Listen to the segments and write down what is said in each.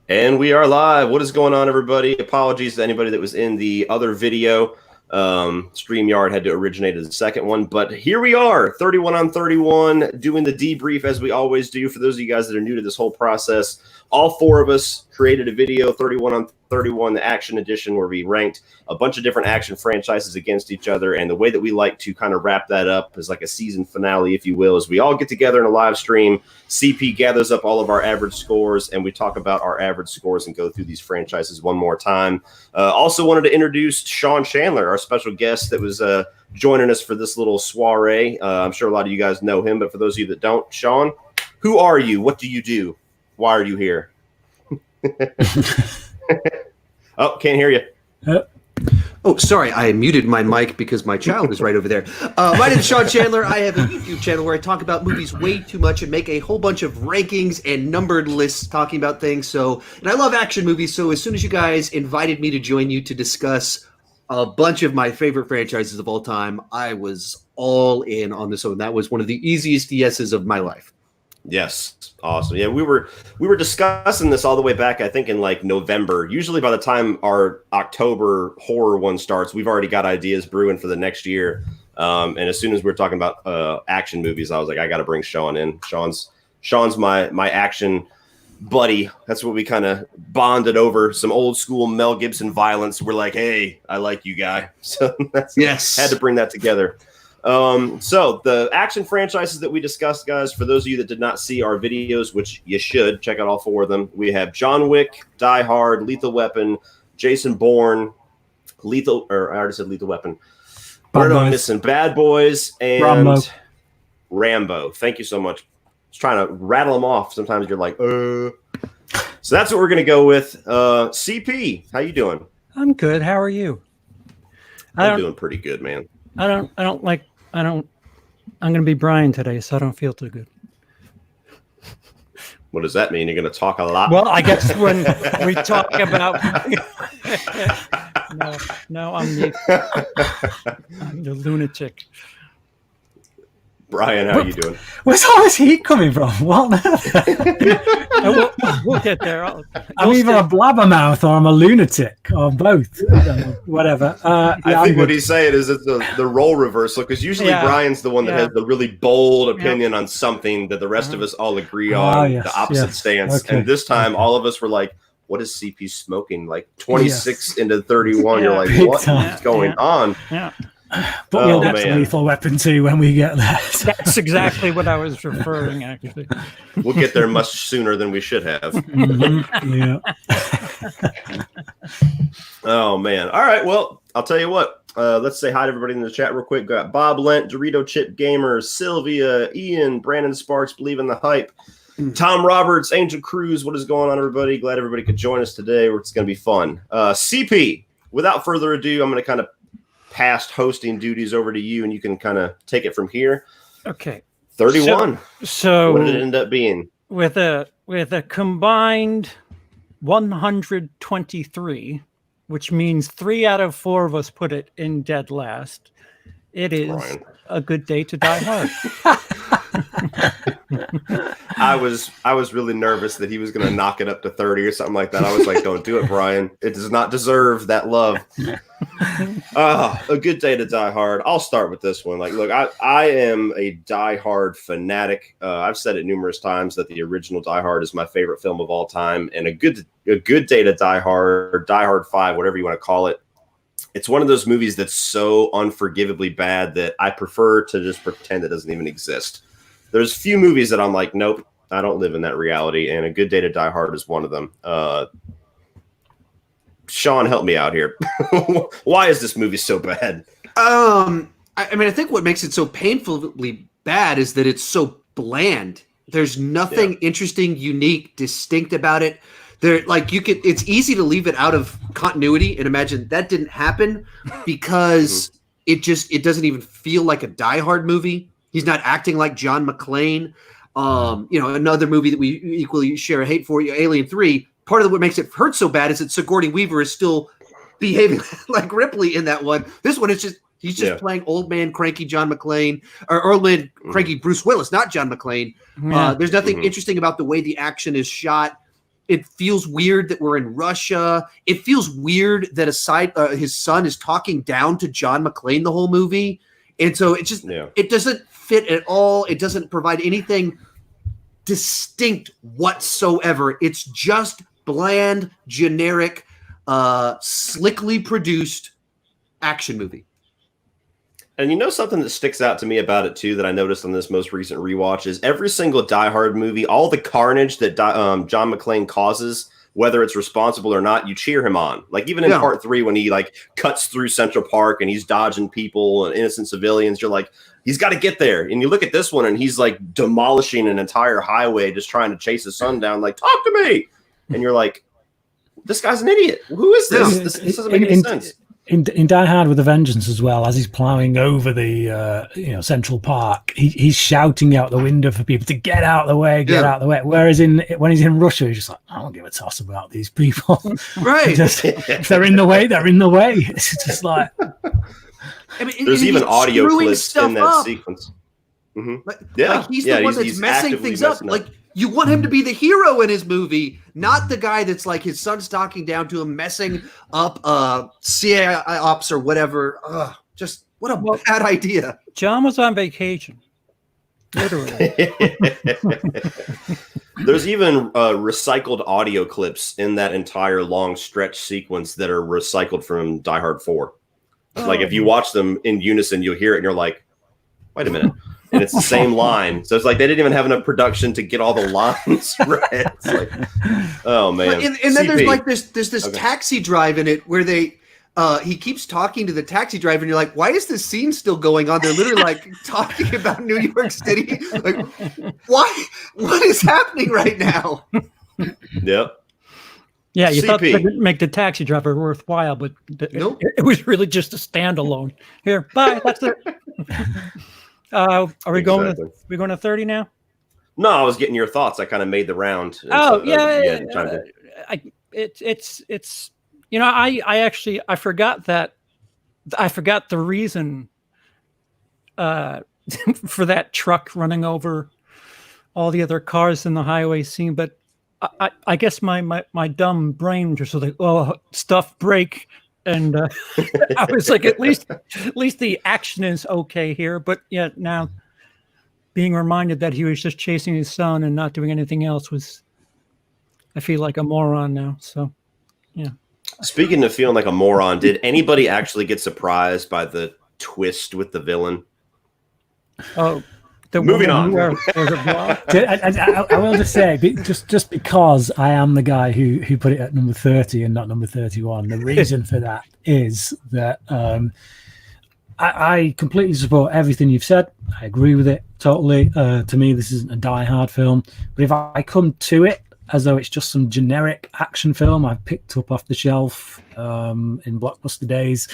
And we are live. What is going on, everybody? Apologies to anybody that was in the other video. StreamYard had to originate as the second one, but here we are, 31 on 31, doing the debrief as we always do. For those of you guys that are new to this whole process, all four of us created a video, 31 on 31, the action edition, where we ranked a bunch of different action franchises against each other. And the way that we like to kind of wrap that up is like a season finale, if you will, is we all get together in a live stream. CP gathers up all of our average scores, and we talk about our average scores and go through these franchises one more time. Also wanted to introduce Sean Chandler, our special guest that was joining us for this little soiree. I'm sure a lot of you guys know him, but for those of you that don't, Sean, who are you? What do you do? Why are you here? Oh, can't hear you. Oh, sorry. I muted my mic because my child is right over there. My name is Sean Chandler. I have a YouTube channel where I talk about movies way too much and make a whole bunch of rankings and numbered lists talking about things. And I love action movies. So as soon as you guys invited me to join you to discuss a bunch of my favorite franchises of all time, I was all in on this one. That was one of the easiest yeses of my life. Yes. Awesome. Yeah, we were discussing this all the way back, I think, in like November. Usually by the time our October horror one starts, we've already got ideas brewing for the next year. And as soon as we were talking about action movies, I was like, I got to bring Sean in. Sean's my action buddy. That's what we kind of bonded over, some old school Mel Gibson violence. We're like, hey, I like you, guy. So yes, had to bring that together. So the action franchises that we discussed, guys, for those of you that did not see our videos, which you should check out all four of them. We have John Wick, Die Hard, Lethal Weapon, Jason Bourne, I already said Lethal Weapon. What am I missing? Bad Boys and Rambo. Thank you so much. Just trying to rattle them off. Sometimes you're like, So that's what we're going to go with. CP, how you doing? I'm good. How are you? I'm doing pretty good, man. I'm going to be Brian today, so I don't feel too good. What does that mean? You're going to talk a lot? Well, I guess when we talk about... No, I'm the lunatic. Brian, how are you doing? Where's all this heat coming from? What? We'll get there. I'm either a blabbermouth or I'm a lunatic, or both. Whatever. I think what he's saying is it's the role reversal, because usually Brian's the one that has the really bold opinion on something that the rest of us all agree on, the opposite stance. Okay. And this time, all of us were like, what is CP smoking? Like 26 into 31. You're like, what is going on? Yeah. But we'll get to Lethal Weapon 2 when we get there. That's exactly what I was referring, actually. We'll get there much sooner than we should have. Yeah. Oh, man. All right. Well, I'll tell you what. Let's say hi to everybody in the chat real quick. Got Bob Lent, Dorito Chip Gamer, Sylvia, Ian, Brandon Sparks, Believe in the Hype, Tom Roberts, Angel Cruz. What is going on, everybody? Glad everybody could join us today. It's going to be fun. CP, without further ado, I'm going to kind of past hosting duties over to you, and you can kind of take it from here. Okay. 31. So what did it end up being? With a combined 123, which means 3 out of 4 of us put it in dead last. It is a good day to die hard. I was really nervous that he was going to knock it up to 30 or something like that. I was like, don't do it, Brian. It does not deserve that love. A good day to die hard. I'll start with this one. Like, look, I am a Die Hard fanatic. I've said it numerous times that the original Die Hard is my favorite film of all time, and a good day to Die Hard, or Die Hard 5, whatever you want to call it. It's one of those movies that's so unforgivably bad that I prefer to just pretend it doesn't even exist. There's few movies that I'm like, nope, I don't live in that reality, and A Good Day to Die Hard is one of them. Sean, help me out here. Why is this movie so bad? I think what makes it so painfully bad is that it's so bland. There's nothing interesting, unique, distinct about it. It's easy to leave it out of continuity and imagine that didn't happen because it doesn't even feel like a Die Hard movie. He's not acting like John McClane. Another movie that we equally share a hate for, Alien 3. Part of what makes it hurt so bad is that Sigourney Weaver is still behaving like Ripley in that one. This one is just He's just playing old man cranky John McClane, or old man cranky Bruce Willis, not John McClane. There's nothing interesting about the way the action is shot. It feels weird that we're in Russia. It feels weird that his son is talking down to John McClane the whole movie. And so it just it doesn't fit at all. It doesn't provide anything distinct whatsoever. It's just bland, generic, slickly produced action movie. And you know something that sticks out to me about it too that I noticed on this most recent rewatch is every single Die Hard movie, all the carnage that John McClane causes, whether it's responsible or not, you cheer him on. Like even in part 3 when he like cuts through Central Park and he's dodging people and innocent civilians, you're like, he's got to get there. And you look at this one and he's like demolishing an entire highway just trying to chase his son down, like, talk to me. And you're like, this guy's an idiot. Who is this? This doesn't make any sense. In Die Hard with a Vengeance as well, as he's ploughing over the Central Park, he's shouting out the window for people to get out of the way, get out of the way. Whereas when he's in Russia, he's just like, I don't give a toss about these people. Right. If they're in the way, they're in the way. It's just like... I mean, there's even audio clips in that sequence. Like he's the one that's messing things up. Like you want him to be the hero in his movie, not the guy that's like his son's talking down to him, messing up CIA ops or whatever. Just what a bad idea. John was on vacation. Literally. There's even recycled audio clips in that entire long stretch sequence that are recycled from Die Hard 4. Like if you watch them in unison, you'll hear it and you're like, wait a minute. And it's the same line. So it's like they didn't even have enough production to get all the lines right. It's like, oh man. And then there's like this taxi drive in it where he keeps talking to the taxi driver and you're like, why is this scene still going on? They're literally like talking about New York City. Like, why? What is happening right now? Yep. Yeah, you thought that would make the taxi driver worthwhile, but nope. It was really just a standalone. Here, bye. That's it. Are we going to 30 now? No, I was getting your thoughts. I kind of made the round. It's I forgot that the reason for that truck running over all the other cars in the highway scene, but I guess my dumb brain just was like, oh, stuff break. And I was like, at least the action is okay here. But yeah, now being reminded that he was just chasing his son and not doing anything else I feel like a moron now. So, yeah. Speaking of feeling like a moron, did anybody actually get surprised by the twist with the villain? Oh, moving on. I will just say, just because I am the guy who put it at number 30 and not number 31, the reason for that is that I completely support everything you've said. I agree with it totally. To me, this isn't a Die Hard film. But if I come to it as though it's just some generic action film I've picked up off the shelf in blockbuster days,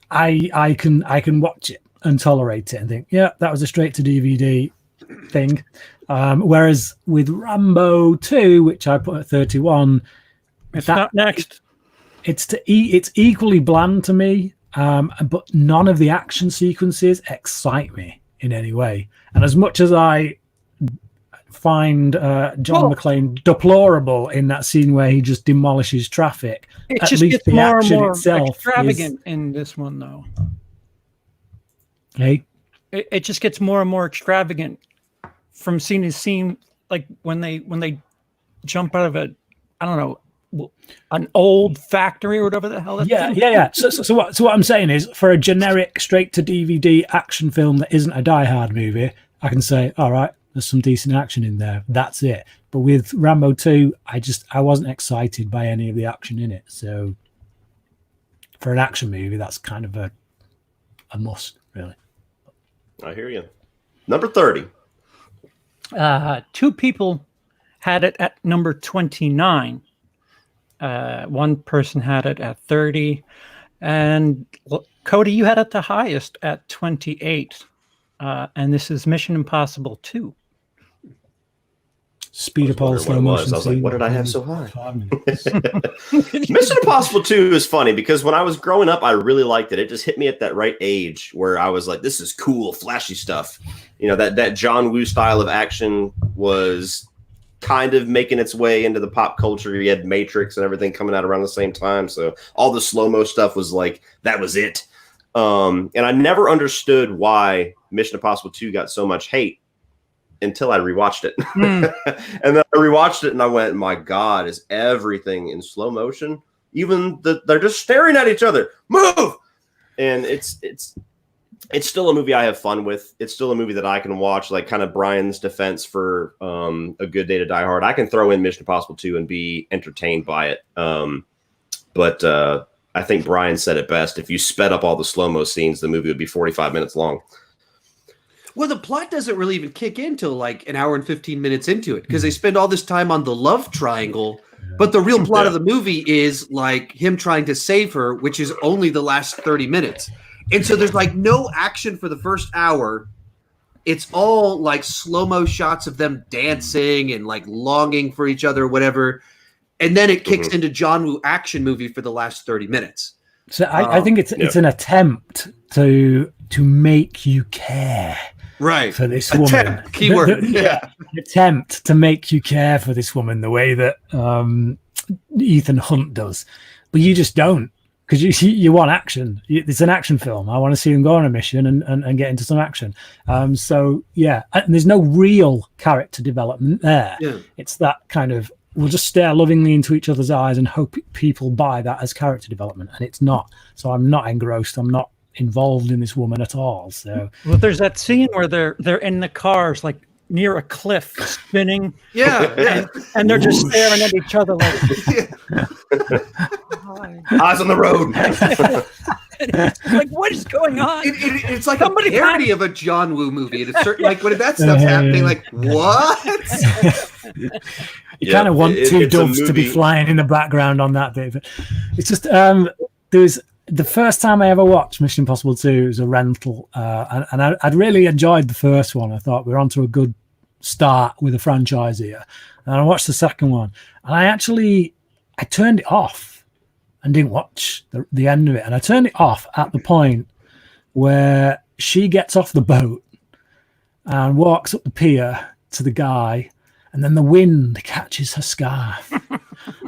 I can watch it and tolerate it and think, yeah, that was a straight to DVD thing. Whereas with Rambo 2, which I put at 31, it's not next. It's equally bland to me, but none of the action sequences excite me in any way. And as much as I find John McClane deplorable in that scene where he just demolishes traffic, it at just least gets the more action and more itself extravagant in this one, though. Hey, it just gets more and more extravagant from scene to scene. Like when they jump out of an old factory or whatever the hell. Yeah. So what I'm saying is, for a generic straight to DVD action film that isn't a Die Hard movie, I can say, all right, there's some decent action in there. That's it. But with Rambo 2, I wasn't excited by any of the action in it. So for an action movie, that's kind of a must, really. I hear you. Number 30. Two people had it at number 29. One person had it at 30. And Cody, you had it the highest at 28. And this is Mission Impossible 2. speed up all slow motion. I was like, what did I have so high? 5 minutes. Mission Impossible 2 is funny because when I was growing up, I really liked it. It just hit me at that right age where I was like, this is cool, flashy stuff. You know, that John Woo style of action was kind of making its way into the pop culture. You had Matrix and everything coming out around the same time. So all the slow-mo stuff was like, that was it. And I never understood why Mission Impossible 2 got so much hate until I rewatched it. And then I rewatched it and I went, my God, is everything in slow motion? Even they're just staring at each other. Move! And it's still a movie I have fun with. It's still a movie that I can watch, like kind of Brian's defense for A Good Day to Die Hard. I can throw in Mission Impossible 2 and be entertained by it. But I think Brian said it best. If you sped up all the slow-mo scenes, the movie would be 45 minutes long. Well, the plot doesn't really even kick in till like an hour and 15 minutes into it because they spend all this time on the love triangle. But the real plot of the movie is like him trying to save her, which is only the last 30 minutes. And so there's like no action for the first hour. It's all like slow-mo shots of them dancing and like longing for each other or whatever. And then it kicks into John Woo action movie for the last 30 minutes. So I think it's an attempt to make you care. Right. For this woman. Keyword. Attempt to make you care for this woman the way that Ethan Hunt does. But you just don't. Because you want action. It's an action film. I want to see them go on a mission and get into some action. So, yeah. And there's no real character development there. Yeah. It's that kind of, we'll just stare lovingly into each other's eyes and hope people buy that as character development. And it's not. So I'm not engrossed. I'm not involved in this woman at all. So, well, there's that scene where they're in the cars, like near a cliff, spinning. And they're just staring at each other like eyes on the road. Like, what is going on? It's like a parody of a John Woo movie. It's certain, like when that stuff's happening, like what? You kind of want two doves to be flying in the background on that bit. But it's just there's. The first time I ever watched Mission Impossible 2 was a rental, and I'd really enjoyed the first one. I thought we were onto a good start with a franchise here. And I watched the second one, and I turned it off and didn't watch the end of it. And I turned it off at the point where she gets off the boat and walks up the pier to the guy, and then the wind catches her scarf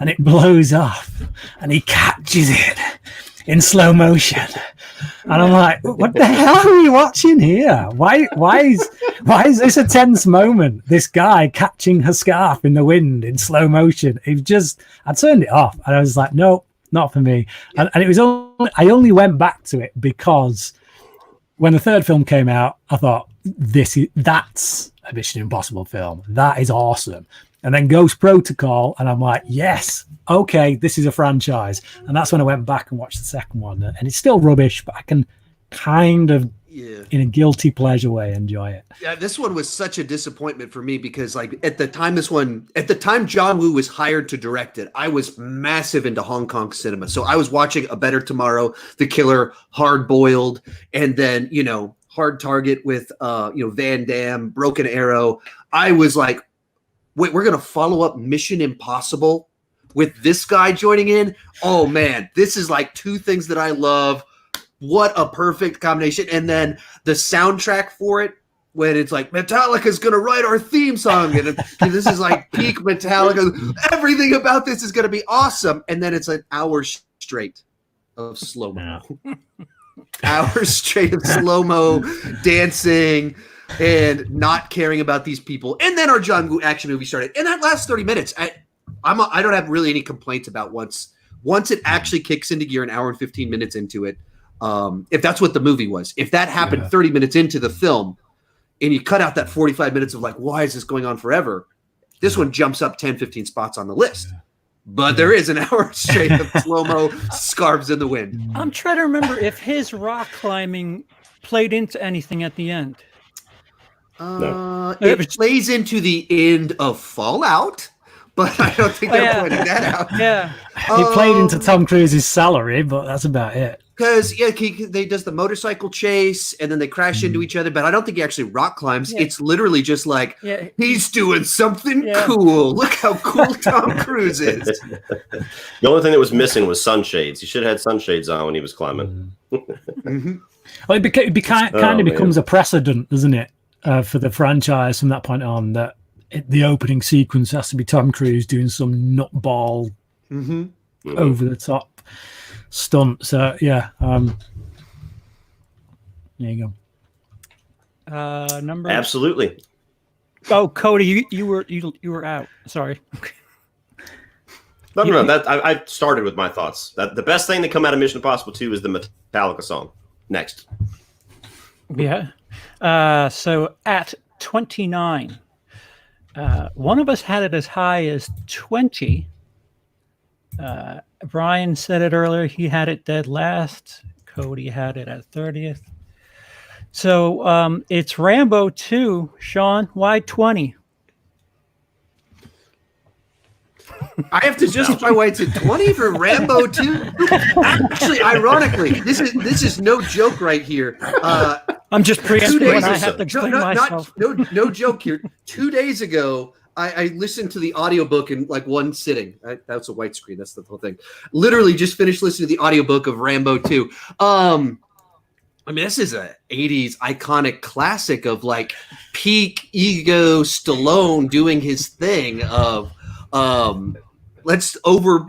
and it blows off, and he catches it in slow motion, and I'm like, "What the hell are we watching here? Why is this a tense moment? This guy catching her scarf in the wind in slow motion." I turned it off, and I was like, "No, not for me." And it was I only went back to it because when the third film came out, I thought that's a Mission Impossible film. That is awesome. And then Ghost Protocol, and I'm like, yes, okay, this is a franchise. And that's when I went back and watched the second one. And it's still rubbish, but I can kind of, in a guilty pleasure way, enjoy it. Yeah, this one was such a disappointment for me because, like, at the time John Woo was hired to direct it, I was massive into Hong Kong cinema. So I was watching A Better Tomorrow, The Killer, Hard Boiled, and then, Hard Target with, Van Damme, Broken Arrow. I was like, wait, we're going to follow up Mission Impossible with this guy joining in? Oh, man, this is like two things that I love. What a perfect combination. And then the soundtrack for it, when it's like, Metallica's going to write our theme song. And this is like peak Metallica. Everything about this is going to be awesome. And then it's an hour straight of slow-mo. Hours straight of slow-mo dancing and not caring about these people. And then our John Woo action movie started. And that last 30 minutes, I don't have really any complaints about once it actually kicks into gear, an hour and 15 minutes into it. If that's what the movie was. If that happened 30 minutes into the film and you cut out that 45 minutes of like, why is this going on forever? This one jumps up 10, 15 spots on the list. But there is an hour straight of slow-mo scarves in the wind. I'm trying to remember if his rock climbing played into anything at the end. It plays into the end of Fallout, but I don't think they're pointing that out. Yeah. It played into Tom Cruise's salary, but that's about it. Because they does the motorcycle chase and then they crash into each other, but I don't think he actually rock climbs. Yeah. It's literally just like he's doing something Yeah. cool. Look how cool Tom Cruise is. The only thing that was missing was sunshades. He should have had sunshades on when he was climbing. Mm-hmm. Well, it becomes a precedent, doesn't it, for the franchise from that point on, that the opening sequence has to be Tom Cruise doing some nutball over the top stunt. So yeah, there you go. Number Absolutely. Oh, Cody, you were out. Sorry. No. I started with my thoughts. That the best thing that come out of Mission Impossible 2 is the Metallica song. Next. Yeah. So at 29, one of us had it as high as 20. Brian said it earlier. He had it dead last. Cody had it at 30th. So it's Rambo 2. Sean, why 20? I have to justify why it's at 20 for Rambo 2. Actually, ironically, this is no joke right here. I'm just preempting when I have to no, explain myself. No joke here. 2 days ago, I listened to the audiobook in like one sitting. That's a white screen. That's the whole thing. Literally just finished listening to the audiobook of Rambo 2. I mean, this is a 80s iconic classic of like peak ego Stallone doing his thing of let's over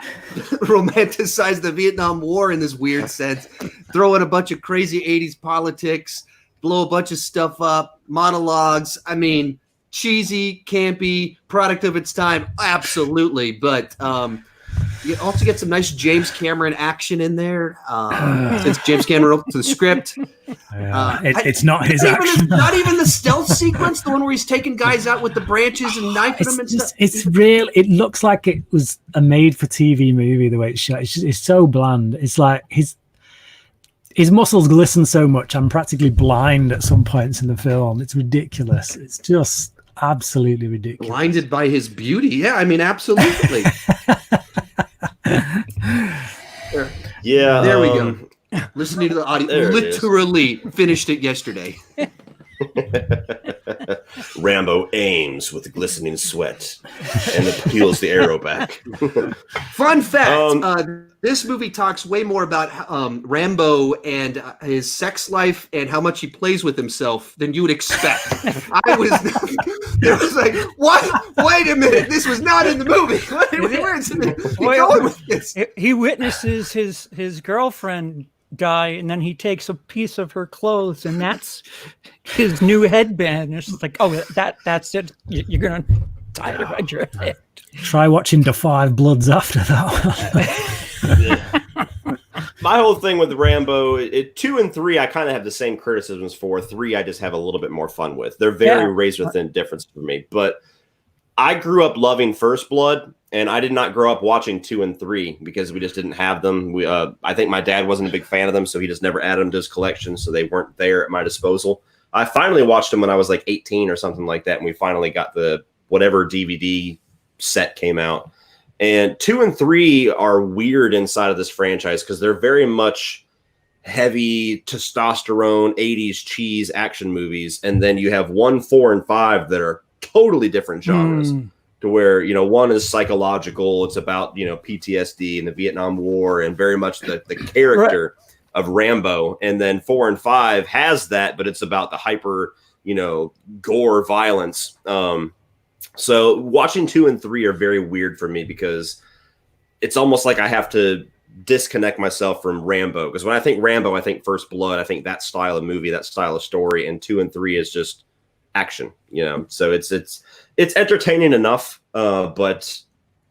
romanticize the Vietnam War in this weird sense, throw in a bunch of crazy 80s politics, blow a bunch of stuff up, monologues. I mean, cheesy, campy, product of its time, absolutely. But you also get some nice James Cameron action in there. Since James Cameron wrote the script, it's not his action. Not even the stealth sequence, the one where he's taking guys out with the branches and knifing them and stuff. It's real. It looks like it was a made-for-TV movie. The way it's shot, it's so bland. It's like his muscles glisten so much. I'm practically blind at some points in the film. It's ridiculous. It's just absolutely ridiculous. Blinded by his beauty. Yeah, I mean, absolutely. Yeah. There we go. Listening to the audio. Literally finished it yesterday. Rambo aims with glistening sweat and it peels the arrow back. Fun fact, this movie talks way more about Rambo and his sex life and how much he plays with himself than you would expect. It was like, what? Wait a minute, this was not in the movie. Where's he going with this? He witnesses his girlfriend die, and then he takes a piece of her clothes, and that's his new headband. It's just like, oh, that's it. You're gonna tie it around your head. Try watching The Five Bloods after that one. My whole thing with Rambo, 2 and 3, I kind of have the same criticisms for. 3, I just have a little bit more fun with. They're very razor thin difference for me. But I grew up loving First Blood, and I did not grow up watching 2 and 3 because we just didn't have them. I think my dad wasn't a big fan of them, so he just never added them to his collection, so they weren't there at my disposal. I finally watched them when I was like 18 or something like that, and we finally got the whatever DVD set came out. And 2 and 3 are weird inside of this franchise because they're very much heavy testosterone 80s cheese action movies, and then you have 1, 4, and 5 that are totally different genres. To where, 1 is psychological, it's about PTSD and the Vietnam War and very much the character of Rambo, and then 4 and 5 has that, but it's about the hyper gore violence. So watching 2 and 3 are very weird for me because it's almost like I have to disconnect myself from Rambo, because when I think Rambo, I think First Blood, I think that style of movie, that style of story, and 2 and 3 is just action, so it's entertaining enough, but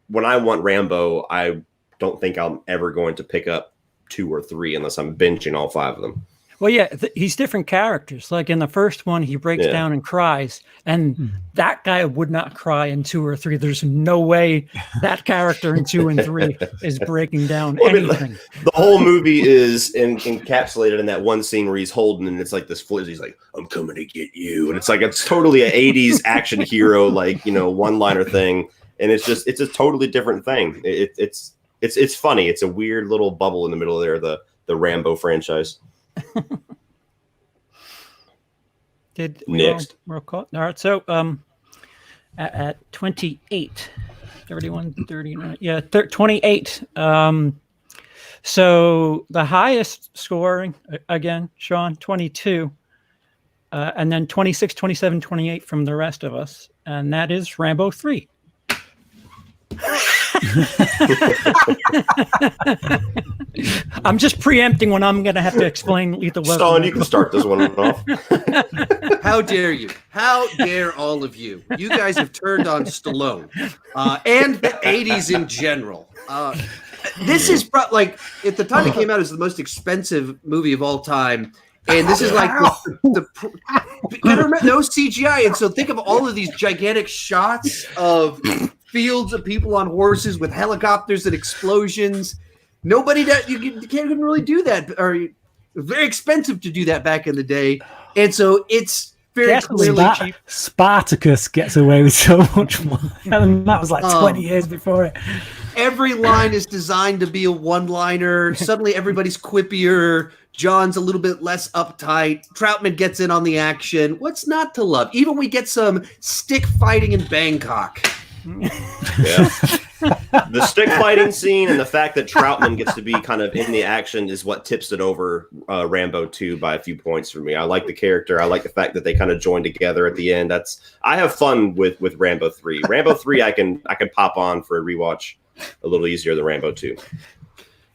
when I want Rambo, I don't think I'm ever going to pick up 2 or 3 unless I'm binging all 5 of them. Well, yeah, he's different characters. Like in the first one, he breaks down and cries, and that guy would not cry in 2 or 3. There's no way that character in 2 and 3 is breaking down anything. The whole movie is encapsulated in that one scene where he's holding, and it's like this flizz. He's like, "I'm coming to get you," and it's like it's totally an '80s action hero, like one-liner thing, and it's a totally different thing. It's funny. It's a weird little bubble in the middle there. The the Rambo franchise. Did Next. Roll call? All right. So at 28, 31, 39. Yeah, 28. So the highest scoring, again, Sean, 22. And then 26, 27, 28 from the rest of us. And that is Rambo 3. I'm just preempting when I'm going to have to explain Lethal Weapon. Sean, you can start this one off. How dare you? How dare all of you? You guys have turned on Stallone and the 80s in general. This is like, at the time it came out, it was the most expensive movie of all time. And this is like the no CGI. And so think of all of these gigantic shots of fields of people on horses with helicopters and explosions. Nobody does. You can't even really do that, or it was very expensive to do that back in the day. And so it's very clearly cheap. Spartacus gets away with so much more. And that was like 20 years before it. Every line is designed to be a one-liner. Suddenly everybody's quippier. John's a little bit less uptight. Troutman gets in on the action. What's not to love? Even we get some stick fighting in Bangkok. Yeah. The stick fighting scene and the fact that Troutman gets to be kind of in the action is what tips it over Rambo 2 by a few points for me. I like the character. I like the fact that they kind of join together at the end. I have fun with Rambo 3. Rambo 3 I can pop on for a rewatch a little easier than Rambo 2.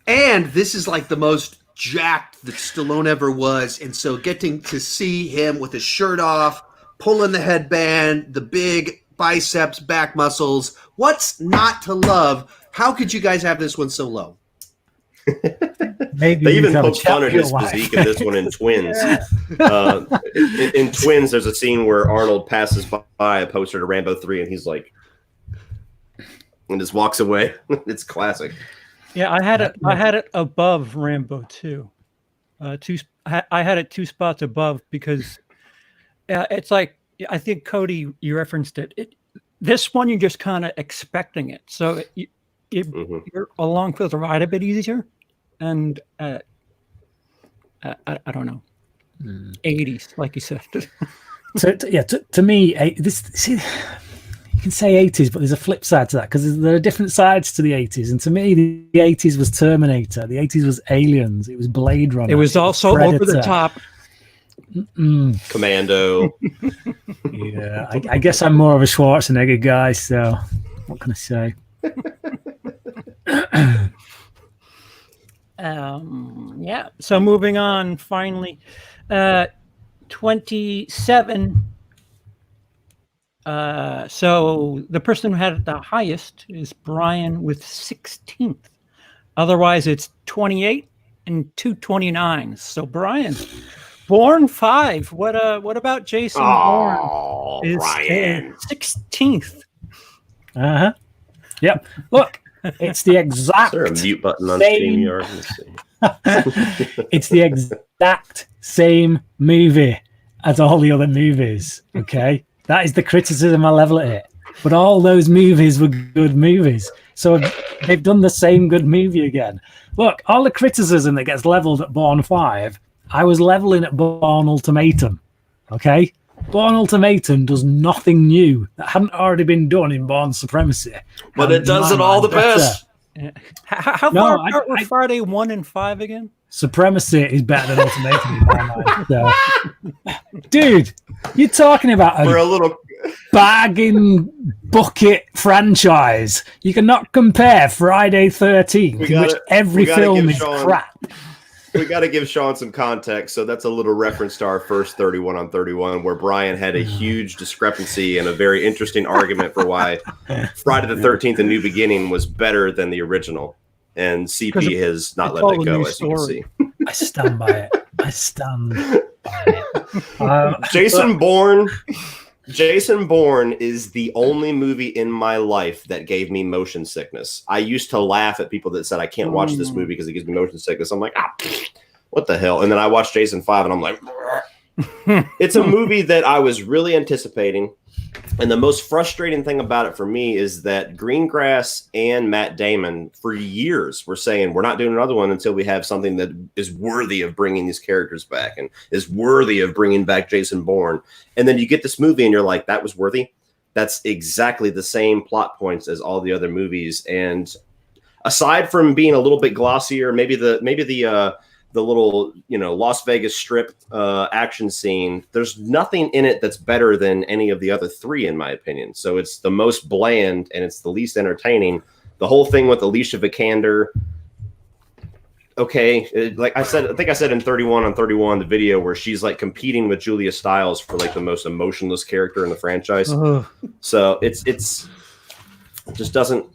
And this is like the most jacked that Stallone ever was. And so getting to see him with his shirt off, pulling the headband, the big biceps, back muscles. What's not to love? How could you guys have this one so low? Maybe they even poked fun at his physique in this one in Twins. In Twins, there's a scene where Arnold passes by a poster to Rambo 3 and he's like, and just walks away. It's classic. Yeah, I had it above Rambo 2. I had it 2 spots above because it's like, I think Cody, you referenced it. This one you're just kind of expecting it, so you're along for the ride a bit easier. And I don't know, 80s, like you said. To me, you can say 80s, but there's a flip side to that because there are different sides to the 80s. And to me, the 80s was Terminator. The 80s was Aliens. It was Blade Runner. It was also Predator. over the top. Commando. Yeah, I guess I'm more of a Schwarzenegger guy, so what can I say? Yeah. So moving on, finally, 27. So the person who had it the highest is Brian with 16th. Otherwise, it's 28 and 229. So Brian. Bourne 5. What about Jason Bourne? Is Brian. 16th. Yep. Look, it's the exact. Is there a mute button on same... StreamYard? It's the exact same movie as all the other movies. Okay, that is the criticism I level at it. But all those movies were good movies, so they've done the same good movie again. Look, all the criticism that gets leveled at Bourne 5. I was leveling at Bourne Ultimatum, okay? Bourne Ultimatum does nothing new that hadn't already been done in Bourne Supremacy. But it does it all the best. Yeah. How far apart were Friday 1 and 5 again? Supremacy is better than Ultimatum in my mind. So. Dude, you're talking about a little bargain bucket franchise. You cannot compare Friday 13th, in which every film is crap. We got to give Sean some context. So that's a little reference to our first 31 on 31, where Brian had a huge discrepancy and a very interesting argument for why Friday the 13th, A New Beginning was better than the original. And CP has not let that go, as you can see. I stand by it. I stand by it. Jason Bourne is the only movie in my life that gave me motion sickness. I used to laugh at people that said, I can't watch this movie because it gives me motion sickness. I'm like, what the hell? And then I watched Jason 5 and I'm like, it's a movie that I was really anticipating. And the most frustrating thing about it for me is that Greengrass and Matt Damon for years were saying, we're not doing another one until we have something that is worthy of bringing these characters back and is worthy of bringing back Jason Bourne. And then you get this movie and you're like, that was worthy. That's exactly the same plot points as all the other movies. And aside from being a little bit glossier, maybe the little, Las Vegas Strip action scene, there's nothing in it that's better than any of the other three, in my opinion. So it's the most bland and it's the least entertaining. The whole thing with Alicia Vikander, okay, like I said, I think I said in 31 on 31, the video where she's like competing with Julia Stiles for like the most emotionless character in the franchise. So it just doesn't.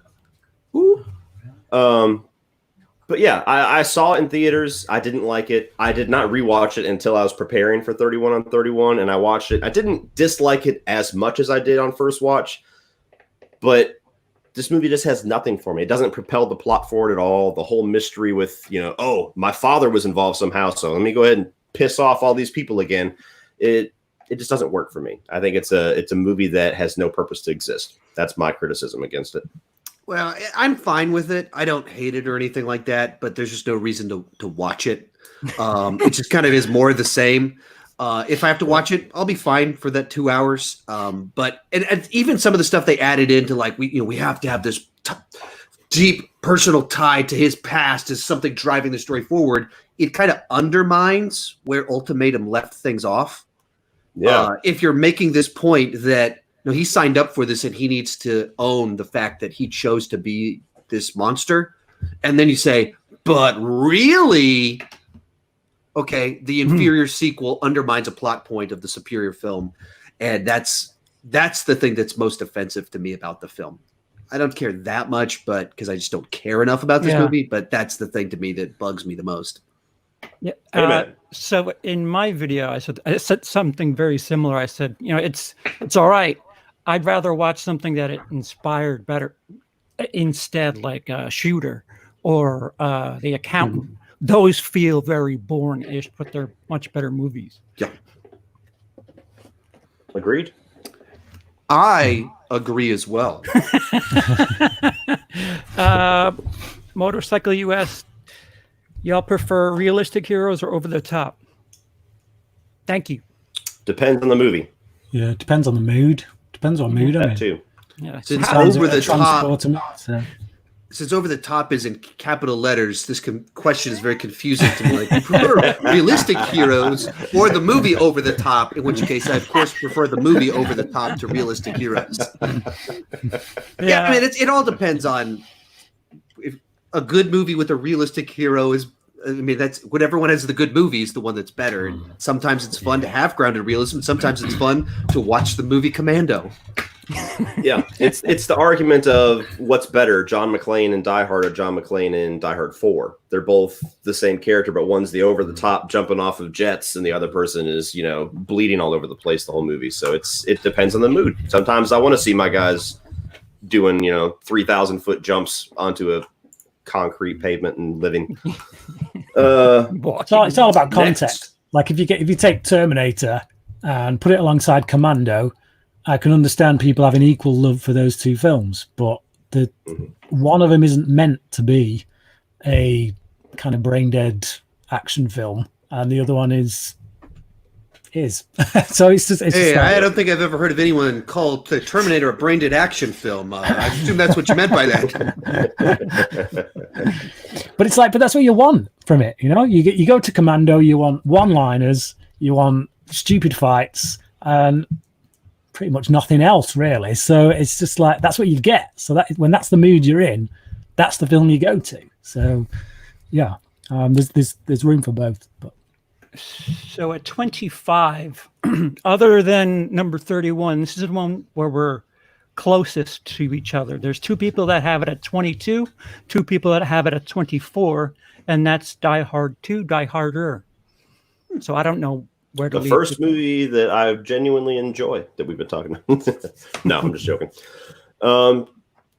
But yeah, I saw it in theaters. I didn't like it. I did not rewatch it until I was preparing for 31 on 31, and I watched it. I didn't dislike it as much as I did on first watch, but this movie just has nothing for me. It doesn't propel the plot forward at all. The whole mystery with, oh, my father was involved somehow, so let me go ahead and piss off all these people again. It just doesn't work for me. I think it's a movie that has no purpose to exist. That's my criticism against it. Well, I'm fine with it. I don't hate it or anything like that, but there's just no reason to watch it. It just kind of is more of the same. If I have to watch it, I'll be fine for that 2 hours. But even some of the stuff they added into, like, we have to have this deep personal tie to his past as something driving the story forward. It kind of undermines where Ultimatum left things off. Yeah. If you're making this point that he signed up for this and he needs to own the fact that he chose to be this monster, and then you say, but really, okay, the inferior sequel undermines a plot point of the superior film, and that's the thing that's most offensive to me about the film. I don't care that much, but because I just don't care enough about this movie, but that's the thing to me that bugs me the most. Yeah. So in my video, I said something very similar. I said, it's all right. I'd rather watch something that it inspired better instead, like Shooter or The Accountant. Those feel very Bourne-ish, but they're much better movies. Yeah. Agreed. I agree as well. Motorcycle US, y'all prefer realistic heroes or over the top? Thank you. Depends on the movie. Yeah, it depends on the mood. Depends on mood. That too. Yeah. Since over the top is in capital letters, this question is very confusing to me. Like, you prefer realistic heroes or the movie over the top? In which case, I of course prefer the movie over the top to realistic heroes. Yeah, I mean, it all depends on if a good movie with a realistic hero is. I mean, that's whatever one has the good movie is the one that's better. And sometimes it's fun to have grounded realism. Sometimes it's fun to watch the movie Commando. Yeah, it's the argument of what's better, John McClane in Die Hard or John McClane in Die Hard 4. They're both the same character, but one's the over the top jumping off of jets, and the other person is bleeding all over the place the whole movie. So it depends on the mood. Sometimes I want to see my guys doing 3,000-foot jumps onto a concrete pavement and living. It's all about context. Like if you take Terminator and put it alongside Commando, I can understand people having equal love for those two films, but one of them isn't meant to be a kind of brain dead action film, and the other one is. So it's just. I don't think I've ever heard of anyone call the Terminator a brain dead action film. I assume that's what you meant by that. But it's like, but that's what you want from it, You go to Commando, you want one-liners, you want stupid fights, and pretty much nothing else really. So it's just like that's what you get. So that when that's the mood you're in, that's the film you go to. So yeah, there's room for both. But so at 25, other than number 31, this is the one where we're closest to each other. There's two people that have it at 22, two people that have it at 24, and that's Die Hard 2, Die Harder. So I don't know where to the first movie that I genuinely enjoy that we've been talking about. No, I'm just joking. Die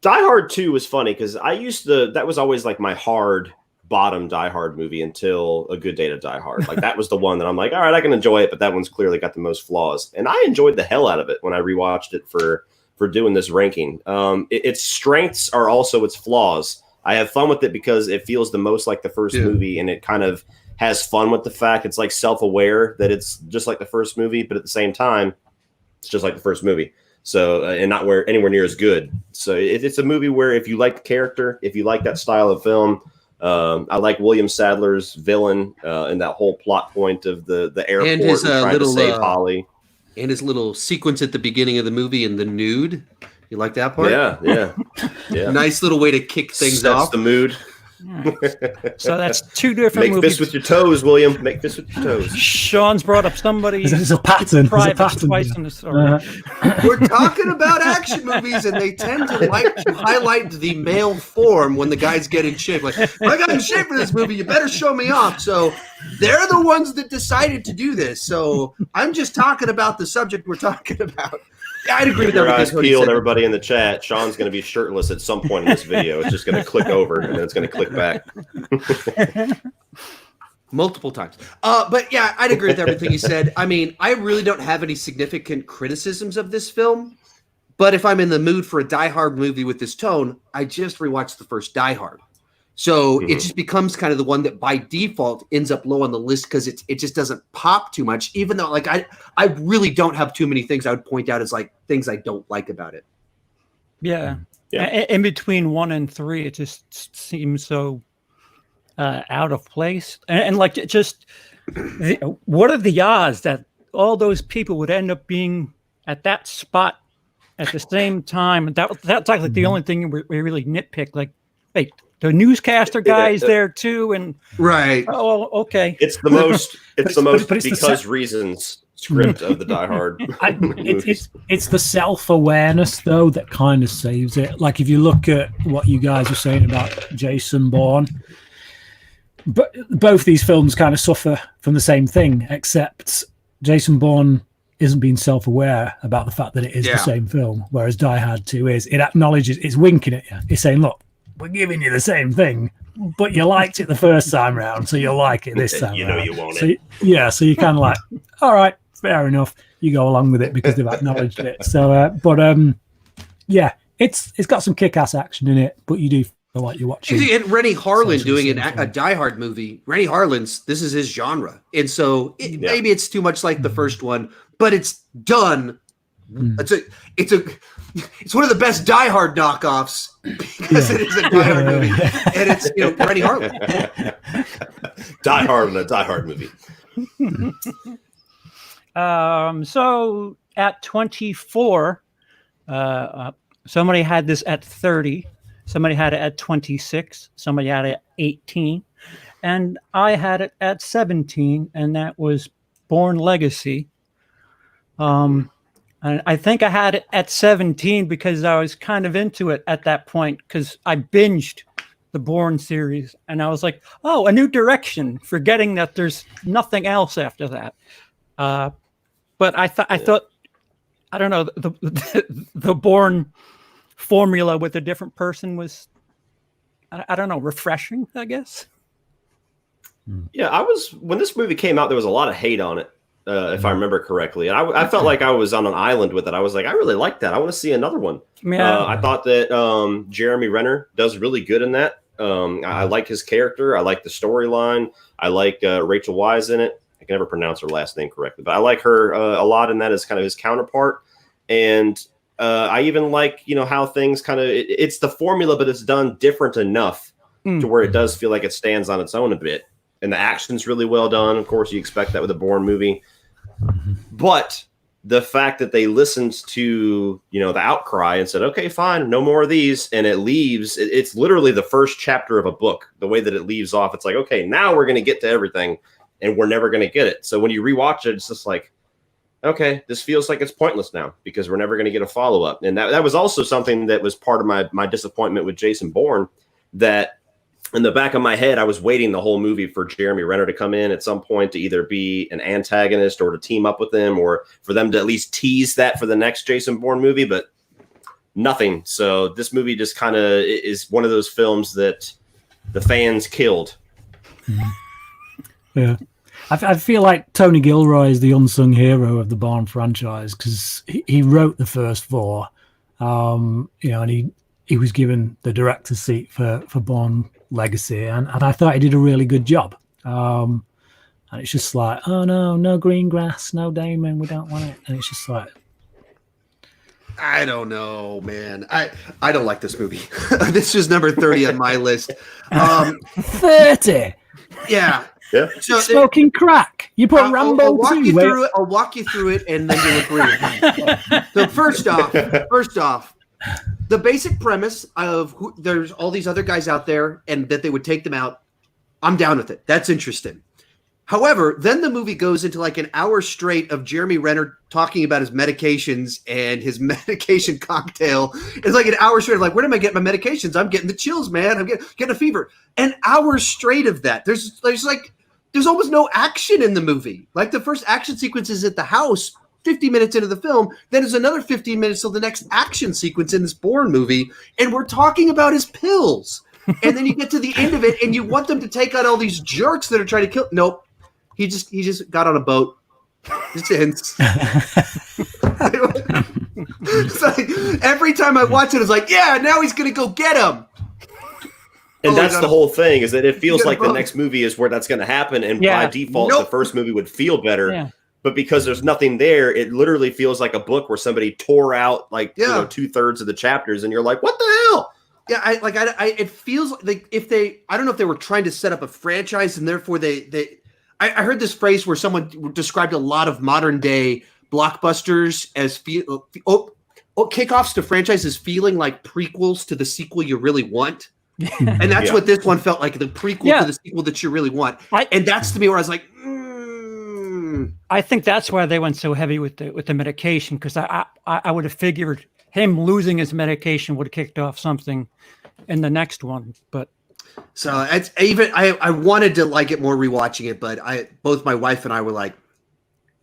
Hard 2 was funny because that was always like my hard bottom Die Hard movie until A Good Day to Die Hard. Like that was the one that I'm like, all right, I can enjoy it, but that one's clearly got the most flaws. And I enjoyed the hell out of it when I rewatched it for doing this ranking. Its strengths are also its flaws. I have fun with it because it feels the most like the first movie, and it kind of has fun with the fact it's like self-aware that it's just like the first movie, but at the same time, it's just like the first movie. So, and not anywhere near as good. So it's a movie where if you like the character, if you like that style of film, I like William Sadler's villain and that whole plot point of the airport and trying to save Holly. And his little sequence at the beginning of the movie in the nude. You like that part? Yeah. Nice little way to kick things Sets off. the mood. So that's two different Make movies. fists with your toes, William. Make fists with your toes. Sean's brought up somebody. There's a pattern. Twice in the story. We're talking about action movies, and they tend to like to highlight the male form when the guys get in shape. Like, if I got in shape for this movie, you better show me off. So they're the ones that decided to do this. So I'm just talking about the subject we're talking about. I'd agree with your everything. Eyes peeled, everybody in the chat. Sean's going to be shirtless at some point in this video. It's just going to click over, and then it's going to click back. Multiple times. But yeah, I'd agree with everything you said. I mean, I really don't have any significant criticisms of this film. But if I'm in the mood for a Die Hard movie with this tone, I just rewatched the first Die Hard. So it just becomes kind of the one that by default ends up low on the list because it just doesn't pop too much, even though like I really don't have too many things I would point out as like things I don't like about it. Yeah. In between 1 and 3, it just seems so out of place. And like it just, what are the odds that all those people would end up being at that spot at the same time? That's like the only thing we really nitpick. Like, wait, the newscaster guy is there too, and right. Oh, okay. It's the most. It's the most it's because reasons script of the Die Hard. It's the self-awareness though that kind of saves it. Like if you look at what you guys were saying about Jason Bourne, but both these films kind of suffer from the same thing, except Jason Bourne isn't being self-aware about the fact that it is the same film, whereas Die Hard 2 is. It acknowledges, it's winking at you. It's saying, look, we're giving you the same thing, but you liked it the first time round, so you'll like it this time. You know you want it. So you're kind of like, all right, fair enough. You go along with it because they've acknowledged it. So, yeah, it's got some kick-ass action in it, but you do feel like you're watching. And Rennie Harlan doing a Die Hard movie. Rennie Harlan's, this is his genre, and so maybe it's too much like the first one, but it's done. It's one of the best Die Hard knockoffs because it is a Die Hard movie, and it's Rennie Harlan. Die Hard in a Die Hard movie. So at 24, somebody had this at 30, somebody had it at 26, somebody had it at 18, and I had it at 17, and that was Bourne Legacy. And I think I had it at 17 because I was kind of into it at that point because I binged the Bourne series and I was like, oh, a new direction, forgetting that there's nothing else after that. But I thought, I don't know, the Bourne formula with a different person was, I don't know, refreshing, I guess. Yeah, when this movie came out, there was a lot of hate on it. If I remember correctly. And I felt like I was on an island with it. I was like, I really like that. I want to see another one. Yeah. I thought that Jeremy Renner does really good in that. I like his character. I like the storyline. I like Rachel Weisz in it. I can never pronounce her last name correctly, but I like her a lot in that as kind of his counterpart. And I even like, how things kind of, it's the formula, but it's done different enough to where it does feel like it stands on its own a bit. And the action's really well done. Of course, you expect that with a Bourne movie. But the fact that they listened to, the outcry and said, okay, fine, no more of these. And it leaves, it's literally the first chapter of a book. The way that it leaves off, it's like, okay, now we're going to get to everything and we're never going to get it. So when you rewatch it, it's just like, okay, this feels like it's pointless now because we're never going to get a follow-up. And that was also something that was part of my disappointment with Jason Bourne, that in the back of my head, I was waiting the whole movie for Jeremy Renner to come in at some point to either be an antagonist or to team up with him or for them to at least tease that for the next Jason Bourne movie, but nothing. So this movie just kind of is one of those films that the fans killed Yeah. I feel like Tony Gilroy is the unsung hero of the Bourne franchise because he wrote the first four, and he was given the director's seat for Bourne Legacy, and I thought he did a really good job. And it's just like, oh no green grass, no Damon, we don't want it. And it's just like, I don't know, man. I don't like this movie. This is number 30 on my list. 30. Yeah. Yeah. So Smoking crack. You put Rambo I'll walk 2. you through it. I'll walk you through it, and then you'll agree. So first off, the basic premise of there's all these other guys out there, and that they would take them out. I'm down with it. That's interesting. However, then the movie goes into like an hour straight of Jeremy Renner talking about his medications and his medication cocktail. It's like an hour straight of like, where am I getting my medications? I'm getting the chills, man. I'm getting a fever. An hour straight of that. There's almost no action in the movie. Like the first action sequence is at the house 50 minutes into the film. Then there's another 15 minutes till the next action sequence in this Bourne movie. And we're talking about his pills. And then you get to the end of it and you want them to take out all these jerks that are trying to kill. Nope. He just got on a boat. Just ends. It's like, every time I watch it, it's like, yeah, now he's gonna go get him. And that's the whole thing, is that it feels like the next movie is where that's going to happen, and by default, the first movie would feel better. Yeah. But because there's nothing there, it literally feels like a book where somebody tore out like 2/3 of the chapters, and you're like, what the hell? Yeah, it feels like I don't know if they were trying to set up a franchise, and therefore I heard this phrase where someone described a lot of modern day blockbusters as kickoffs to franchises feeling like prequels to the sequel you really want. And that's what this one felt like, the prequel to the sequel that you really want. And that's to me where I was like, I think that's why they went so heavy with the medication, because I would have figured him losing his medication would have kicked off something in the next one, but. So it's even I wanted to like it more rewatching it, but both my wife and I were like,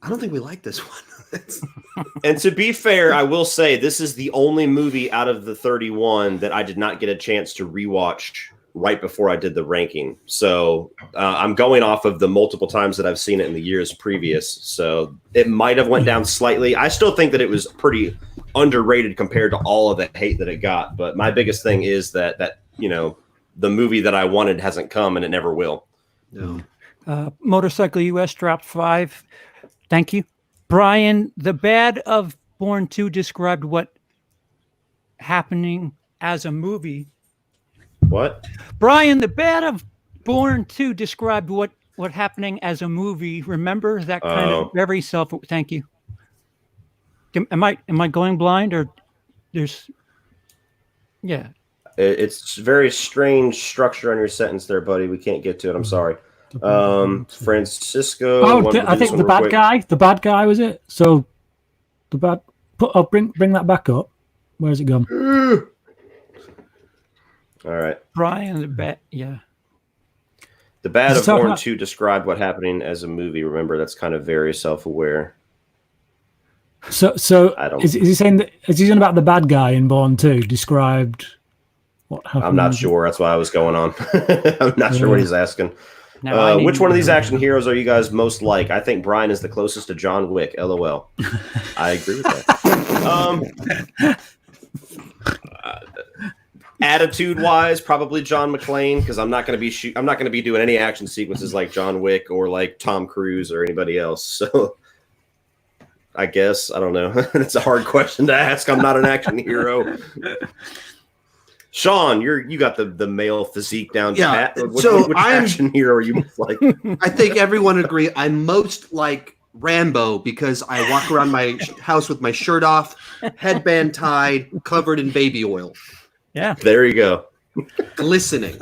I don't think we like this one. And to be fair, I will say this is the only movie out of the 31 that I did not get a chance to rewatch right before I did the ranking. So I'm going off of the multiple times that I've seen it in the years previous. So it might have went down slightly. I still think that it was pretty underrated compared to all of the hate that it got. But my biggest thing is that the movie that I wanted hasn't come, and it never will. No. Motorcycle US dropped 5. Thank you. Brian, the bad of Bourne 2 described what happening as a movie. What? Brian, the bad of Bourne 2 described what happening as a movie. Remember that kind of very self. Thank you. Am I going blind, or there's? Yeah. It's very strange structure on your sentence there, buddy. We can't get to it. I'm sorry. Francisco. I think the bad guy was it? So the bad. Bring that back up. Where's it gone? All right. Brian, the bad. Yeah. The bad of Bourne 2 described what happening as a movie. Remember, that's kind of very self-aware. So is he saying that? Is he saying about the bad guy in Bourne 2 described? What happened? I'm not sure. That's why I was going on. I'm not sure what he's asking. Which one of these action heroes are you guys most like? I think Brian is the closest to John Wick. LOL. I agree with that. Attitude-wise, probably John McClane, because I'm not going to be doing any action sequences like John Wick or like Tom Cruise or anybody else. So I guess I don't know. That's a hard question to ask. I'm not an action hero. Sean, you got the male physique down pat. Which action hero are you most like? I think everyone would agree. I'm most like Rambo because I walk around my house with my shirt off, headband tied, covered in baby oil. Yeah. There you go. Glistening.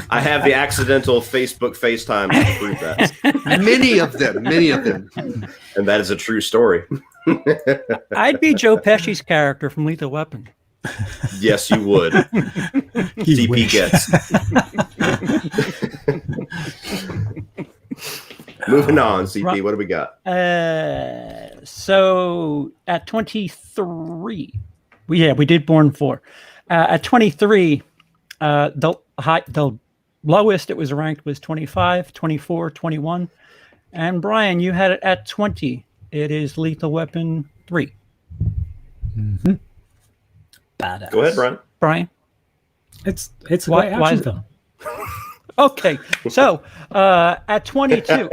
I have the accidental Facebook FaceTime to prove that. Many of them. And that is a true story. I'd be Joe Pesci's character from Lethal Weapon. Yes, you would. CP gets. Moving on, CP. What do we got? So at 23, we did Bourne 4. At 23, the lowest it was ranked was 25, 24, 21. And Brian, you had it at 20. It is Lethal Weapon 3. Mm-hmm. Badass. Go ahead, Brian? It's a great action film. Okay, so at 22.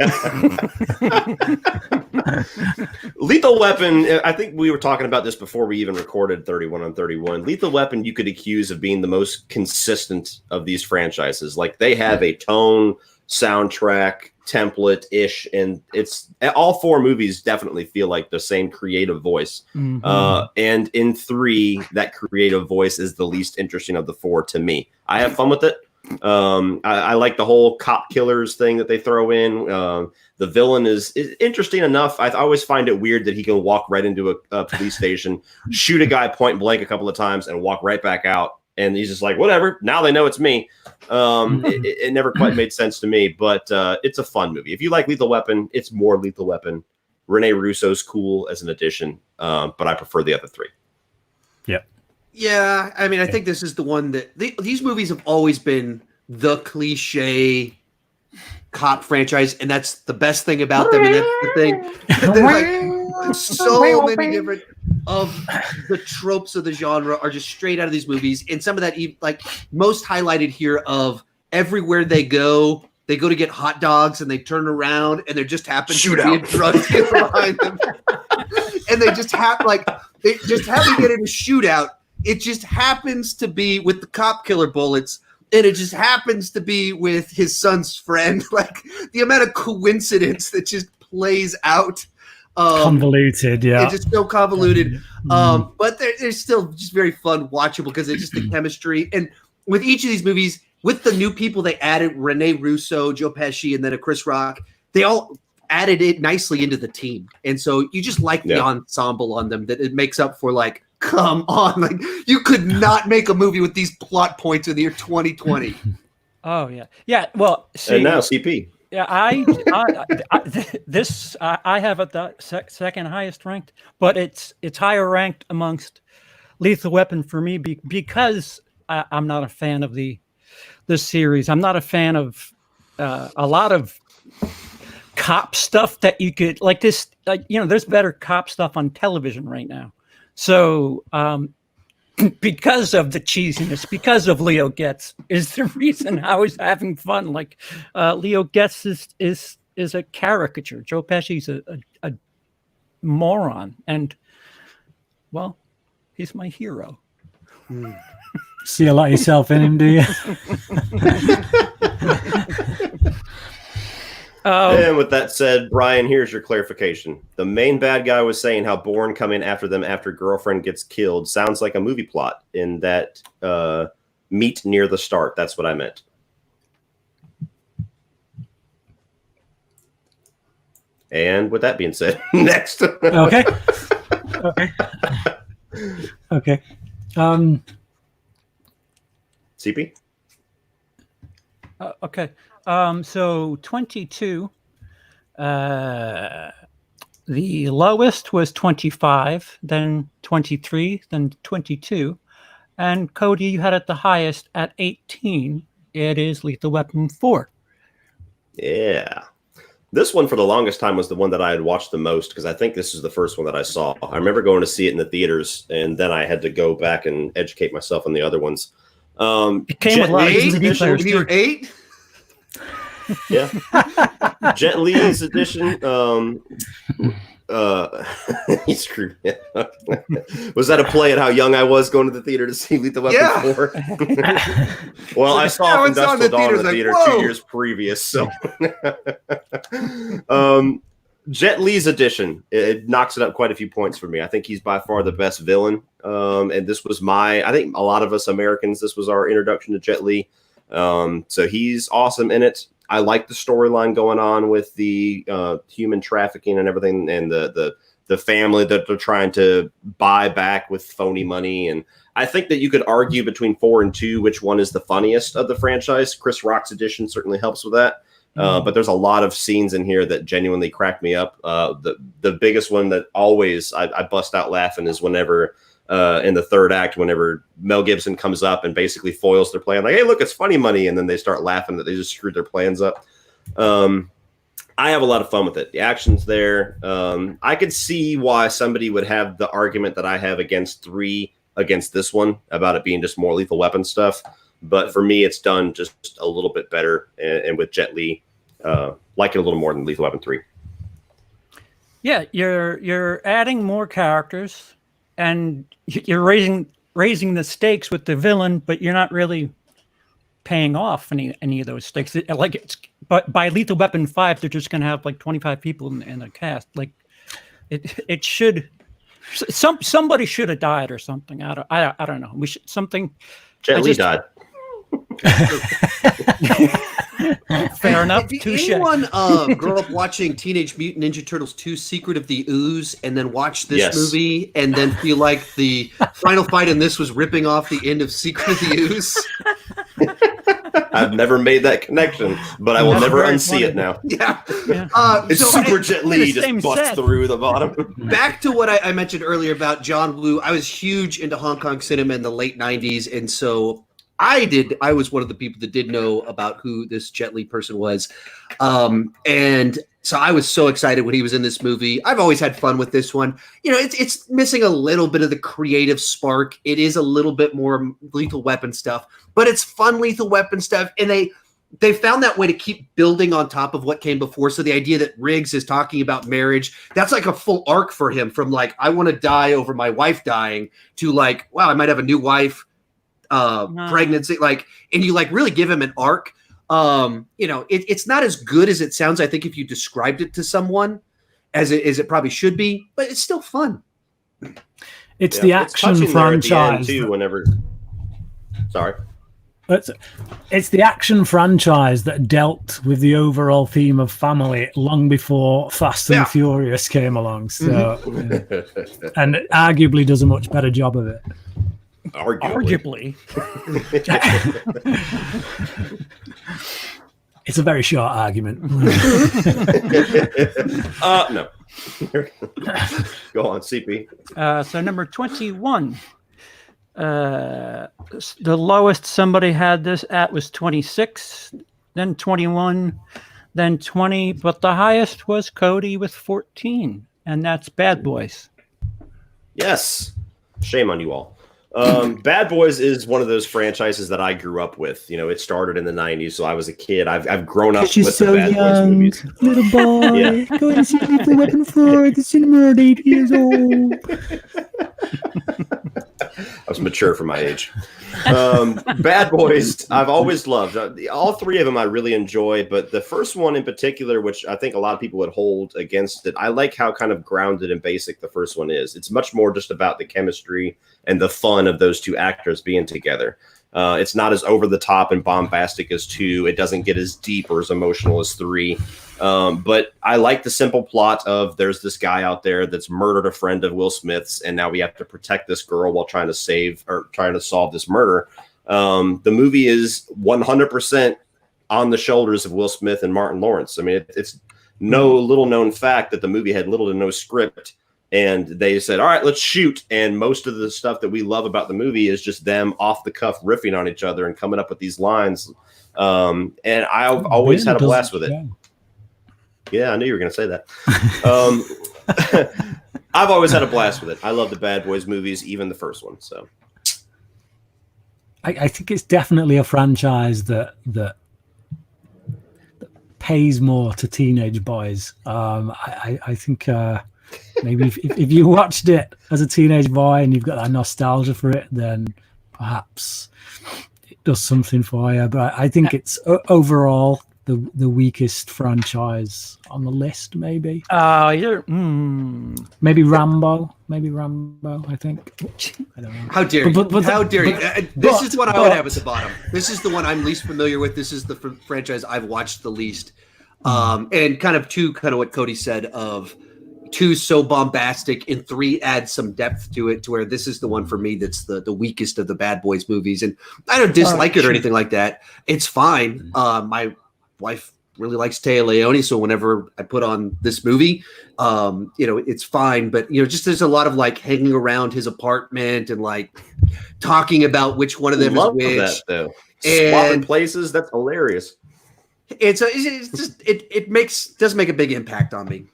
Lethal Weapon, I think we were talking about this before we even recorded 31 on 31. Lethal Weapon, you could accuse of being the most consistent of these franchises. Like, they have a tone, soundtrack, template-ish, and it's all four movies definitely feel like the same creative voice. Mm-hmm. And in 3, that creative voice is the least interesting of the 4 to me. I have fun with it. I like the whole cop killers thing that they throw in. The villain is interesting enough. I always find it weird that he can walk right into a police station, shoot a guy point blank a couple of times, and walk right back out. And he's just like, whatever. Now they know it's me. It never quite made sense to me, but it's a fun movie. If you like Lethal Weapon, it's more Lethal Weapon. Rene Russo's cool as an addition, but I prefer the other 3. Yep. Yeah, I mean, I think this is the one that these movies have always been the cliche cop franchise, and that's the best thing about them. And that's the thing. Like, so many different of the tropes of the genre are just straight out of these movies, and some of that, like most highlighted here, of everywhere they go to get hot dogs, and they turn around, and there just happens to be a drug dealer behind them, and they just have to get in a shootout. It just happens to be with the cop killer bullets, and it just happens to be with his son's friend. Like, the amount of coincidence that just plays out. Convoluted, yeah. It's just so convoluted. But they're still just very fun, watchable, because it's just the chemistry. And with each of these movies, with the new people they added, Rene Russo, Joe Pesci, and then a Chris Rock, they all added it nicely into the team. And so you just like the ensemble on them, that it makes up for, like, come on, like, you could not make a movie with these plot points in the year 2020. Oh yeah. Well, see, and now CP. Yeah, I have it the second highest ranked, but it's higher ranked amongst Lethal Weapon for me because I'm not a fan of the series. I'm not a fan of a lot of cop stuff that you could like this. There's better cop stuff on television right now. So, because of the cheesiness, because of Leo Getz, is the reason I was having fun. Like, Leo Getz is a caricature. Joe Pesci's a moron, and well, he's my hero. See a lot of yourself in him, do you? And with that said, Brian, here's your clarification. The main bad guy was saying how Bourne coming after them after girlfriend gets killed sounds like a movie plot in that meet near the start. That's what I meant. And with that being said, next. Okay. CP? Okay. So 22, the lowest was 25, then 23, then 22. And Cody, you had it the highest at 18. It is Lethal Weapon 4. Yeah. This one for the longest time was the one that I had watched the most because I think this is the first one that I saw. I remember going to see it in the theaters, and then I had to go back and educate myself on the other ones. It came with a lot of DVD players. You were 8? Yeah. Jet Li's edition. He screwed me. Was that a play at how young I was going to the theater to see Lethal Weapon 4? Well, I saw Industrial Dawn in the theater 2 years previous. So, Jet Li's edition, it knocks it up quite a few points for me. I think he's by far the best villain. And this was I think a lot of us Americans, this was our introduction to Jet Li. So he's awesome in it. I like the storyline going on with the human trafficking and everything, and the family that they're trying to buy back with phony money. And I think that you could argue between 4 and 2 which one is the funniest of the franchise. Chris Rock's edition certainly helps with that. But there's a lot of scenes in here that genuinely crack me up. The biggest one that always I bust out laughing is whenever in the third act, whenever Mel Gibson comes up and basically foils their plan, like, hey, look, it's funny money. And then they start laughing that they just screwed their plans up. I have a lot of fun with it. The action's there. I could see why somebody would have the argument that I have against 3 against this one about it being just more Lethal Weapon stuff. But for me, it's done just a little bit better. And with Jet Li, like it a little more than Lethal Weapon 3. Yeah, you're adding more characters, and you're raising the stakes with the villain, but you're not really paying off any of those stakes. But by Lethal Weapon 5, they're just going to have like 25 people in the cast. Like it should. Somebody should have died or something. I don't know. We should something. Jet Li died. Fair enough. Did Touche. anyone grow up watching Teenage Mutant Ninja Turtles 2 Secret of the Ooze and then watch this movie and then feel like the final fight in this was ripping off the end of Secret of the Ooze? I've never made that connection, but I will never unsee it now. Yeah. It's Super Jet Li just busts through the bottom. Back to what I mentioned earlier about John Woo. I was huge into Hong Kong cinema in the late 90s, and so I was one of the people that did know about who this Jet Li person was. And so I was so excited when he was in this movie. I've always had fun with this one. You know, it's missing a little bit of the creative spark. It is a little bit more Lethal Weapon stuff, but it's fun Lethal Weapon stuff. And they found that way to keep building on top of what came before. So the idea that Riggs is talking about marriage, that's like a full arc for him, from like, I want to die over my wife dying, to like, wow, I might have a new wife, pregnancy, like, and you like really give him an arc. You know, it's not as good as it sounds, I think, if you described it to someone as it probably should be, but it's still fun. It's the action franchise too, whenever sorry. It's the action franchise that dealt with the overall theme of family long before Fast and Furious came along. So, and it arguably does a much better job of it. Arguably. It's a very short argument. No. Go on, CP. So number 21. The lowest somebody had this at was 26, then 21, then 20, but the highest was Cody with 14, and that's Bad Boys. Yes. Shame on you all. Bad Boys is one of those franchises that I grew up with. You know, it started in the 90s, so I was a kid. I've grown up with the Bad Boys movies. Little boy, going to see Lethal Weapon 4 at the cinema at 8 years old. I was mature for my age. Bad Boys, I've always loved. All 3 of them I really enjoy, but the first one in particular, which I think a lot of people would hold against it, I like how kind of grounded and basic the first one is. It's much more just about the chemistry and the fun of those 2 actors being together. It's not as over the top and bombastic as 2. It doesn't get as deep or as emotional as 3. But I like the simple plot of there's this guy out there that's murdered a friend of Will Smith's, and now we have to protect this girl while trying to solve this murder. The movie is 100% on the shoulders of Will Smith and Martin Lawrence. I mean, it's no little known fact that the movie had little to no script. And they said, all right, let's shoot. And most of the stuff that we love about the movie is just them off the cuff riffing on each other and coming up with these lines. And I've always had a blast with it. Yeah, I knew you were going to say that. I've always had a blast with it. I love the Bad Boys movies, even the first one. So I think it's definitely a franchise that pays more to teenage boys. I think... maybe if you watched it as a teenage boy and you've got that nostalgia for it, then perhaps it does something for you. But I think it's overall the weakest franchise on the list. Maybe. Maybe Rambo. I think. I don't know. How dare you? How dare you? This is what I would have at the bottom. This is the one I'm least familiar with. This is the franchise I've watched the least. And kind of what Cody said of 2 so bombastic and 3 add some depth to it, to where this is the one for me that's the weakest of the Bad Boys movies. And I don't dislike it or anything like that. It's fine. My wife really likes Téa Leoni, so whenever I put on this movie, it's fine. But just there's a lot of like hanging around his apartment and like talking about which one of them Love is which. That though, And swapping places. That's hilarious. It's just it does make a big impact on me.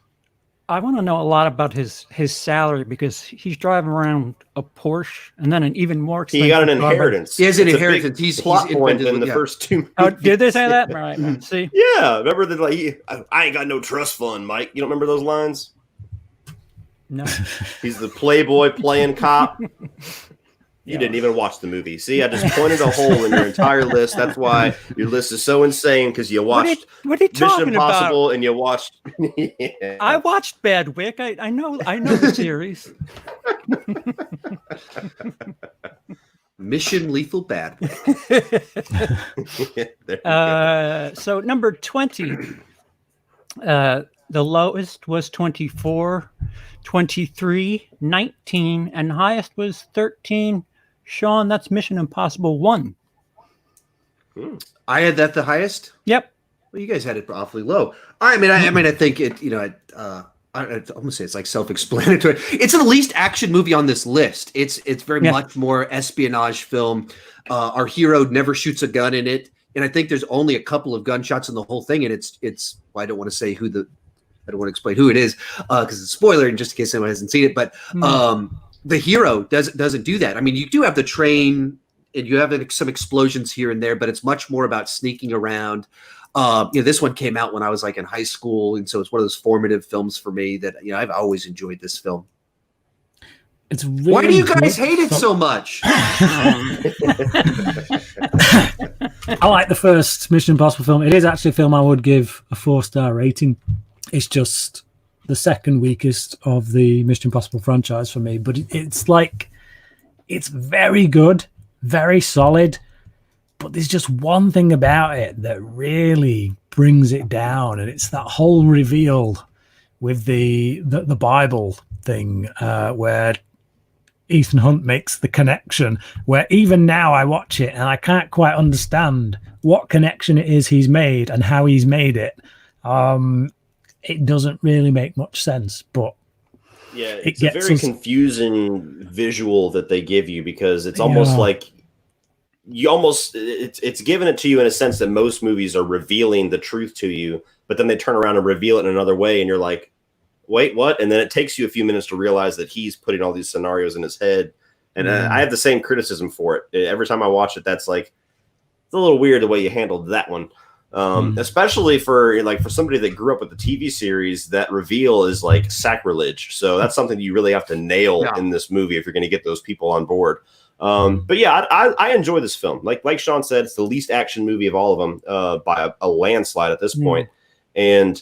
I want to know a lot about his salary because he's driving around a Porsche and then an even more expensive. He got an inheritance. He has an It's inheritance. He's plot point in the first 2 movies. Oh, did they say that? Right. See. Yeah, remember that? Like, I ain't got no trust fund, Mike. You don't remember those lines? No. He's the playboy playing cop. You didn't even watch the movie. See, I just pointed a hole in your entire list. That's why your list is so insane, because you watched what are you talking Mission Impossible about? and you watched. Yeah. I watched Bad Wick. I know the series. Mission Lethal Bad Wick. So number 20. The lowest was 24, 23, 19, and highest was 13. Sean, that's Mission Impossible 1. I had that the highest. Yep. Well, you guys had it awfully low. I mean, I think it. I'm gonna say it's like self-explanatory. It's the least action movie on this list. It's very much more espionage film. Our hero never shoots a gun in it, and I think there's only a couple of gunshots in the whole thing. And it's. Well, I don't want to say I don't want to explain who it is because it's a spoiler, and just in case anyone hasn't seen it. But the hero doesn't do that. I mean, you do have the train, and you have some explosions here and there, but it's much more about sneaking around. This one came out when I was like in high school, and so it's one of those formative films for me that I've always enjoyed this film. It's really Why do you guys hate it so much? I like the first Mission Impossible film. It is actually a film I would give a 4-star rating. It's just the second weakest of the Mission Impossible franchise for me, but it's very good, very solid, but there's just one thing about it that really brings it down, and it's that whole reveal with the Bible thing where Ethan Hunt makes the connection, where even now I watch it and I can't quite understand what connection it is he's made and how he's made it. It doesn't really make much sense, but it's a very confusing visual that they give you, because it's almost like it's giving it to you in a sense that most movies are revealing the truth to you, but then they turn around and reveal it in another way, and you're like, wait, what? And then it takes you a few minutes to realize that he's putting all these scenarios in his head. And I have the same criticism for it. Every time I watch it, that's like, it's a little weird the way you handled that one. Especially for somebody that grew up with the TV series, that reveal is like sacrilege. So that's something you really have to nail in this movie if you're going to get those people on board. But yeah, I enjoy this film. Like Sean said, it's the least action movie of all of them by a landslide at this point. And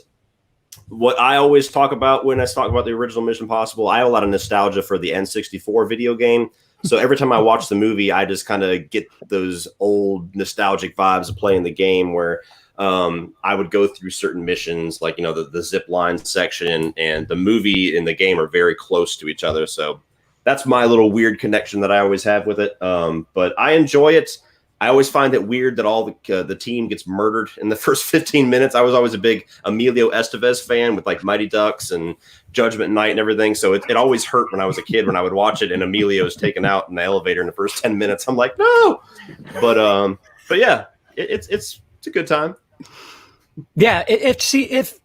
what I always talk about when I talk about the original Mission Impossible, I have a lot of nostalgia for the N64 video game. So every time I watch the movie, I just kind of get those old nostalgic vibes of playing the game, where I would go through certain missions, like, the zip line section, and the movie and the game are very close to each other. So that's my little weird connection that I always have with it. But I enjoy it. I always find it weird that all the team gets murdered in the first 15 minutes. I was always a big Emilio Estevez fan with like Mighty Ducks and Judgment Night and everything. So it always hurt when I was a kid when I would watch it and Emilio's taken out in the elevator in the first 10 minutes. I'm like, no. But yeah, it's a good time. Yeah, if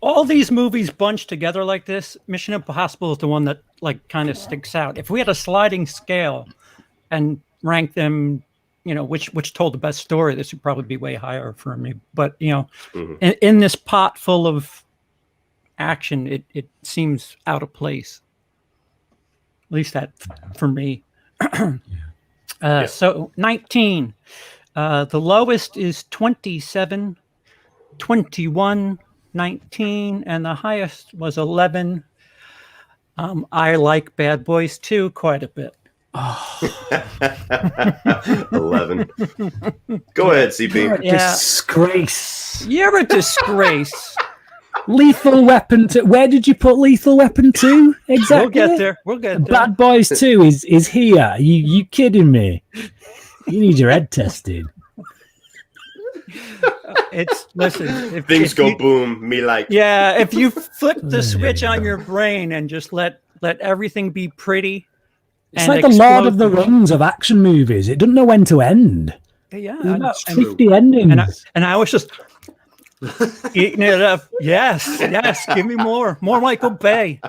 all these movies bunched together like this, Mission Impossible is the one that like kind of sticks out. If we had a sliding scale and rank them, which told the best story, this would probably be way higher for me. But in this pot full of action, it seems out of place. At least that for me. So 19. The lowest is 27, 21, 19, and the highest was 11. I like Bad Boys 2 quite a bit. 11. Go ahead, CP. You're a disgrace. You're a disgrace. Lethal Weapon 2. Where did you put Lethal Weapon 2? Exactly. We'll get there. Bad Boys 2 is here. You kidding me? You need your head tested. Listen. Things go boom. Me like. Yeah, if you flip the switch on your brain and just let everything be pretty. It's like the Lord of the Rings of action movies. It doesn't know when to end. Yeah, there's about 50 endings. And I was just eating it up. Yes, give me more Michael Bay.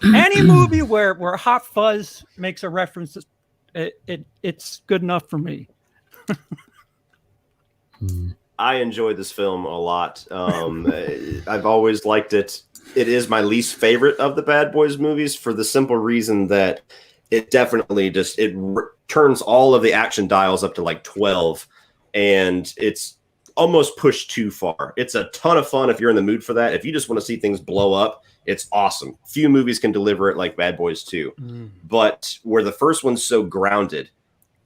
Any movie where Hot Fuzz makes a reference, it's good enough for me. I enjoyed this film a lot. I've always liked it. It is my least favorite of the Bad Boys movies for the simple reason that it definitely just turns all of the action dials up to like 12, and it's almost pushed too far. It's a ton of fun if you're in the mood for that. If you just want to see things blow up, it's awesome. Few movies can deliver it like Bad Boys 2. But where the first one's so grounded,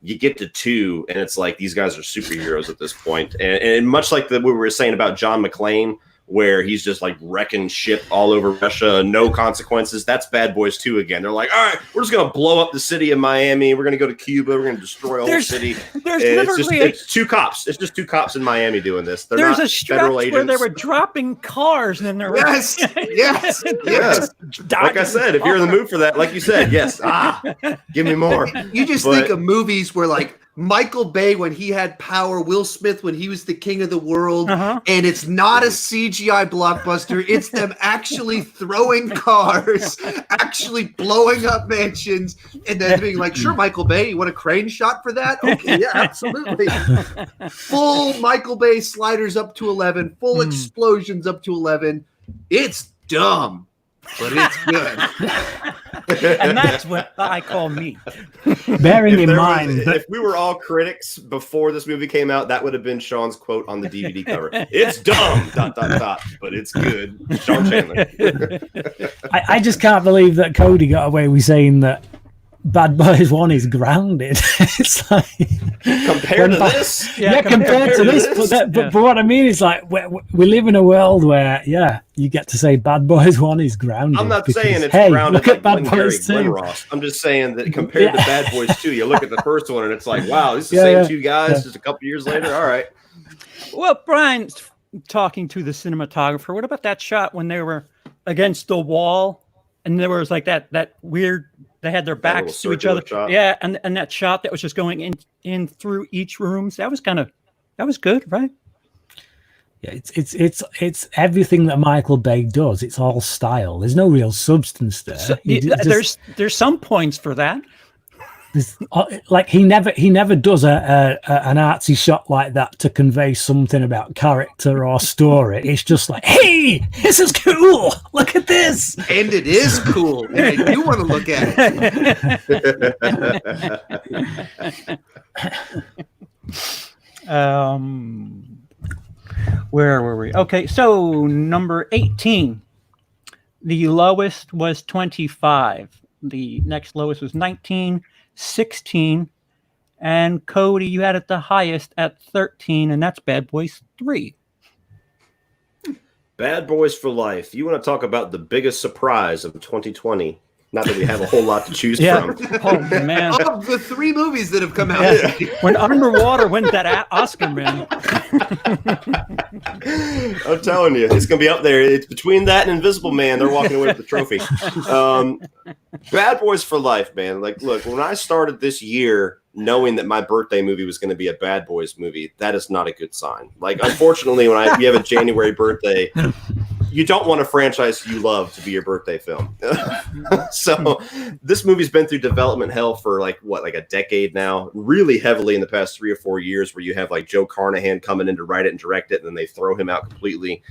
you get to 2, and it's like these guys are superheroes at this point. And much like what we were saying about John McClane, where he's just like wrecking shit all over Russia, no consequences. That's Bad Boys 2 again. They're like, all right, we're just going to blow up the city of Miami. We're going to go to Cuba. We're going to destroy a whole city. It's two cops. It's just two cops in Miami doing this. There's a stretch where they were dropping cars and then there were... Yes. Like I said, if you're in the mood for that, like you said, yes. Give me more. You just think of movies where like Michael Bay when he had power, Will Smith when he was the king of the world, and it's not a CGI blockbuster. It's them actually throwing cars, actually blowing up mansions, and then being like, sure, Michael Bay, you want a crane shot for that? Okay, yeah, absolutely. Full Michael Bay sliders up to 11, full explosions up to 11. It's dumb, but it's good. And that's what I call me. Bearing in mind if we were all critics before this movie came out, that would have been Sean's quote on the DVD cover. It's dumb, ... but it's good. Sean Chandler. I just can't believe that Cody got away with saying that Bad Boys 1 is grounded. It's like compared to this, compared to this. But what I mean is like we live in a world where you get to say Bad Boys 1 is grounded. I'm not saying it's grounded. Look at Bad Boys 2. I'm just saying that compared to Bad Boys 2, you look at the first one and it's like, wow, this is the same two guys just a couple years later. All right. Well, Brian's talking to the cinematographer. What about that shot when they were against the wall and there was like that weird? They had their backs to each other. Shot. Yeah, and that shot that was just going in through each room. So that was good, right? Yeah, it's everything that Michael Bay does. It's all style. There's no real substance there. So, there's some points for that. Like he never does an artsy shot like that to convey something about character or story. It's just like, hey, this is cool. Look at this, and it is cool. And I do want to look at it. Where were we? Okay, so number 18. The lowest was 25. The next lowest was 19. 16, and Cody, you had it the highest at 13, and that's Bad Boys 3. Bad Boys for Life. You want to talk about the biggest surprise of 2020? Not that we have a whole lot to choose from. Oh, man. Of the 3 movies that have come out. When Underwater wins that Oscar, man. I'm telling you, it's going to be up there. It's between that and Invisible Man. They're walking away with the trophy. Bad Boys for Life, man. Like, look, when I started this year knowing that my birthday movie was going to be a Bad Boys movie, that is not a good sign. Like, unfortunately, when you have a January birthday, you don't want a franchise you love to be your birthday film. So this movie's been through development hell for like a decade now, really heavily in the past 3 or 4 years, where you have like Joe Carnahan coming in to write it and direct it, and then they throw him out completely.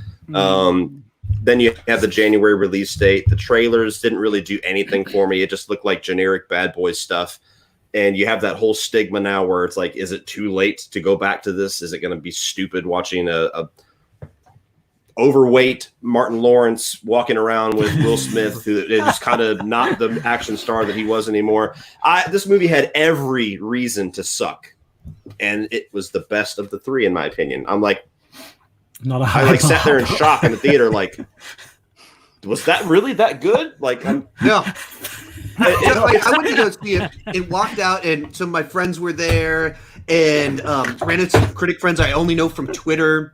Then you have the January release date. The trailers didn't really do anything for me. It just looked like generic Bad Boys stuff. And you have that whole stigma now where it's like, is it too late to go back to this? Is it going to be stupid watching a overweight Martin Lawrence walking around with Will Smith, who is just kind of not the action star that he was anymore? This movie had every reason to suck, and it was the best of the 3, in my opinion. I'm like, I sat there in shock in the theater, like, was that really that good? Like, no. I went to go see it and walked out, and some of my friends were there, and ran into some critic friends I only know from Twitter.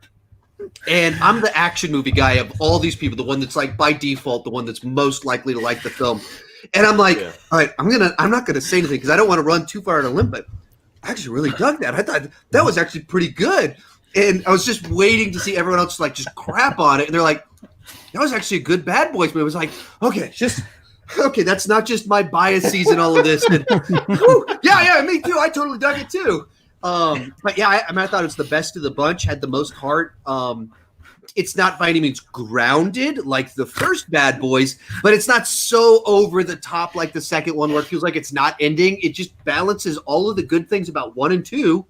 And I'm the action movie guy of all these people, the one that's like by default, the one that's most likely to like the film. And I'm like, all right, I'm not gonna say anything because I don't want to run too far out of limb, but I actually really dug that. I thought that was actually pretty good. And I was just waiting to see everyone else like just crap on it. And they're like, that was actually a good Bad Boys movie. I was like, okay, that's not just my biases and all of this. And, yeah, me too. I totally dug it too. But yeah, I thought it was the best of the bunch, had the most heart. It's not by any means grounded like the first Bad Boys, but it's not so over the top like the second one where it feels like it's not ending. It just balances all of the good things about 1 and 2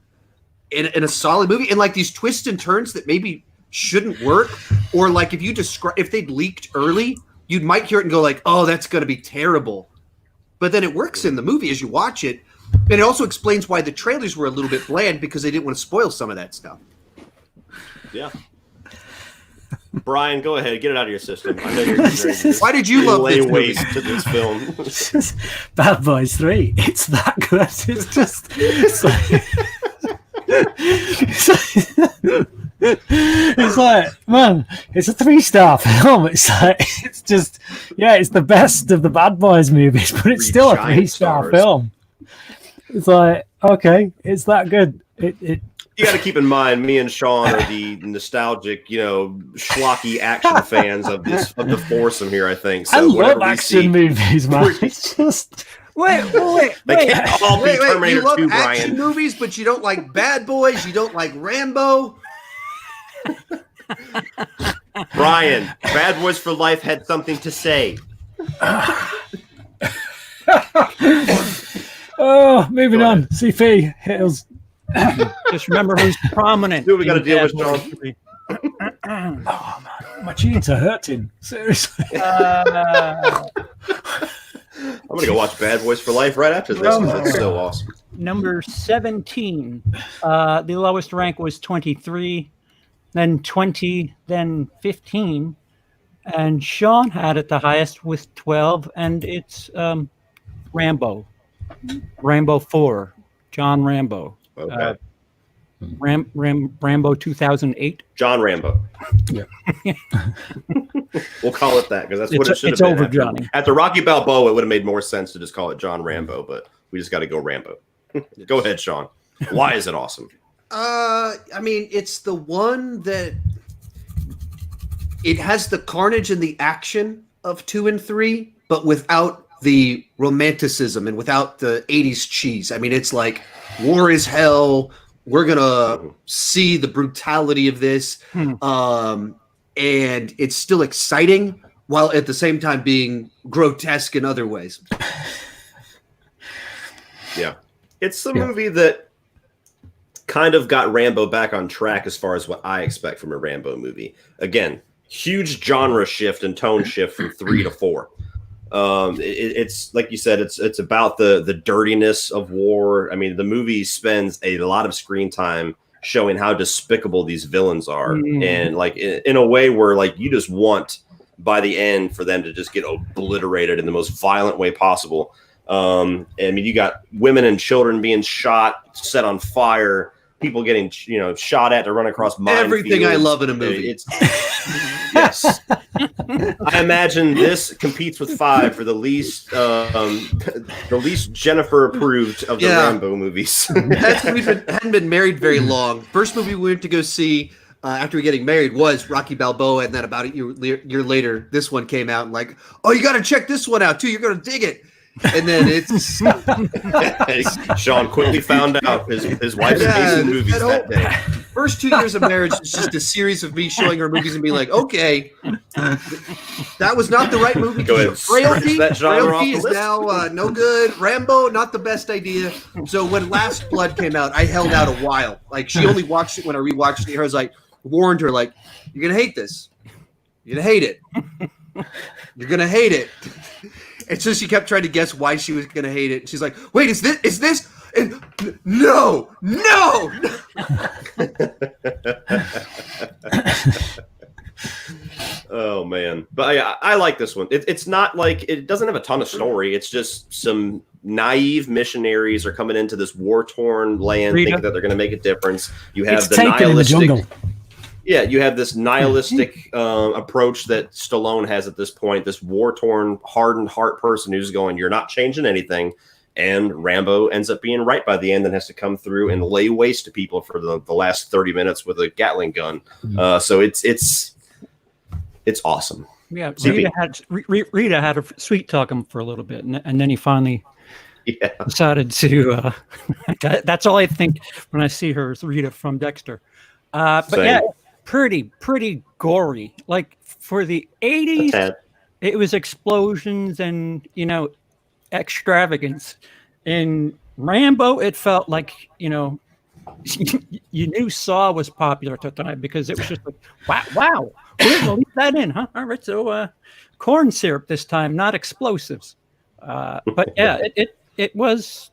in a solid movie, and like these twists and turns that maybe shouldn't work, or like if they'd leaked early, you might hear it and go like, oh, that's going to be terrible. But then it works in the movie as you watch it. And it also explains why the trailers were a little bit bland because they didn't want to spoil some of that stuff. Yeah. Brian, go ahead. Get it out of your system. I know you're why did you love this movie? To this film? Bad Boys 3. It's that good. It's just... It's like, man, it's a 3-star film. It's like, it's just, yeah, it's the best of the Bad Boys movies, but it's still a 3-star film. It's like, okay, it's that good. You got to keep in mind, me and Sean are the nostalgic, schlocky action fans of the foursome here. I think. So I love action movies, man. It's just. Wait. They can't all be Terminator you love 2, action Brian. movies, but you don't like Bad Boys. You don't like Rambo. Brian, Bad Boys for Life had something to say. Oh, moving on. CP, hit us. Just remember who's prominent. Do we got to deal with, John? Oh, man. My jeans are hurting. Seriously. I'm going to go watch Bad Boys for Life right after this. That's so awesome. Number 17. The lowest rank was 23, then 20, then 15. And Sean had it the highest with 12, and it's Rambo. Rambo 4. John Rambo. Okay. Rambo 2008. John Rambo. Yeah. We'll call it that because that's what it should have been. been. It's over, Johnny. After Rocky Balboa, it would have made more sense to just call it John Rambo, but we just got to go Rambo. Go ahead, Sean. Why is it awesome? I mean, it's the one that it has the carnage and the action of 2 and 3, but without the romanticism and without the 80s cheese. I mean, it's like war is hell. We're going to see the brutality of this. And it's still exciting while at the same time being grotesque in other ways. Yeah. It's the movie that kind of got Rambo back on track as far as what I expect from a Rambo movie. Again, huge genre shift and tone shift from 3 to 4. It's like you said, it's about the dirtiness of war. I mean, the movie spends a lot of screen time showing how despicable these villains are, and like in a way where like you just want by the end for them to just get obliterated in the most violent way possible. I mean, you got women and children being shot, set on fire, people getting shot at to run across minefields. Everything I love in a movie. Yes. I imagine this competes with 5 for the least Jennifer approved of the Rambo movies. We hadn't been married very long. First movie we went to go see after getting married was Rocky Balboa, and then about a year later, this one came out, and like, oh, you got to check this one out too. You're going to dig it. And then it's Sean quickly found out his wife's taste in movies that day. First 2 years of marriage is just a series of me showing her movies and being like, okay, that was not the right movie. Go ahead. Frailty is now no good. Rambo, not the best idea. So when Last Blood came out, I held out a while. Like, she only watched it when I rewatched it. I was like, warned her, like, you're gonna hate this. You're gonna hate it. You're gonna hate it. And so she kept trying to guess why she was going to hate it. She's like, wait, is this? And no. Oh, man. But I like this one. It's not like, it doesn't have a ton of story. It's just some naive missionaries are coming into this war-torn land thinking that they're going to make a difference. You have it's the nihilistic... in the jungle. Yeah, you have this nihilistic approach that Stallone has at this point, this war-torn, hardened heart person who's going, you're not changing anything. And Rambo ends up being right by the end and has to come through and lay waste to people for the last 30 minutes with a Gatling gun. So it's awesome. Yeah, Rita had a sweet talk him for a little bit, and then he finally decided to. That's all I think when I see her is Rita from Dexter. But Same. yeah, pretty gory. Like for the 80s, it was explosions and extravagance. In Rambo, it felt like you knew Saw was popular at the time because it was just like wow. We're gonna leave that in, huh? All right, so corn syrup this time, not explosives. But yeah, it was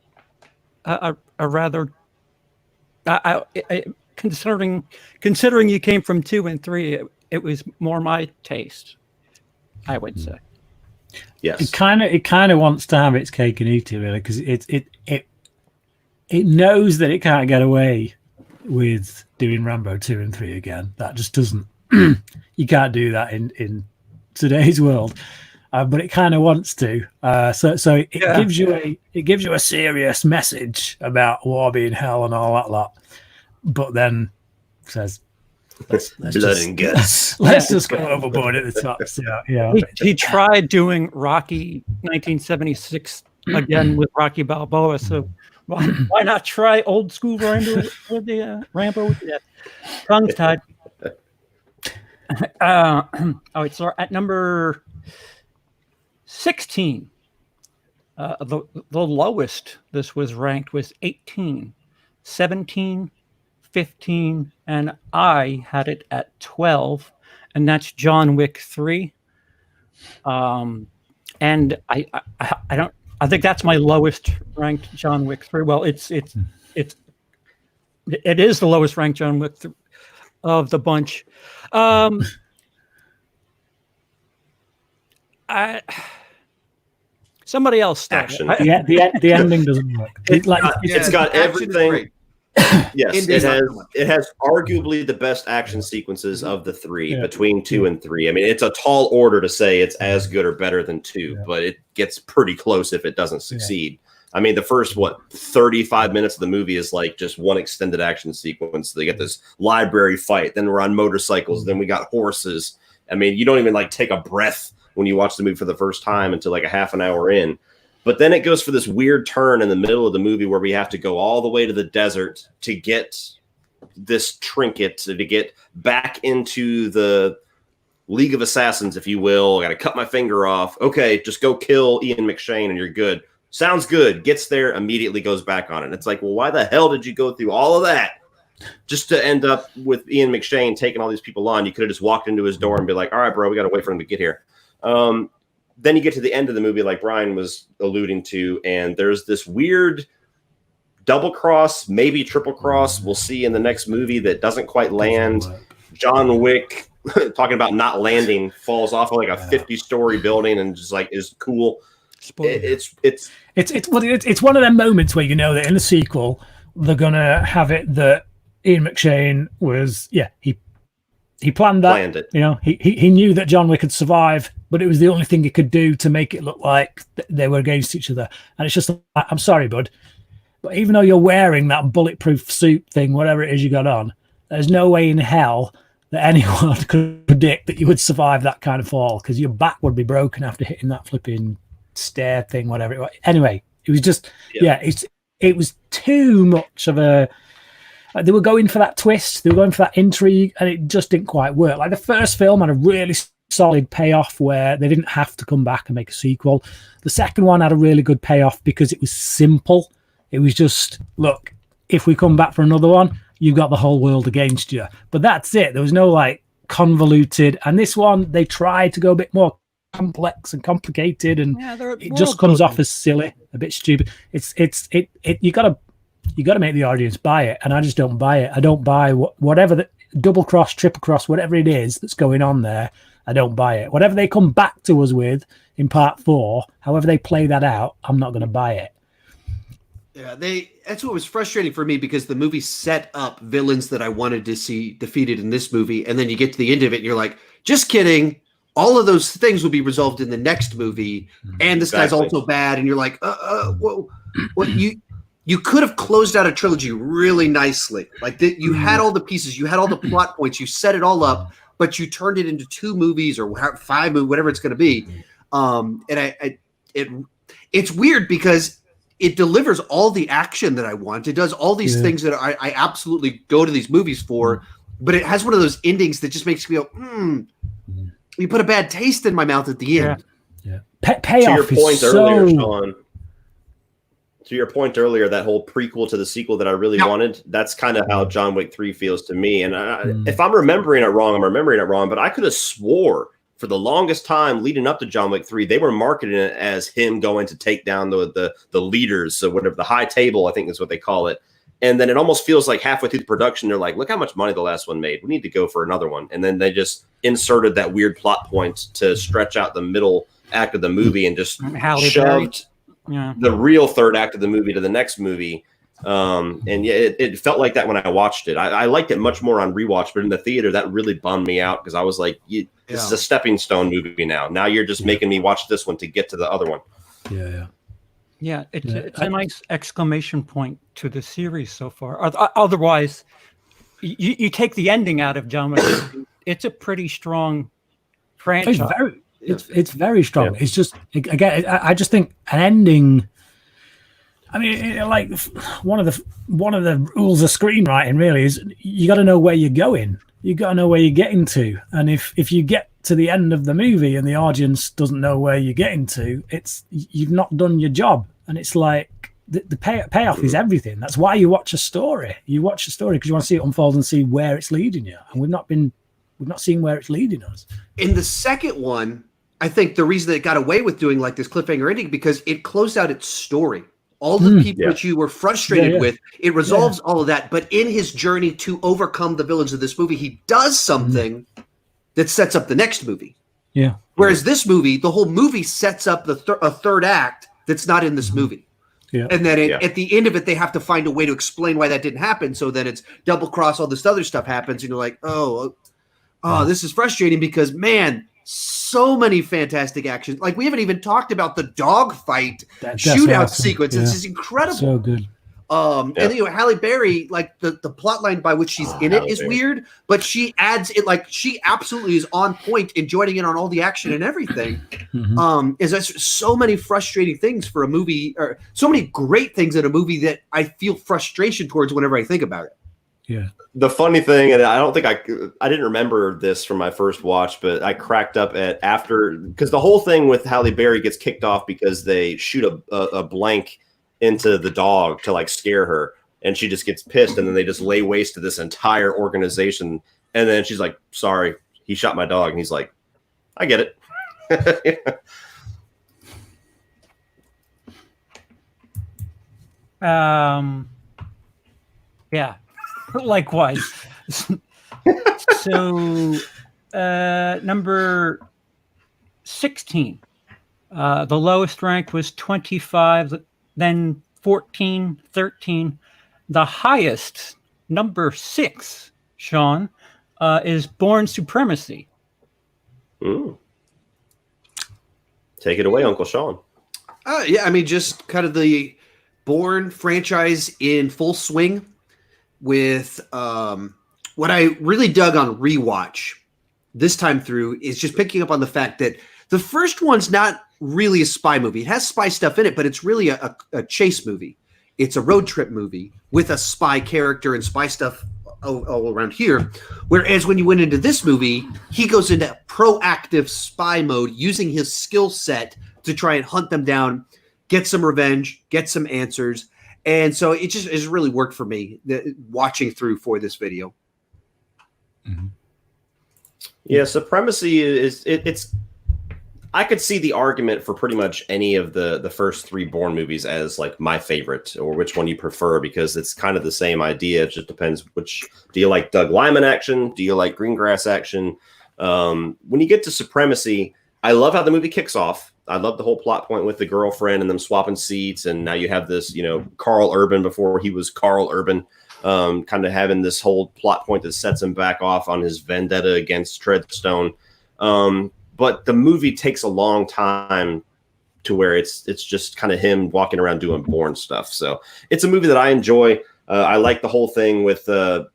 a rather considering you came from 2 and 3, it was more my taste, I would say. Yes, it kind of wants to have its cake and eat it, really, because it knows that it can't get away with doing Rambo 2 and 3 again. That just doesn't. You can't do that in today's world, but it kind of wants to. So it gives you a serious message about war being hell and all that lot, but then says, let's blood and guts. Let's just go overboard at the top. Yeah. He tried doing Rocky 1976 again with Rocky Balboa. So why not try old school Rambo with the Rambo with the tongues tied? All right, so at number 16, the lowest this was ranked was 18, 17, 15, and I had it at 12, and that's John Wick 3. And I think that's my lowest ranked John Wick 3. Well, it is the lowest ranked John Wick of the bunch. Somebody else action. The ending doesn't work. It's got everything. Yes, it has arguably the best action sequences of the 3 between 2 and 3. I mean, it's a tall order to say it's as good or better than 2, but it gets pretty close if it doesn't succeed. I mean, the first 35 minutes of the movie is like just one extended action sequence. They get this library fight, then we're on motorcycles, then we got horses. I mean, you don't even take a breath when you watch the movie for the first time until like a half an hour in. But then it goes for this weird turn in the middle of the movie where we have to go all the way to the desert to get this trinket, to get back into the League of Assassins, if you will. I got to cut my finger off. Okay, just go kill Ian McShane and you're good. Sounds good. Gets there, immediately goes back on it. It's like, well, why the hell did you go through all of that just to end up with Ian McShane taking all these people on? You could have just walked into his door and be like, all right, bro, we got to wait for him to get here. Then you get to the end of the movie, like Brian was alluding to, and there's this weird double cross, maybe triple cross. We'll see in the next movie that doesn't quite land. John Wick, talking about not landing, falls off of like a 50-story building and just is cool. It's one of them moments where you know that in the sequel they're gonna have it that Ian McShane was he planned that. Planned it. He knew that John Wick could survive, but it was the only thing he could do to make it look like they were against each other. And it's just like, I'm sorry, bud, but even though you're wearing that bulletproof suit thing, whatever it is you got on, there's no way in hell that anyone could predict that you would survive that kind of fall, because your back would be broken after hitting that flipping stair thing, whatever it was. Anyway, it was just it was too much of a they were going for that twist, they were going for that intrigue, and it just didn't quite work. Like the first film had a really solid payoff where they didn't have to come back and make a sequel. The second one had a really good payoff because it was simple. It was just, look, if we come back for another one, you've got the whole world against you. But that's it. There was no convoluted, and this one they tried to go a bit more complex and complicated, and it just comes off as silly, a bit stupid. You gotta make the audience buy it, and I just don't buy it. I don't buy whatever the double cross, triple cross, whatever it is that's going on there. I don't buy it. Whatever they come back to us with in part 4, however they play that out, I'm not going to buy it. Yeah, that's what was frustrating for me because the movie set up villains that I wanted to see defeated in this movie, and then you get to the end of it and you're like, just kidding. All of those things will be resolved in the next movie, and this guy's also bad, and you're like, whoa, what you could have closed out a trilogy really nicely. Like you had all the pieces, you had all the plot points, you set it all up, but you turned it into 2 movies or 5 movies, whatever it's going to be. It's weird because it delivers all the action that I want. It does all these things that I absolutely go to these movies for, but it has one of those endings that just makes me go, you put a bad taste in my mouth at the end. Yeah. Payoff to your point is earlier, so... Sean. To your point earlier, that whole prequel to the sequel that I really wanted, that's kind of how John Wick 3 feels to me. And if I'm remembering it wrong, I'm remembering it wrong, but I could have swore for the longest time leading up to John Wick 3, they were marketing it as him going to take down the leaders, so whatever, the high table, I think is what they call it. And then it almost feels like halfway through the production, they're like, look how much money the last one made. We need to go for another one. And then they just inserted that weird plot point to stretch out the middle act of the movie and just shoved the real third act of the movie to the next movie. And yeah, it felt like that when I watched it. I liked it much more on rewatch, but in the theater, that really bummed me out because I was like, this is a stepping stone movie now. Now you're just making me watch this one to get to the other one. Yeah, it's a nice exclamation point to the series so far. Otherwise, you take the ending out of John Wick, it's a pretty strong franchise. It's very strong. It's just, again, I just think an ending. I mean, like one of the rules of screenwriting really is you got to know where you're going. You got to know where you're getting to. And if you get to the end of the movie and the audience doesn't know where you're getting to, you've not done your job. And it's like the payoff is everything. That's why you watch a story. You watch a story because you want to see it unfold and see where it's leading you. And we've not seen where it's leading us. In the second one, I think the reason that it got away with doing like this cliffhanger ending because it closed out its story. All the people that you were frustrated with, it resolves all of that. But in his journey to overcome the villains of this movie, he does something that sets up the next movie. Yeah. Whereas this movie, the whole movie sets up a third act that's not in this movie. Yeah. And then at the end of it, they have to find a way to explain why that didn't happen. So then it's double cross, all this other stuff happens. And you're like, this is frustrating because, man, so many fantastic actions. Like we haven't even talked about the dogfight shootout sequence. It's just incredible. So good. And Halle Berry, like the plot line by which she's in it is weird, but she adds it like she absolutely is on point and joining in on all the action and everything. There's so many frustrating things for a movie, or so many great things in a movie that I feel frustration towards whenever I think about it. Yeah. The funny thing, and I don't think I didn't remember this from my first watch, but I cracked up because the whole thing with Halle Berry gets kicked off because they shoot a blank into the dog to like scare her, and she just gets pissed, and then they just lay waste to this entire organization, and then she's like, "Sorry, he shot my dog," and he's like, "I get it." Yeah. Likewise. So, number 16. The lowest ranked was 25, then 14, 13. The highest, number 6, Sean, is Bourne Supremacy. Ooh. Take it away, Uncle Sean. I mean, just kind of the Bourne franchise in full swing. With what I really dug on rewatch this time through is just picking up on the fact that the first one's not really a spy movie. It has spy stuff in it, but it's really a chase movie. It's a road trip movie with a spy character and spy stuff all around here. Whereas when you went into this movie, he goes into proactive spy mode using his skill set to try and hunt them down, get some revenge, get some answers. And so it just really worked for me watching through for this video. Yeah, Supremacy it's I could see the argument for pretty much any of the first 3 Bourne movies as like my favorite or which one you prefer, because it's kind of the same idea. It just depends which. Do you like Doug Liman action? Do you like Greengrass action? When you get to Supremacy, I love how the movie kicks off. I love the whole plot point with the girlfriend and them swapping seats, and now you have this, you know, Carl Urban before he was Carl Urban, kind of having this whole plot point that sets him back off on his vendetta against Treadstone. But the movie takes a long time to where it's just kind of him walking around doing Bourne stuff. So it's a movie that I enjoy. I like the whole thing with it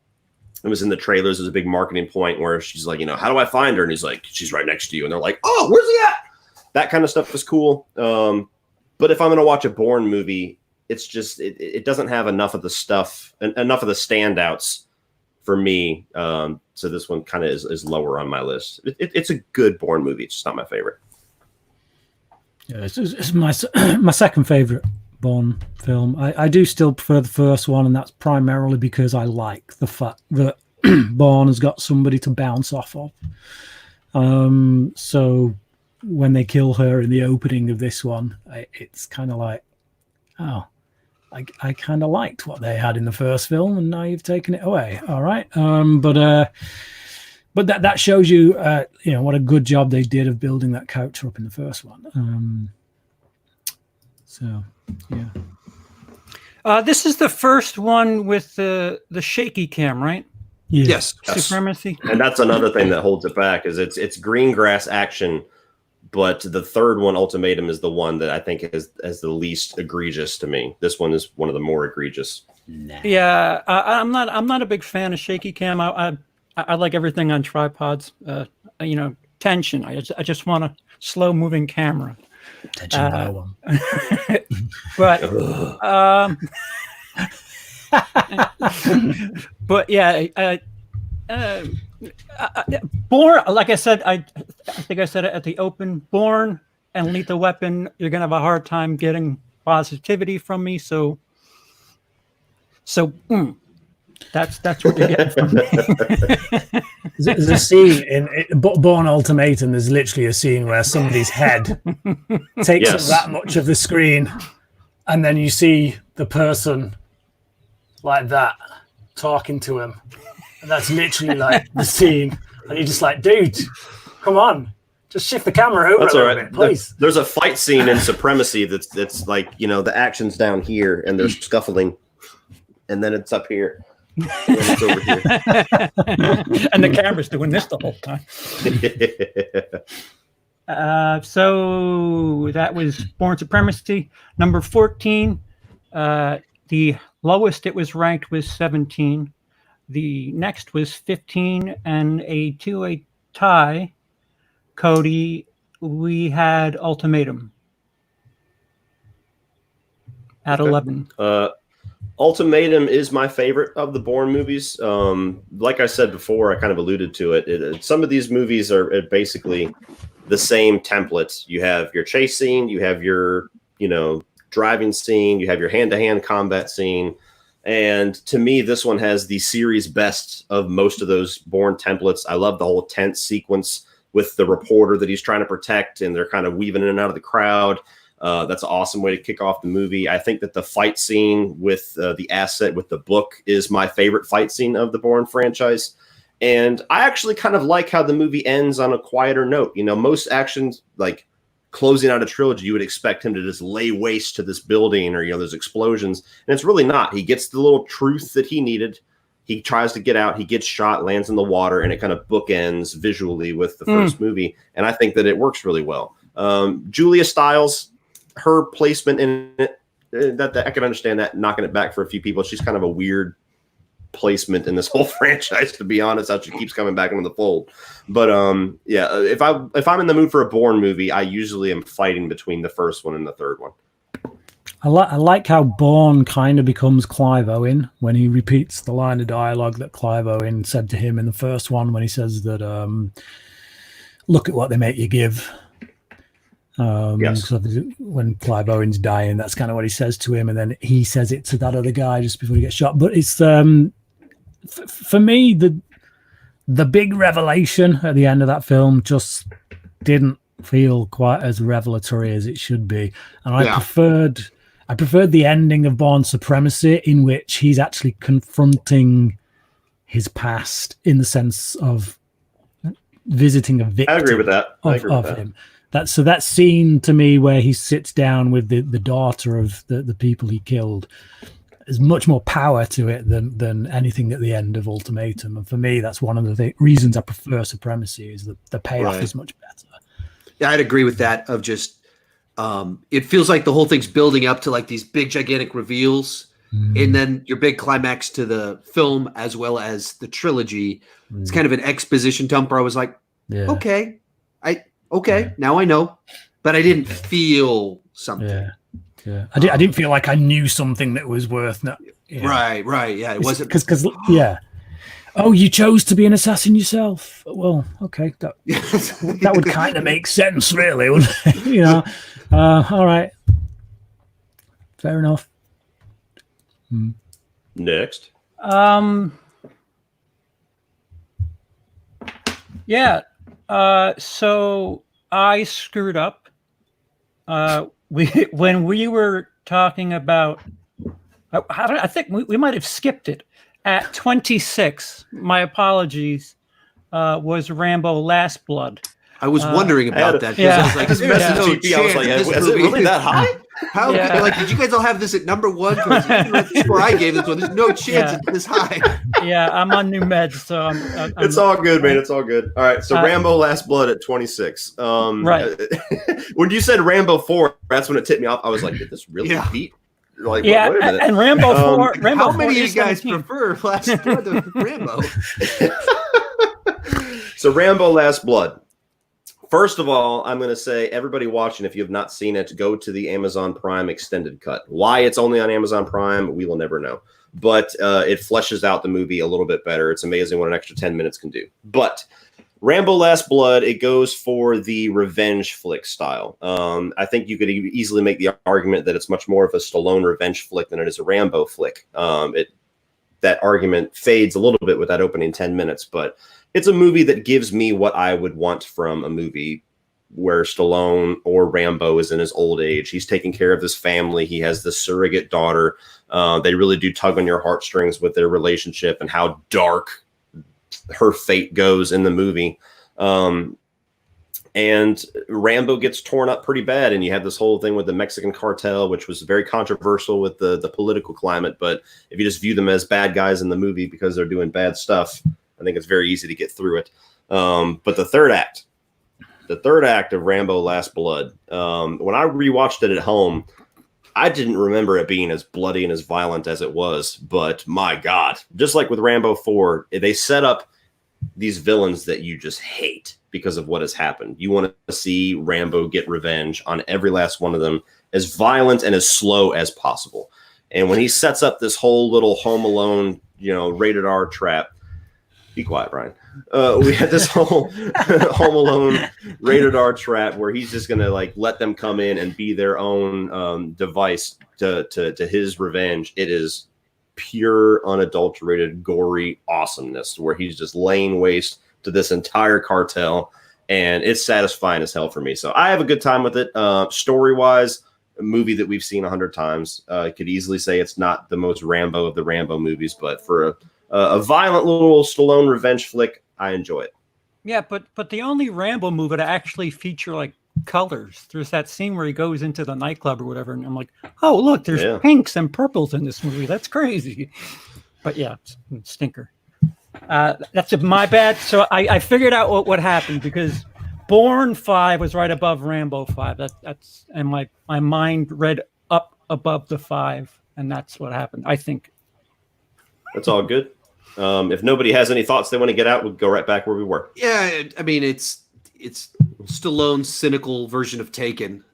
was in the trailers as a big marketing point where she's like, you know, how do I find her? And he's like, she's right next to you. And they're like, oh, where's he at? That kind of stuff is cool. But if I'm going to watch a Bourne movie, it's just, it doesn't have enough of the stuff, enough of the standouts for me. So this one kind of is lower on my list. It's a good Bourne movie. It's just not my favorite. Yeah, it's my second favorite Bourne film. I do still prefer the first one, and that's primarily because I like the fact that Bourne has got somebody to bounce off of. So when they kill her in the opening of this one, it's kind of like, oh, I kind of liked what they had in the first film, and now you've taken it away. All right, but that shows you, you know, what a good job they did of building that character up in the first one. So, yeah. This is the first one with the shaky cam, right? Yeah. Yes. Supremacy. And that's another thing that holds it back is it's green grass action, but the third one, Ultimatum, is the one that I think is the least egregious to me. This one is one of the more egregious. Nah. Yeah, I'm not a big fan of shaky cam. I like everything on tripods. You know, tension. I just want a slow moving camera. Tension by one. But yeah, Bourne. Like I said, I think I said it at the open. Bourne and Lethal Weapon. You're gonna have a hard time getting positivity from me. So that's what you're getting from me. There's a scene in Bourne Ultimatum. There's literally a scene where somebody's head takes up that much of the screen, and then you see the person like that talking to him, and that's literally like the scene. And you're just like, dude, come on, just shift the camera over a little bit, please. There's a fight scene in Supremacy that's like, you know, the action's down here and they're scuffling, and then it's up here. And it's over here. And the camera's doing this the whole time. So that was Bourne Supremacy. Number 14. The lowest it was ranked was 17. The next was 15, and a 2-way tie. Cody, we had Ultimatum at 11. Ultimatum is my favorite of the Bourne movies. Like I said before, I kind of alluded to it. Some of these movies are basically the same templates. You have your chase scene, you have your, you know, driving scene, you have your hand-to-hand combat scene. And to me, this one has the series best of most of those Bourne templates. I love the whole tent sequence with the reporter that he's trying to protect, and they're kind of weaving in and out of the crowd. That's an awesome way to kick off the movie. I think that the fight scene with the asset with the book is my favorite fight scene of the Bourne franchise. And I actually kind of like how the movie ends on a quieter note. You know, most actions, like closing out a trilogy, you would expect him to just lay waste to this building or, you know, there's explosions. And it's really not. He gets the little truth that he needed. He tries to get out. He gets shot, lands in the water, and it kind of bookends visually with the first movie. And I think that it works really well. Julia Stiles, her placement in it, that I can understand that, knocking it back for a few people. She's kind of a weird placement in this whole franchise, to be honest, how she keeps coming back into the fold. But yeah, if I'm in the mood for a Bourne movie, I usually am fighting between the first one and the third one. I like how Bourne kind of becomes Clive Owen when he repeats the line of dialogue that Clive Owen said to him in the first one, when he says that look at what they make you give. Yes. When Clive Owen's dying, that's kind of what he says to him, and then he says it to that other guy just before he gets shot. But it's for me, the big revelation at the end of that film just didn't feel quite as revelatory as it should be, and I preferred the ending of Bourne Supremacy, in which he's actually confronting his past in the sense of visiting a victim. I agree with that. Of him. that scene to me where he sits down with the daughter of the people he killed. There's much more power to it than anything at the end of Ultimatum, and for me, that's one of the reasons I prefer Supremacy. Is the payoff is much better. Yeah, I'd agree with that. Of just, it feels like the whole thing's building up to like these big gigantic reveals, and then your big climax to the film as well as the trilogy. It's kind of an exposition dump where I was like, okay, now I know, but I didn't feel something. Yeah, I didn't feel like I knew something that was worth. Right. Yeah, it wasn't because Oh, you chose to be an assassin yourself. Well, okay, that would kind of make sense, really, wouldn't it? All right, fair enough. Next. Yeah. So I screwed up. When we were talking about, I think we might have skipped it at 26. My apologies. Was Rambo Last Blood? I was wondering about that. Yeah. I was like, there's no chance I was like, this is it movie- really that high? How did you guys all have this at number one? Because the score I gave this one, there's no chance it's this high. Yeah, I'm on new meds, so I'm It's all good, man. It's all good. All right, so Rambo Last Blood at 26. Right. When you said Rambo 4, that's when it tipped me off. I was like, did this really beat? Like, yeah, wait a minute. and Rambo 4. Rambo How 4 many of you is guys 17. prefer Last Blood to Rambo? So Rambo Last Blood. First of all, I'm going to say, everybody watching, if you have not seen it, go to the Amazon Prime extended cut. Why it's only on Amazon Prime, we will never know. But it fleshes out the movie a little bit better. It's amazing what an extra 10 minutes can do. But Rambo Last Blood, it goes for the revenge flick style. I think you could easily make the argument that it's much more of a Stallone revenge flick than it is a Rambo flick. That argument fades a little bit with that opening 10 minutes, but it's a movie that gives me what I would want from a movie where Stallone or Rambo is in his old age. He's taking care of his family. He has this surrogate daughter. They really do tug on your heartstrings with their relationship and how dark her fate goes in the movie. And Rambo gets torn up pretty bad, and you have this whole thing with the Mexican cartel, which was very controversial with the political climate. But if you just view them as bad guys in the movie because they're doing bad stuff, I think it's very easy to get through it. But the third act of Rambo Last Blood, when I rewatched it at home, I didn't remember it being as bloody and as violent as it was. But my God, just like with Rambo 4, they set up these villains that you just hate because of what has happened. You want to see Rambo get revenge on every last one of them, as violent and as slow as possible. And when he sets up this whole little Home Alone, rated R trap, be quiet, Brian. We had this whole Home Alone rated R trap where he's just gonna let them come in and be their own device to his revenge. It is pure, unadulterated, gory awesomeness where he's just laying waste to this entire cartel, and it's satisfying as hell for me. So I have a good time with it. Story-wise, a movie that we've seen 100 times. I could easily say it's not the most Rambo of the Rambo movies, but for a violent little Stallone revenge flick, I enjoy it. Yeah, but the only Rambo movie to actually feature colors. There's that scene where he goes into the nightclub or whatever, and I'm like, oh look, there's pinks and purples in this movie. That's crazy. But yeah, stinker. That's my bad. So I figured out what happened because Bourne 5 was right above Rambo 5. That's and my mind read up above the 5, and that's what happened. I think. That's all good. If nobody has any thoughts they want to get out, we'll go right back where we were. Yeah, I mean it's Stallone's cynical version of Taken.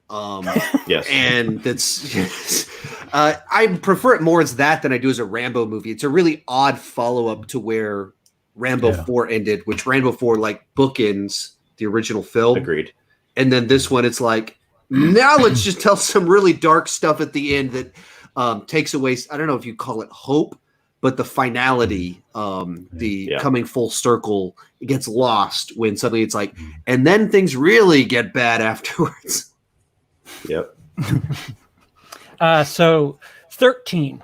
Yes, and that's I prefer it more as that than I do as a Rambo movie. It's a really odd follow up to where Rambo 4 ended, which Rambo 4 bookends the original film. Agreed. And then this one, it's now let's just tell some really dark stuff at the end that takes away. I don't know if you call it hope, but the finality, coming full circle, it gets lost when suddenly it's and then things really get bad afterwards. Yep. So 13.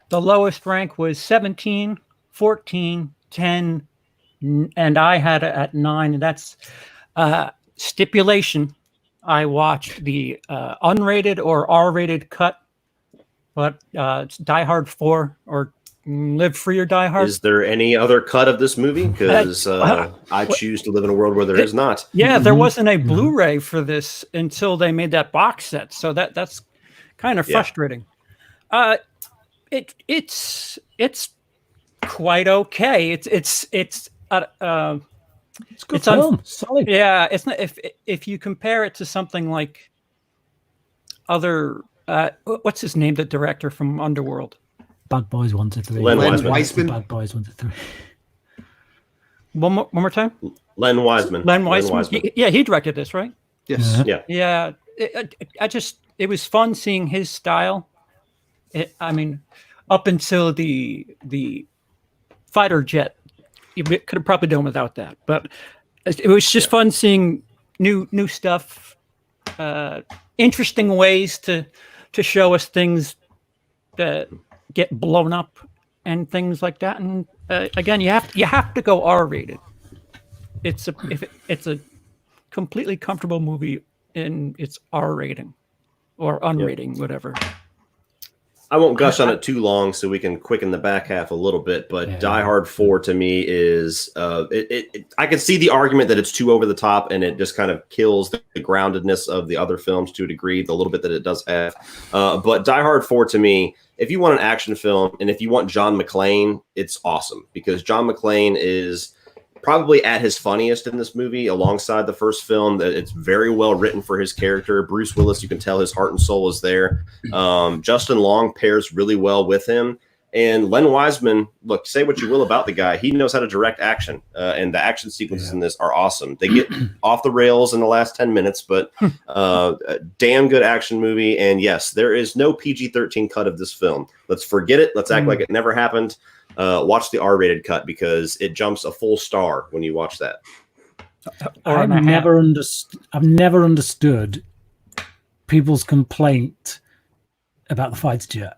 The lowest rank was 17, 14, 10, and I had it at 9. And that's stipulation. I watched the unrated or R-rated cut, but it's Die Hard 4 or Live Free or Die Hard. Is there any other cut of this movie? Because I choose to live in a world where there is not. Yeah, there wasn't a Blu-ray for this until they made that box set, so that's kind of frustrating. It's quite okay. It's good film. Solid. Yeah, it's not if you compare it to something like other what's his name, the director from Underworld? Bad Boys 1 to 3. Len Wiseman. Bad Boys 1 to 3. One more time. Len Wiseman. Len Wiseman. Yeah, he directed this, right? Yes. Yeah. It was fun seeing his style. I mean, up until the fighter jet, you could have probably done without that. But it was just fun seeing new stuff, interesting ways to show us things that get blown up and things like that. And again, you have to go R-rated. It's a completely comfortable movie in its R rating or unrating, whatever. I won't gush on it too long so we can quicken the back half a little bit, but Die Hard 4 to me is I can see the argument that it's too over the top and it just kind of kills the groundedness of the other films to a degree, the little bit that it does have. But Die Hard 4 to me, if you want an action film and if you want John McClane, it's awesome because John McClane is probably at his funniest in this movie alongside the first film. That it's very well written for his character. Bruce Willis, you can tell his heart and soul is there. Justin Long pairs really well with him. And Len Wiseman, look, say what you will about the guy. He knows how to direct action. And the action sequences in this are awesome. They get off the rails in the last 10 minutes, but a damn good action movie. And yes, there is no PG-13 cut of this film. Let's forget it. Let's act like it never happened. Watch the R-rated cut because it jumps a full star when you watch that. I've never understood people's complaint about the fighter jet,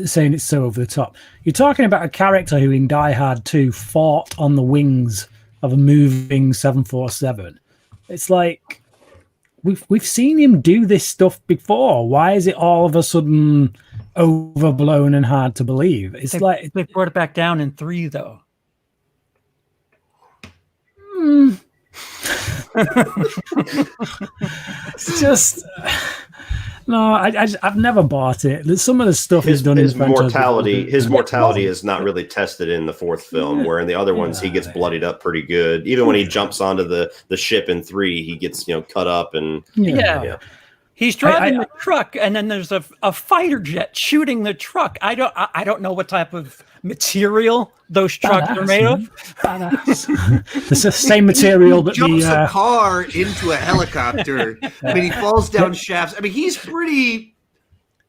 saying it's so over the top. You're talking about a character who in Die Hard 2 fought on the wings of a moving 747. It's like we've seen him do this stuff before. Why is it all of a sudden overblown and hard to believe? It's like they brought it back down in 3, though. It's just no. I've never bought it. Some of the stuff he's done in his mortality. His mortality is not really tested in the fourth film, where in the other ones he gets bloodied up pretty good. Even when he jumps onto the ship in 3, he gets cut up and He's driving the truck, and then there's a fighter jet shooting the truck. I don't know what type of material those trucks are made of. It's the same material that jumps a car into a helicopter. I mean, he falls down shafts. I mean, he's pretty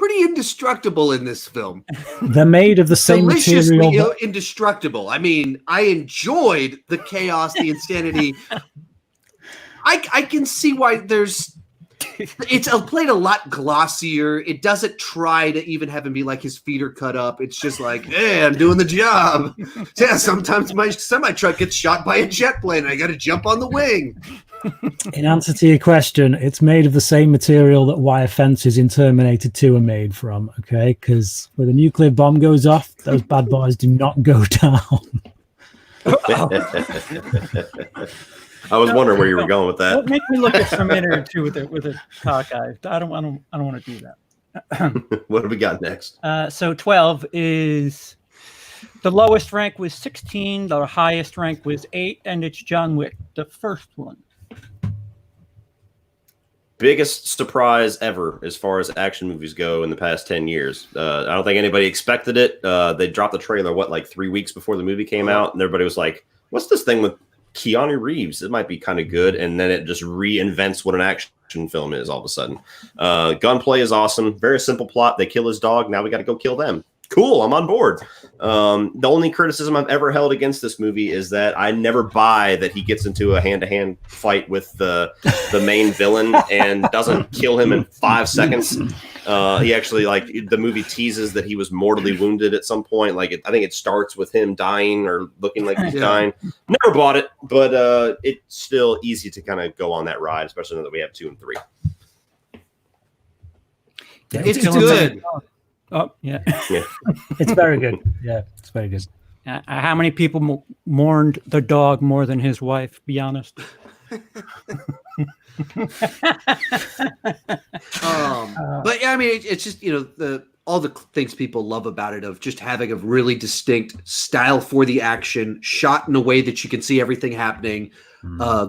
indestructible in this film. They're made of the same material. Indestructible. I mean, I enjoyed the chaos, the insanity. I can see why it's played a lot glossier. It doesn't try to even have him be like his feet are cut up. It's just like, hey, I'm doing the job. Yeah, sometimes my semi-truck gets shot by a jet plane. I got to jump on the wing. In answer to your question, it's made of the same material that wire fences in Terminator 2 are made from, okay? Because when a nuclear bomb goes off, those bad boys do not go down. I was wondering where you were going with that. Make me look at some minute or two with a cockeye. I don't want to do that. What do we got next? So 12 is the lowest rank was 16, the highest rank was 8, and it's John Wick, the first one. Biggest surprise ever as far as action movies go in the past 10 years. I don't think anybody expected it. They dropped the trailer, like 3 weeks before the movie came out, and everybody was like, what's this thing with Keanu Reeves? It might be kind of good. And then it just reinvents what an action film is all of a sudden. Gunplay is awesome. Very simple plot. They kill his dog. Now we got to go kill them. Cool. I'm on board. The only criticism I've ever held against this movie is that I never buy that he gets into a hand-to-hand fight with the main villain and doesn't kill him in 5 seconds. He actually, the movie teases that he was mortally wounded at some point. I think it starts with him dying or looking like he's dying. Never bought it, but it's still easy to kind of go on that ride, especially now that we have 2 and 3. It's good. Oh, yeah. Yeah. It's very good. Yeah, it's very good. How many people mourned the dog more than his wife? Be honest. But yeah, I mean, it's just, all the things people love about it, of just having a really distinct style for the action, shot in a way that you can see everything happening.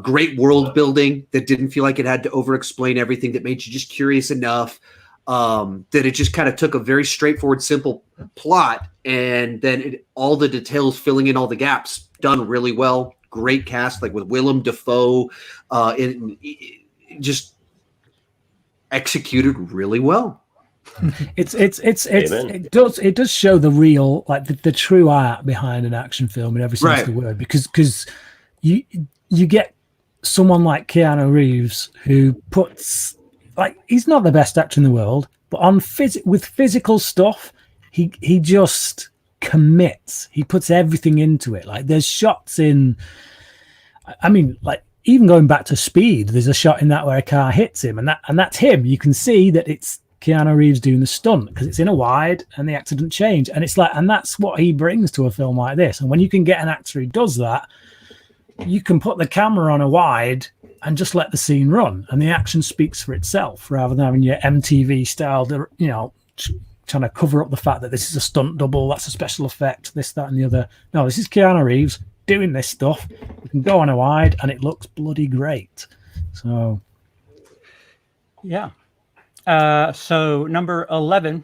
Great world building that didn't feel like it had to over-explain everything, that made you just curious enough. That it just kind of took a very straightforward, simple plot, and then all the details filling in all the gaps, done really well. Great cast, like with Willem Dafoe, just executed really well. It does show the real, like the true art behind an action film in every sense of the word, because you get someone like Keanu Reeves who puts, like, he's not the best actor in the world, but with physical stuff, he just commits. He puts everything into it. Like, there's shots in, I mean, like, even going back to Speed, there's a shot in that where a car hits him, and that's him. You can see that it's Keanu Reeves doing the stunt because it's in a wide and the actor didn't change. And it's like, and that's what he brings to a film like this. And when you can get an actor who does that, you can put the camera on a wide and just let the scene run, and the action speaks for itself, rather than having your MTV style, trying to cover up the fact that this is a stunt double, that's a special effect, this, that, and the other. No, this is Keanu Reeves doing this stuff. You can go on a wide, and it looks bloody great. So, yeah. So number 11,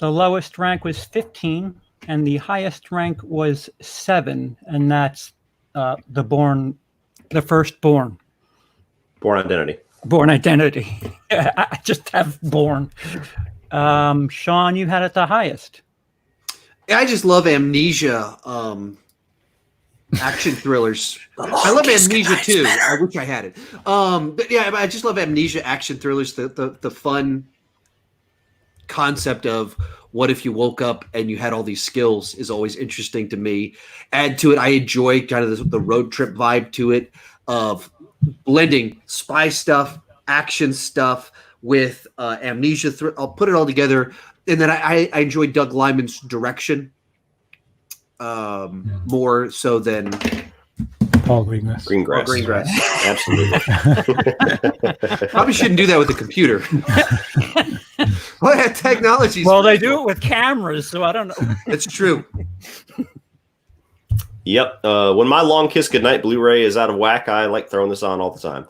the lowest rank was 15, and the highest rank was 7, and that's the first Bourne. Bourne Identity. Bourne Identity. I just have Bourne. Sean, you had it the highest. I just love Amnesia action thrillers. I love Amnesia too. I wish I had it. But yeah, I just love Amnesia action thrillers. The fun concept of what if you woke up and you had all these skills is always interesting to me. Add to it, I enjoy kind of the road trip vibe to it, of blending spy stuff, action stuff with Amnesia. I'll put it all together. And then I enjoy Doug Liman's direction more so than Paul Greengrass. Greengrass. Absolutely. Probably shouldn't do that with a computer. Well, technology. Well, they do it with cameras, so I don't know. That's true. Yep. When my Long Kiss Goodnight Blu-ray is out of whack, I like throwing this on all the time.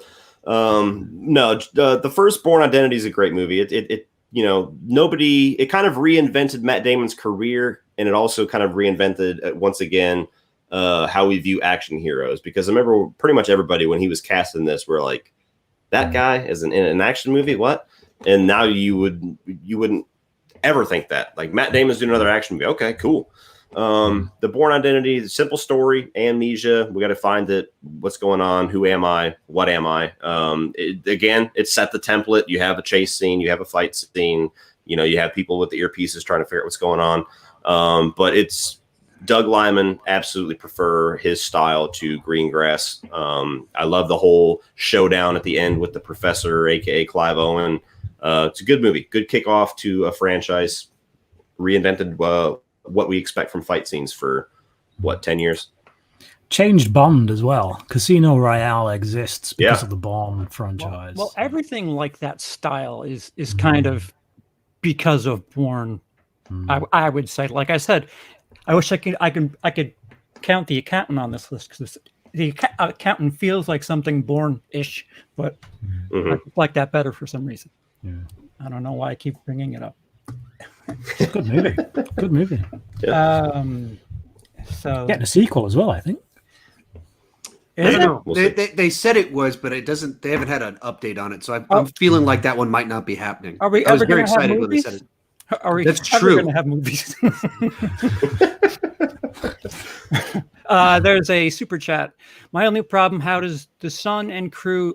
No, the first Bourne Identity is a great movie. It kind of reinvented Matt Damon's career, and it also kind of reinvented once again how we view action heroes. Because I remember pretty much everybody, when he was cast in this, were like, that guy is in an action movie? What? And now you wouldn't ever think that. Like, Matt Damon's doing another action movie. Okay, cool. The Bourne Identity, the simple story, amnesia. We got to find it. What's going on? Who am I? What am I? It set the template. You have a chase scene. You have a fight scene. You have people with the earpieces trying to figure out what's going on. But it's Doug Liman. Absolutely prefer his style to Greengrass. I love the whole showdown at the end with the professor, aka Clive Owen. It's a good movie. Good kickoff to a franchise. Reinvented what we expect from fight scenes for 10 years. Changed Bond as well. Casino Royale exists because of the Bourne franchise. Well, everything like that style is kind of because of Bourne. I would say, like I said, I wish I could count the accountant on this list, because the accountant feels like something Bourne-ish, but I like that better for some reason. Yeah. I don't know why I keep bringing it up. Good movie. Good movie. Yeah. So getting a sequel as well, I think. I don't know. They said it was, but it doesn't. They haven't had an update on it, so I'm feeling like that one might not be happening. Are we I was ever very gonna have excited when they movies? said it. Are we That's ever true. going to have movies? There's a super chat. My only problem: how does the son and crew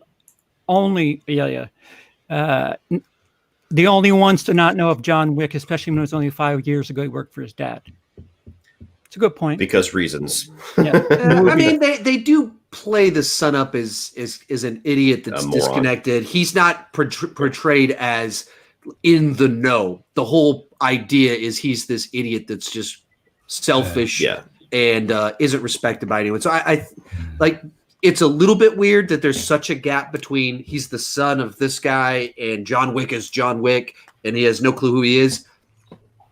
only? The only ones to not know of John Wick, especially when it was only 5 years ago he worked for his dad. It's a good point. Because reasons. Yeah. I mean, they do play the son up as an idiot that's disconnected. He's not portrayed as in the know. The whole idea is he's this idiot that's just selfish and isn't respected by anyone. So I like, it's a little bit weird that there's such a gap between he's the son of this guy and John Wick is John Wick and he has no clue who he is.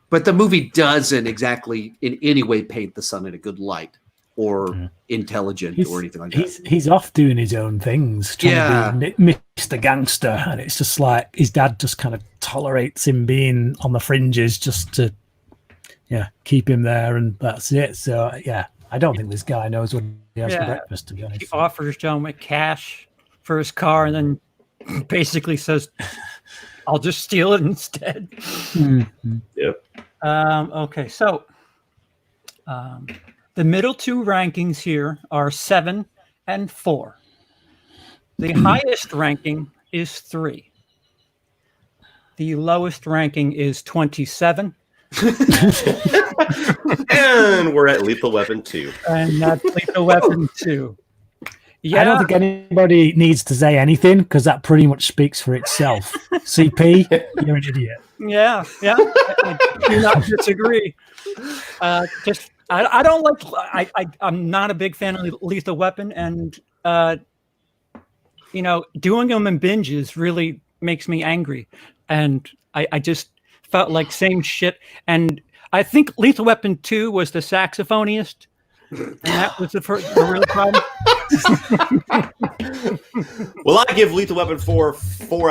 But the movie doesn't exactly in any way paint the son in a good light or intelligent or anything like that. He's off doing his own things, trying to be Mr. Gangster, and it's just like his dad just kind of tolerates him being on the fringes just to keep him there, and that's it. So I don't think this guy knows what he has for breakfast, to be honest. He offers John Wick cash for his car and then basically says, I'll just steal it instead. Yep. Okay, so the middle two rankings here are 7 and 4. The highest ranking is 3. The lowest ranking is 27. And we're at Lethal Weapon 2. And that's Lethal Weapon 2. Yeah. I don't think anybody needs to say anything because that pretty much speaks for itself. CP, you're an idiot. Yeah. I do not disagree. I don't like. I'm not a big fan of Lethal Weapon, and doing them in binges really makes me angry, and I just felt like same shit. And I think Lethal Weapon 2 was the saxophoniest, and that was the real problem. Well, I give Lethal Weapon 4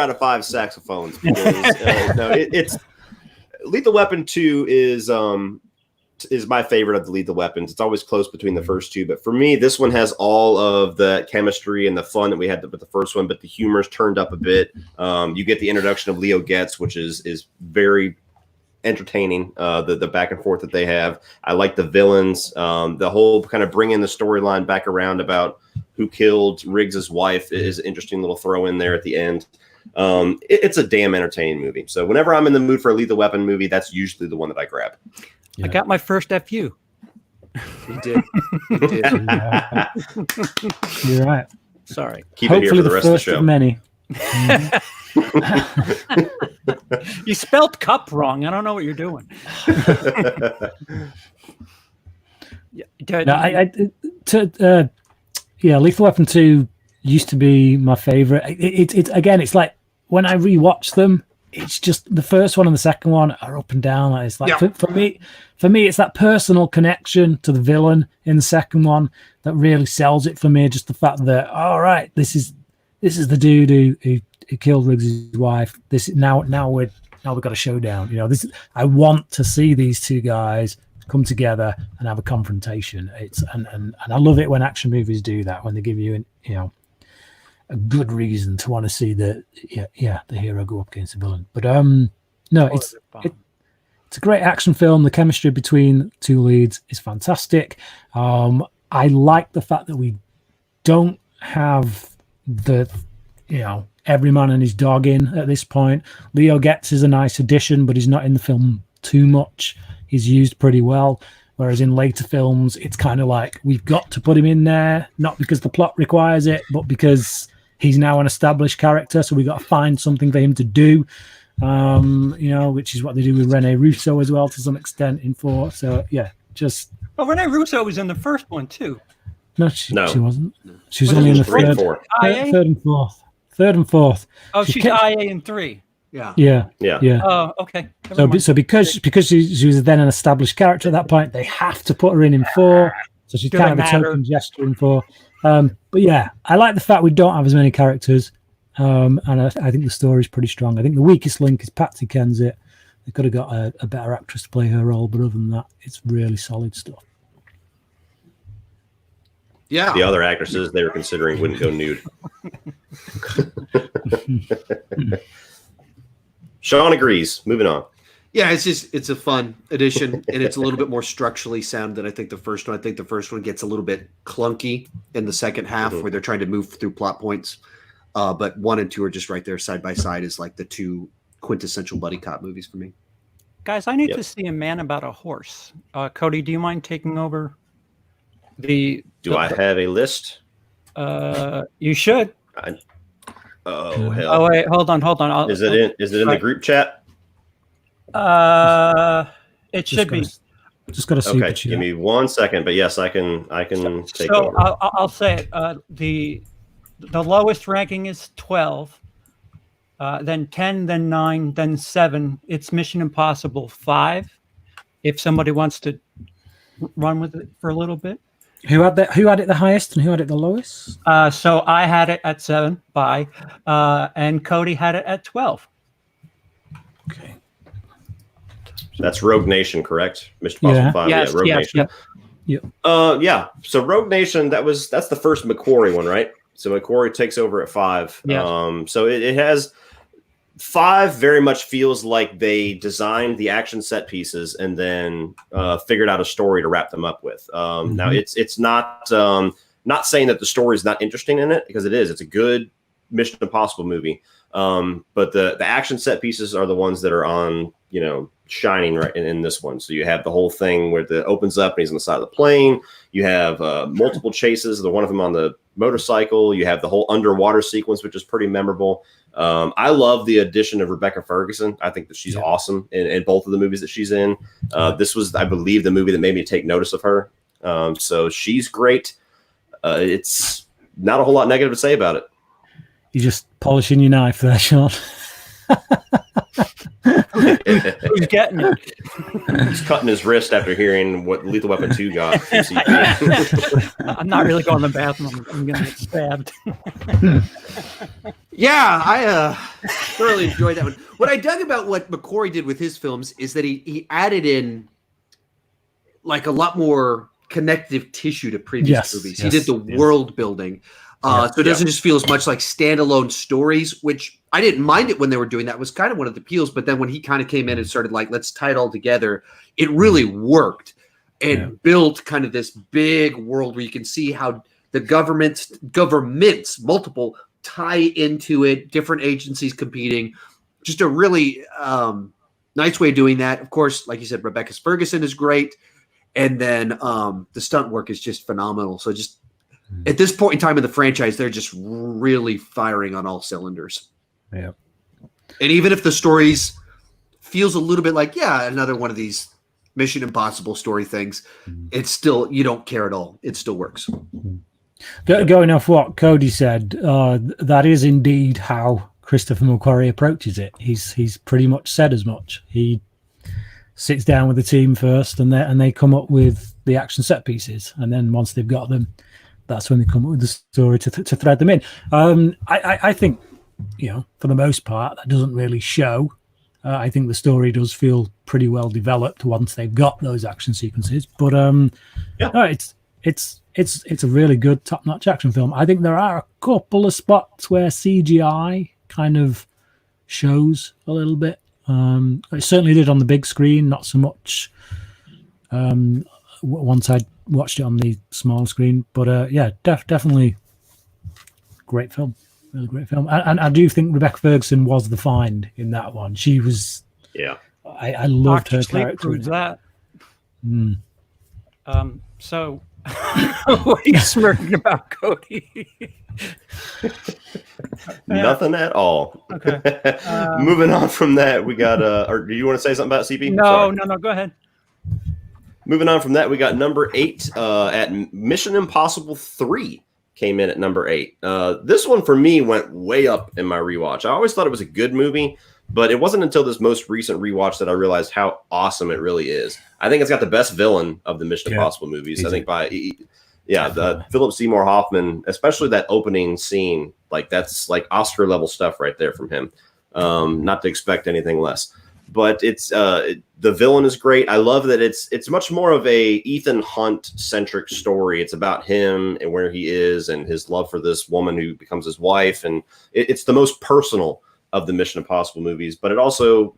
out of 5 saxophones because it's Lethal Weapon 2 is my favorite of the Lethal Weapons. It's always close between the first two, but for me, this one has all of the chemistry and the fun that we had with the first one, but the humor's turned up a bit. You get the introduction of Leo Getz, which is very entertaining, the back and forth that they have. I like the villains, the whole kind of bringing the storyline back around about who killed Riggs's wife is an interesting little throw in there at the end. It's a damn entertaining movie. So whenever I'm in the mood for a Lethal Weapon movie, that's usually the one that I grab. I got my first FU. You did. You're right. Sorry. Keep it here for the rest of the first show. of many. You spelled cup wrong. I don't know what you're doing. Lethal Weapon 2 used to be my favorite. It's like when I rewatch them, it's just the first one and the second one are up and down. It's like for me, it's that personal connection to the villain in the second one that really sells it for me. Just the fact that this is the dude who killed Riggs' wife. Now we've got a showdown. I want to see these two guys come together and have a confrontation. And I love it when action movies do that, when they give you a good reason to want to see the hero go up against the villain. But it's a great action film. The chemistry between two leads is fantastic. I like the fact that we don't have the every man and his dog in at this point. Leo Getz is a nice addition, but he's not in the film too much. He's used pretty well. Whereas in later films, it's kind of like we've got to put him in there, not because the plot requires it, but because he's now an established character. So we've got to find something for him to do, which is what they do with Rene Russo as well to some extent in 4. So Well, Rene Russo was in the first one too. No, she wasn't. She was only in the third and fourth. Third and fourth. Oh, she's IA in 3. Yeah. Oh, okay. So because she was then an established character at that point, they have to put her in 4. So she's kind of a token gesture in 4. But I like the fact we don't have as many characters, and I think the story's pretty strong. I think the weakest link is Patsy Kensit. They could have got a better actress to play her role, but other than that, it's really solid stuff. Yeah. The other actresses they were considering wouldn't go nude. Sean agrees. Moving on. Yeah, it's a fun addition, and it's a little bit more structurally sound than I think the first one. I think the first one gets a little bit clunky in the second half where they're trying to move through plot points. But 1 and 2 are just right there side by side as like the two quintessential buddy cop movies for me. Guys, I need to see A Man About a Horse. Cody, do you mind taking over? I have a list? You should. Oh hell! Oh wait, hold on. Is it in the group chat? It should be. Just got a super Okay, chat. give me 1 second. But yes, I can take So over. I'll say it. The lowest ranking is 12, then 10, then 9, then 7. It's Mission Impossible 5. If somebody wants to run with it for a little bit. Who had it the highest and who had it the lowest? So I had it at 7, and Cody had it at 12. Okay. That's Rogue Nation, correct? Mission Impossible 5. Yes, Rogue Nation. Yep. Yeah. So Rogue Nation, that's the first McQuarrie one, right? So McQuarrie takes over at 5. Yes. So it has 5 very much feels like they designed the action set pieces and then figured out a story to wrap them up with. Now it's not saying that the story is not interesting in it, because it is. It's a good Mission Impossible movie. But the action set pieces are the ones that are on, shining right in this one. So you have the whole thing where it opens up and he's on the side of the plane. You have multiple chases, the one of them on the motorcycle. You have the whole underwater sequence, which is pretty memorable. I love the addition of Rebecca Ferguson. I think that she's awesome in both of the movies that she's in. This was, I believe, the movie that made me take notice of her. So she's great. It's not a whole lot negative to say about it. You're just polishing your knife there, Sean. Who's getting it? He's cutting his wrist after hearing what Lethal Weapon 2 got. I'm not really going to the bathroom. I'm going to get stabbed. Yeah, I thoroughly enjoyed that one. What I dug about what McQuarrie did with his films is that he added in like a lot more connective tissue to previous movies. He did the world building. So it doesn't just feel as much like standalone stories, which I didn't mind it when they were doing that. It was kind of one of the appeals. But then when he kind of came in and started like, let's tie it all together, it really worked and built kind of this big world where you can see how the governments, multiple, tie into it, different agencies competing. Just a really nice way of doing that. Of course, like you said, Rebecca Ferguson is great. And then the stunt work is just phenomenal. So just at this point in time in the franchise, they're just really firing on all cylinders. Yeah. And even if the stories feels a little bit like, another one of these Mission Impossible story things, it's still, you don't care at all. It still works. Going off what Cody said, that is indeed how Christopher McQuarrie approaches it. He's pretty much said as much. He sits down with the team first, and they come up with the action set pieces, and then once they've got them, that's when they come up with the story to thread them in. I think, for the most part, that doesn't really show. I think the story does feel pretty well developed once they've got those action sequences. But no, it's a really good top-notch action film. I think there are a couple of spots where CGI kind of shows a little bit. It certainly did on the big screen, not so much once I watched it on the small screen. But definitely great film. Really great film. And I do think Rebecca Ferguson was the find in that one. She was... Yeah. I loved her character. That. So... what are you smirking about, Cody? Nothing at all. Okay. Moving on from that, we got or do you want to say something about CP? No, go ahead. Moving on from that, we got number 8 at Mission Impossible 3 came in at number 8. This one for me went way up in my rewatch. I always thought it was a good movie, but it wasn't until this most recent rewatch that I realized how awesome it really is. I think it's got the best villain of the Mission Impossible movies. I think the Philip Seymour Hoffman, especially that opening scene, like that's like Oscar level stuff right there from him. Not to expect anything less, but it's the villain is great. I love that it's much more of a Ethan Hunt centric story. It's about him and where he is and his love for this woman who becomes his wife, and it's the most personal of the Mission Impossible movies. But it also,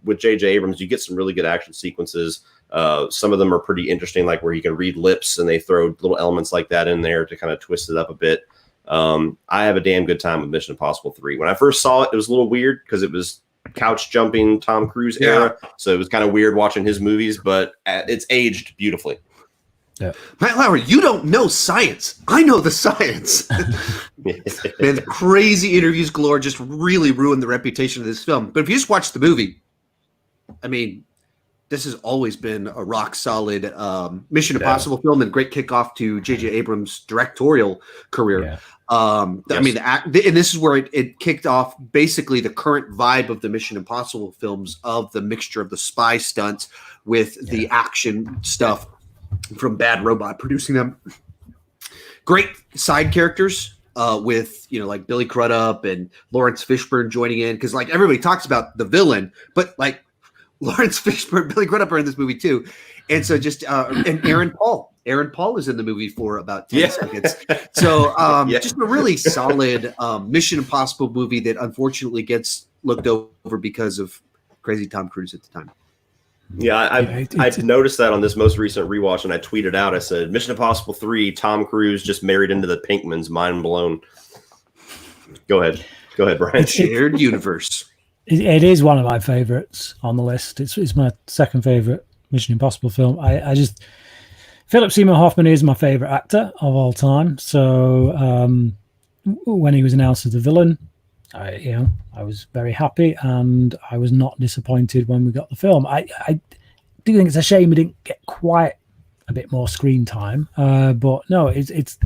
with J.J. Abrams, you get some really good action sequences. Some of them are pretty interesting, like where you can read lips and they throw little elements like that in there to kind of twist it up a bit. I have a damn good time with Mission Impossible 3. When I first saw it, it was a little weird because it was couch jumping Tom Cruise era. So it was kind of weird watching his movies, but it's aged beautifully. Matt Lauer, you don't know science. I know the science. Man, crazy interviews galore just really ruined the reputation of this film. But if you just watch the movie, I mean, this has always been a rock solid Mission Impossible film and great kickoff to J.J. Abrams' directorial career. Yeah. I mean, and this is where it kicked off basically the current vibe of the Mission Impossible films, of the mixture of the spy stunts with the action stuff from Bad Robot producing them. Great side characters with, like Billy Crudup and Lawrence Fishburne joining in, because like everybody talks about the villain, but like Lawrence Fishburne, Billy Crudup are in this movie too. And so just and Aaron Paul. Aaron Paul is in the movie for about 10 seconds. So just a really solid Mission Impossible movie that unfortunately gets looked over because of crazy Tom Cruise at the time. Yeah, I've noticed that on this most recent rewatch, and I tweeted out, I said, Mission Impossible 3, Tom Cruise just married into the Pinkmans, mind blown. Go ahead, Brian. Shared universe. It is one of my favorites on the list. It's my second favorite Mission Impossible film. I just Philip Seymour Hoffman is my favorite actor of all time. So when he was announced as the villain, I was very happy, and I was not disappointed when we got the film. I do think it's a shame we didn't get quite a bit more screen time, but no, it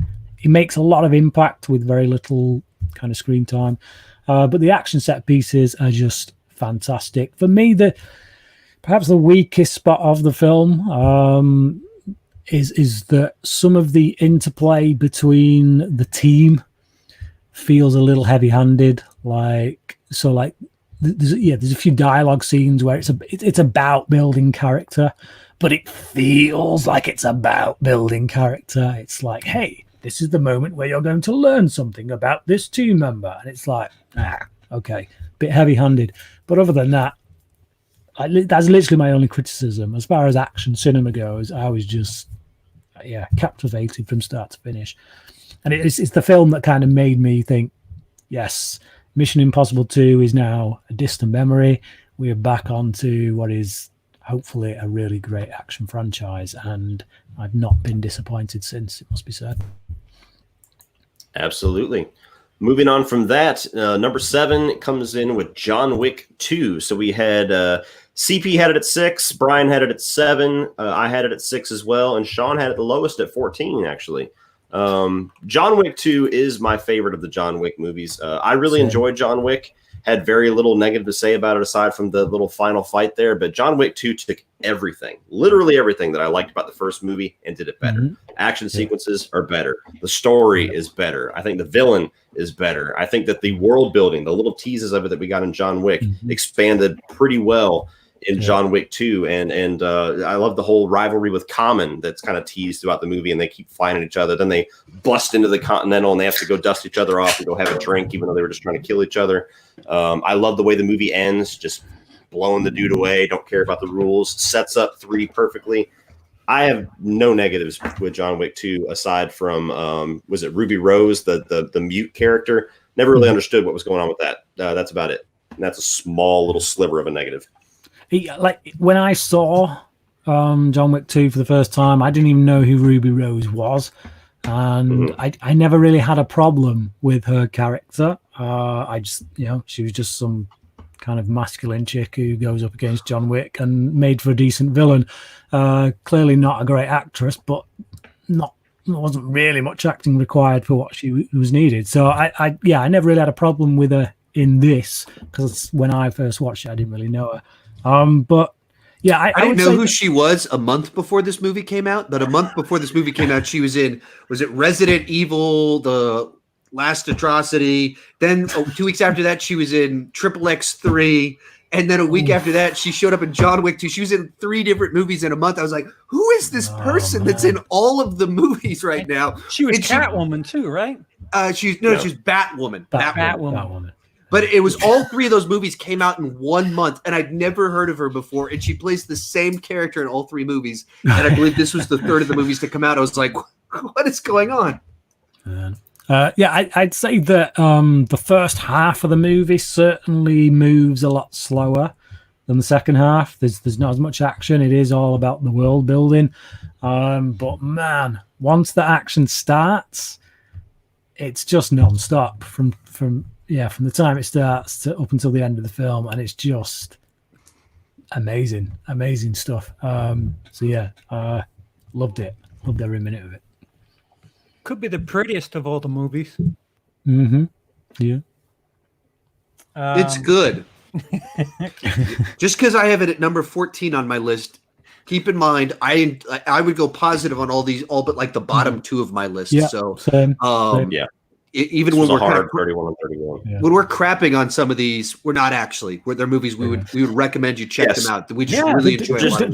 makes a lot of impact with very little kind of screen time. But the action set pieces are just fantastic. For me, perhaps the weakest spot of the film is that some of the interplay between the team feels a little heavy-handed. There's a few dialogue scenes where it's about building character, but it feels like it's about building character. It's like, hey, this is the moment where you're going to learn something about this team member, and it's like, okay, bit heavy-handed. But other than that, that's literally my only criticism. As far as action cinema goes, I was just captivated from start to finish. And it's the film that kind of made me think, yes, Mission Impossible 2 is now a distant memory. We are back onto what is hopefully a really great action franchise, and I've not been disappointed since, it must be said. Absolutely. Moving on from that, number 7 comes in with John Wick 2. So we had CP had it at 6, Brian had it at 7, I had it at 6 as well, and Sean had it the lowest at 14, actually. John Wick 2 is my favorite of the John Wick movies. I really enjoyed John Wick. Had very little negative to say about it aside from the little final fight there. But John Wick 2 took everything, literally everything that I liked about the first movie and did it better. Mm-hmm. Action sequences are better. The story is better. I think the villain is better. I think that the world building, the little teases of it that we got in John Wick expanded pretty well in John Wick 2. And I love the whole rivalry with Common that's kind of teased throughout the movie, and they keep fighting each other. Then they bust into the Continental and they have to go dust each other off and go have a drink, even though they were just trying to kill each other. I love the way the movie ends, just blowing the dude away, don't care about the rules, sets up 3 perfectly. I have no negatives with John Wick 2 aside from, was it Ruby Rose, the mute character? Never really understood what was going on with that. That's about it. And that's a small little sliver of a negative. Like when I saw John Wick 2 for the first time, I didn't even know who Ruby Rose was, and I never really had a problem with her character. I just, she was just some kind of masculine chick who goes up against John Wick and made for a decent villain. Clearly not a great actress, but wasn't really much acting required for what she was needed. So I never really had a problem with her in this, because when I first watched it, I didn't really know her. But yeah, I didn't know who she was a month before this movie came out, but a month before this movie came out, she was in, was it Resident Evil, The Last Atrocity? Then 2 weeks after that, she was in Triple X3. And then a week after that, she showed up in John Wick 2. She was in 3 different movies in a month. I was like, who is this person that's in all of the movies right now? She was Catwoman too, right? She's Batwoman. Batwoman. But it was all 3 of those movies came out in 1 month, and I'd never heard of her before. And she plays the same character in all 3 movies. And I believe this was the 3rd of the movies to come out. I was like, what is going on? I'd say that the first half of the movie certainly moves a lot slower than the second half. There's not as much action. It is all about the world building. But man, once the action starts, it's just non-stop from the time it starts to up until the end of the film, and it's just amazing stuff. Loved it. Loved every minute of it. Could be the prettiest of all the movies. Mm-hmm. Yeah. It's good. Just because I have it at number 14 on my list, keep in mind I would go positive on all but like the bottom two of my list. Yeah, so same. Even when we're hard 31 and 31. Yeah. when we're crapping on some of these, we're not actually. They're movies we would recommend you check them out. We just really enjoy a lot of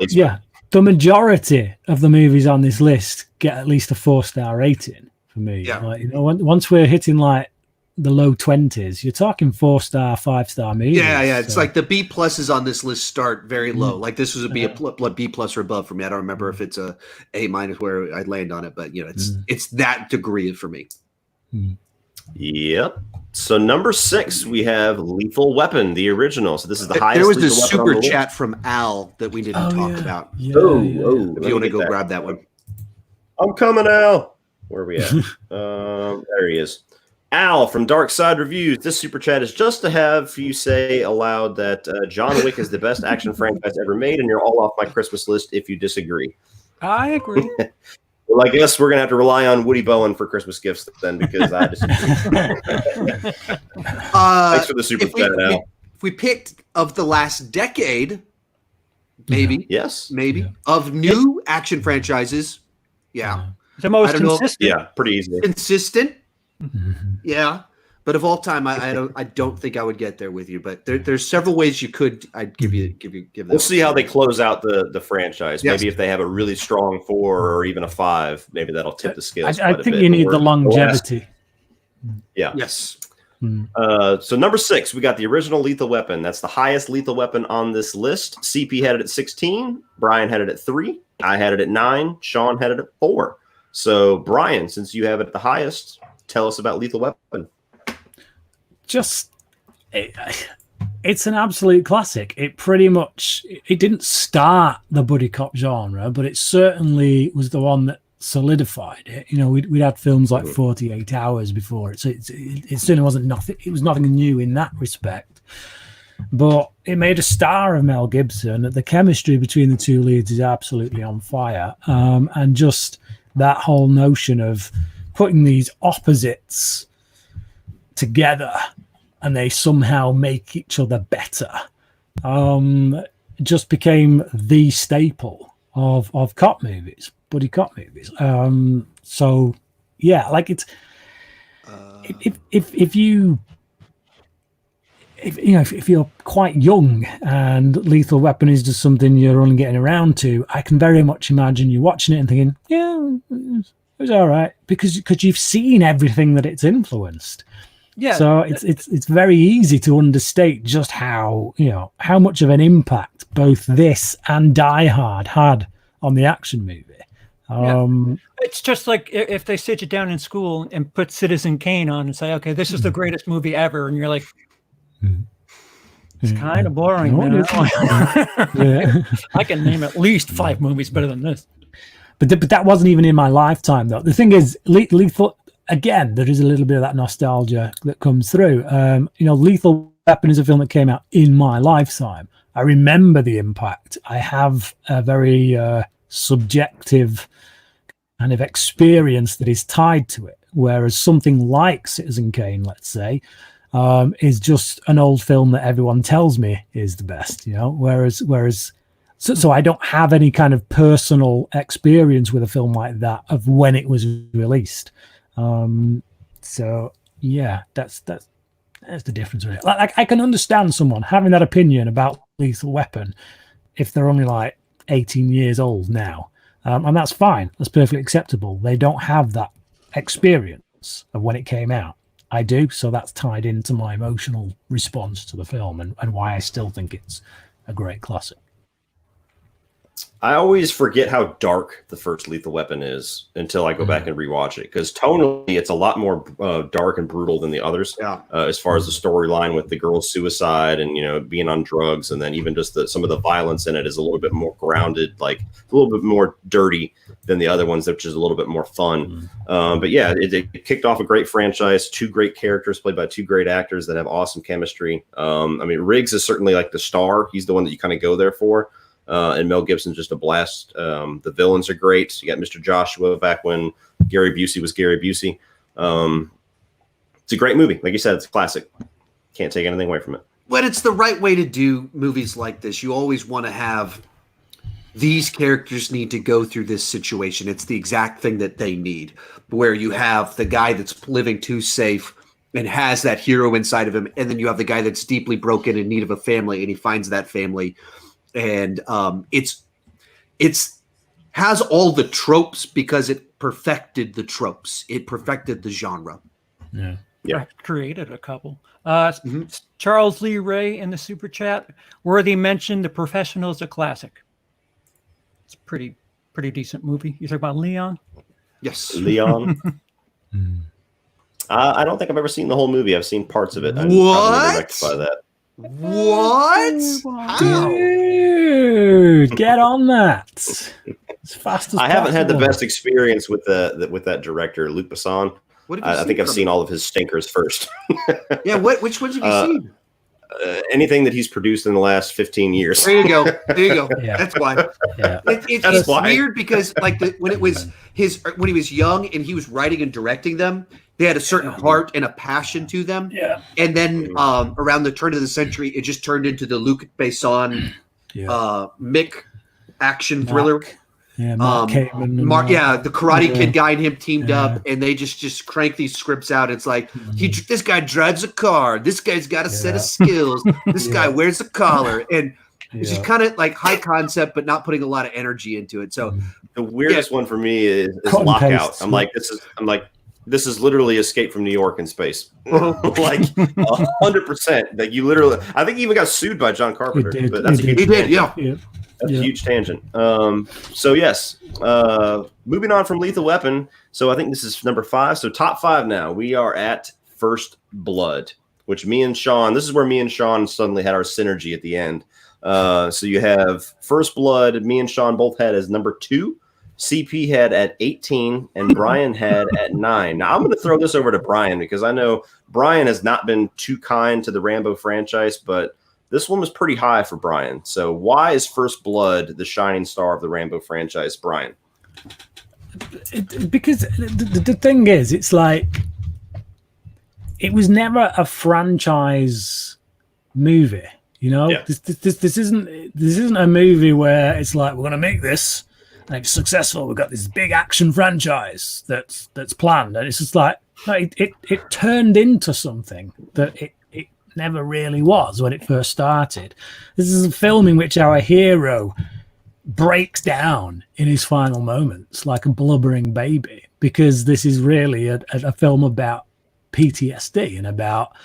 them. The majority of the movies on this list get at least a 4-star rating for me. Yeah. Like, once we're hitting like the low 20s, you're talking 4-star, 5-star movies. Yeah. It's like the B pluses on this list start very low. Like this was a B plus or above for me. I don't remember if it's a A minus where I'd land on it, but it's that degree for me. Yep. So number 6, we have Lethal Weapon, the original. So this is the highest. There was a Lethal Weapon super on the chat list. from Al that we didn't talk about. Yeah, If If you want to go grab that one. I'm coming, Al. Where are we at? There he is. Al from Dark Side Reviews. This super chat is just to have you say aloud that John Wick is the best action franchise ever made, and you're all off my Christmas list if you disagree. I agree. Well, I guess we're going to have to rely on Woody Bowen for Christmas gifts then, because I disagree. Thanks for the super chat, Al. If we picked of the last decade, maybe. Yes. Maybe. Of new action franchises, yeah. The most I don't know. consistent. Yeah, pretty easily. Consistent, yeah. But of all time, I don't think I would get there with you. But there's several ways you could. I'd give that. We'll see how they close out the franchise. Yes. Maybe if they have a really strong 4 or even a 5, maybe that'll tip the scales. I quite a think bit. you need But the longevity. Yeah. Yes. So number 6, we got the original Lethal Weapon. That's the highest lethal weapon on this list. CP had it at 16. Brian had it at 3. I had it at 9. Sean had it at 4. So Brian, since you have it at the highest, tell us about Lethal Weapon. It's an absolute classic. It didn't start the buddy cop genre, but it certainly was the one that solidified it. We'd had films like 48 Hours before it, so it certainly wasn't nothing. It was nothing new in that respect, but it made a star of Mel Gibson. The chemistry between the two leads is absolutely on fire, and just that whole notion of putting these opposites together and they somehow make each other better just became the staple of cop movies, buddy cop movies. So yeah, like it's if you're quite young and Lethal Weapon is just something you're only getting around to, I can very much imagine you watching it and thinking, yeah, it was all right, because you've seen everything that it's influenced. Yeah. So it's very easy to understate just how much of an impact both this and Die Hard had on the action movie. It's just like if they sit you down in school and put Citizen Kane on and say, okay, this is the greatest movie ever, and you're like, it's kind of boring. Yeah. I can name at least 5 movies better than this. But that wasn't even in my lifetime, though. The thing is, Lethal, again, there is a little bit of that nostalgia that comes through. Lethal Weapon is a film that came out in my lifetime. I remember the impact. I have a very subjective kind of experience that is tied to it, whereas something like Citizen Kane, let's say, is just an old film that everyone tells me is the best. Whereas so I don't have any kind of personal experience with a film like that of when it was released. So yeah, that's the difference with it. Like I can understand someone having that opinion about Lethal Weapon if they're only like 18 years old now, and that's fine. That's perfectly acceptable. They don't have that experience of when it came out. I do, so that's tied into my emotional response to the film and why I still think it's a great classic. I always forget how dark the first Lethal Weapon is until I go back and rewatch it, because tonally it's a lot more dark and brutal than the others. Yeah. As far as the storyline with the girl's suicide and being on drugs, and then even just some of the violence in it is a little bit more grounded, like a little bit more dirty than the other ones, which is a little bit more fun. But yeah, it kicked off a great franchise, 2 great characters played by 2 great actors that have awesome chemistry. I mean, Riggs is certainly like the star. He's the one that you kind of go there for. And Mel Gibson's just a blast. The villains are great. You got Mr. Joshua back when Gary Busey was Gary Busey. It's a great movie. Like you said, it's a classic. Can't take anything away from it. But it's the right way to do movies like this. You always want to have these characters need to go through this situation. It's the exact thing that they need, where you have the guy that's living too safe and has that hero inside of him, and then you have the guy that's deeply broken in need of a family, and he finds that family. And it's has all the tropes because it perfected the tropes. It perfected the genre. Yeah. Created a couple. Charles Lee Ray in the super chat. Worthy mentioned The Professional is a classic. It's a pretty decent movie. You talk about Leon? Yes. Leon. I don't think I've ever seen the whole movie. I've seen parts of it. I What? to rectify that. What? How? Dude, get on that as fast as I haven't had the possible. best experience with that director, Luc Besson. What have you I think I've from seen him? all of his stinkers first. Yeah, which ones have you seen? Anything that he's produced in the last 15 years. There you go. There you go. Yeah. That's why. Yeah. It's why. weird because like when he was young and he was writing and directing them, they had a certain heart and a passion to them. Yeah. And then around the turn of the century, it just turned into the Luc Besson, Mick action thriller. Yeah, Mark Kamen and The Karate Kid guy and him teamed up, and they just crank these scripts out. It's like this guy drives a car. This guy's got a set of skills. This guy wears a collar, and it's just kind of like high concept, but not putting a lot of energy into it. So The weirdest one for me is Cut and Lockout. paste. I'm like, this is literally Escape from New York in space. Like 100%. Like you literally, I think he even got sued by John Carpenter. He did. But that's He a huge he did, tangent. yeah. That's a huge tangent. So yes, moving on from Lethal Weapon. So I think this is number 5. So top 5 now. We are at First Blood, which me and Sean. This is where me and Sean suddenly had our synergy at the end. So you have First Blood. Me and Sean both had as number 2. CP had at 18, and Brian had at 9. Now I'm going to throw this over to Brian because I know Brian has not been too kind to the Rambo franchise, but this one was pretty high for Brian. So why is First Blood the shining star of the Rambo franchise, Brian? Because the thing is, it's like it was never a franchise movie. Yeah. This isn't a movie where it's like we're going to make this and if it's successful, we've got this big action franchise that's planned, and it's just like no, it turned into something that it never really was when it first started. This is a film in which our hero breaks down in his final moments like a blubbering baby, because this is really a film about PTSD and about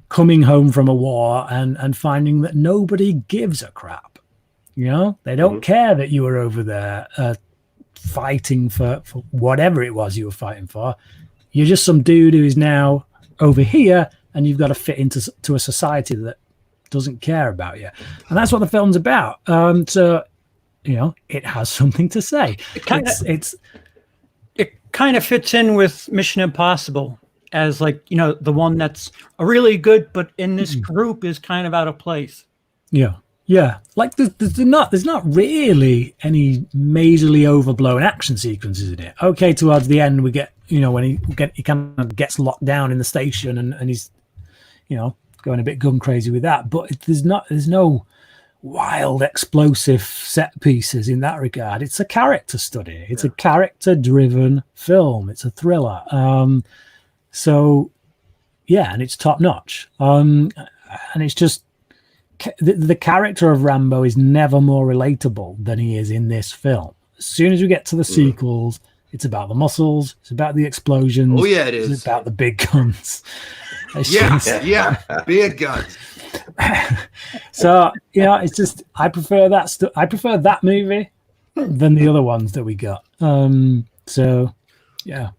coming home from a war and finding that nobody gives a crap. They don't care that you were over there fighting for whatever it was you were fighting for. You're just some dude who is now over here, and you've got to fit into a society that doesn't care about you. And that's what the film's about. So, it has something to say. It kind of fits in with Mission Impossible as the one that's really good, but in this group is kind of out of place. Yeah. Like there's not really any majorly overblown action sequences in it. Okay, towards the end we get, when he kind of gets locked down in the station and he's, going a bit gun crazy with that. But there's no wild explosive set pieces in that regard. It's a character study. It's a character driven film. It's a thriller. So yeah, and it's top notch. And it's just the character of Rambo is never more relatable than he is in this film. As soon as we get to the sequels, it's about the muscles, it's about the explosions. Oh yeah, it is. It's about the big guns. Big guns. So it's just I prefer that movie than the other ones that we got. So, yeah.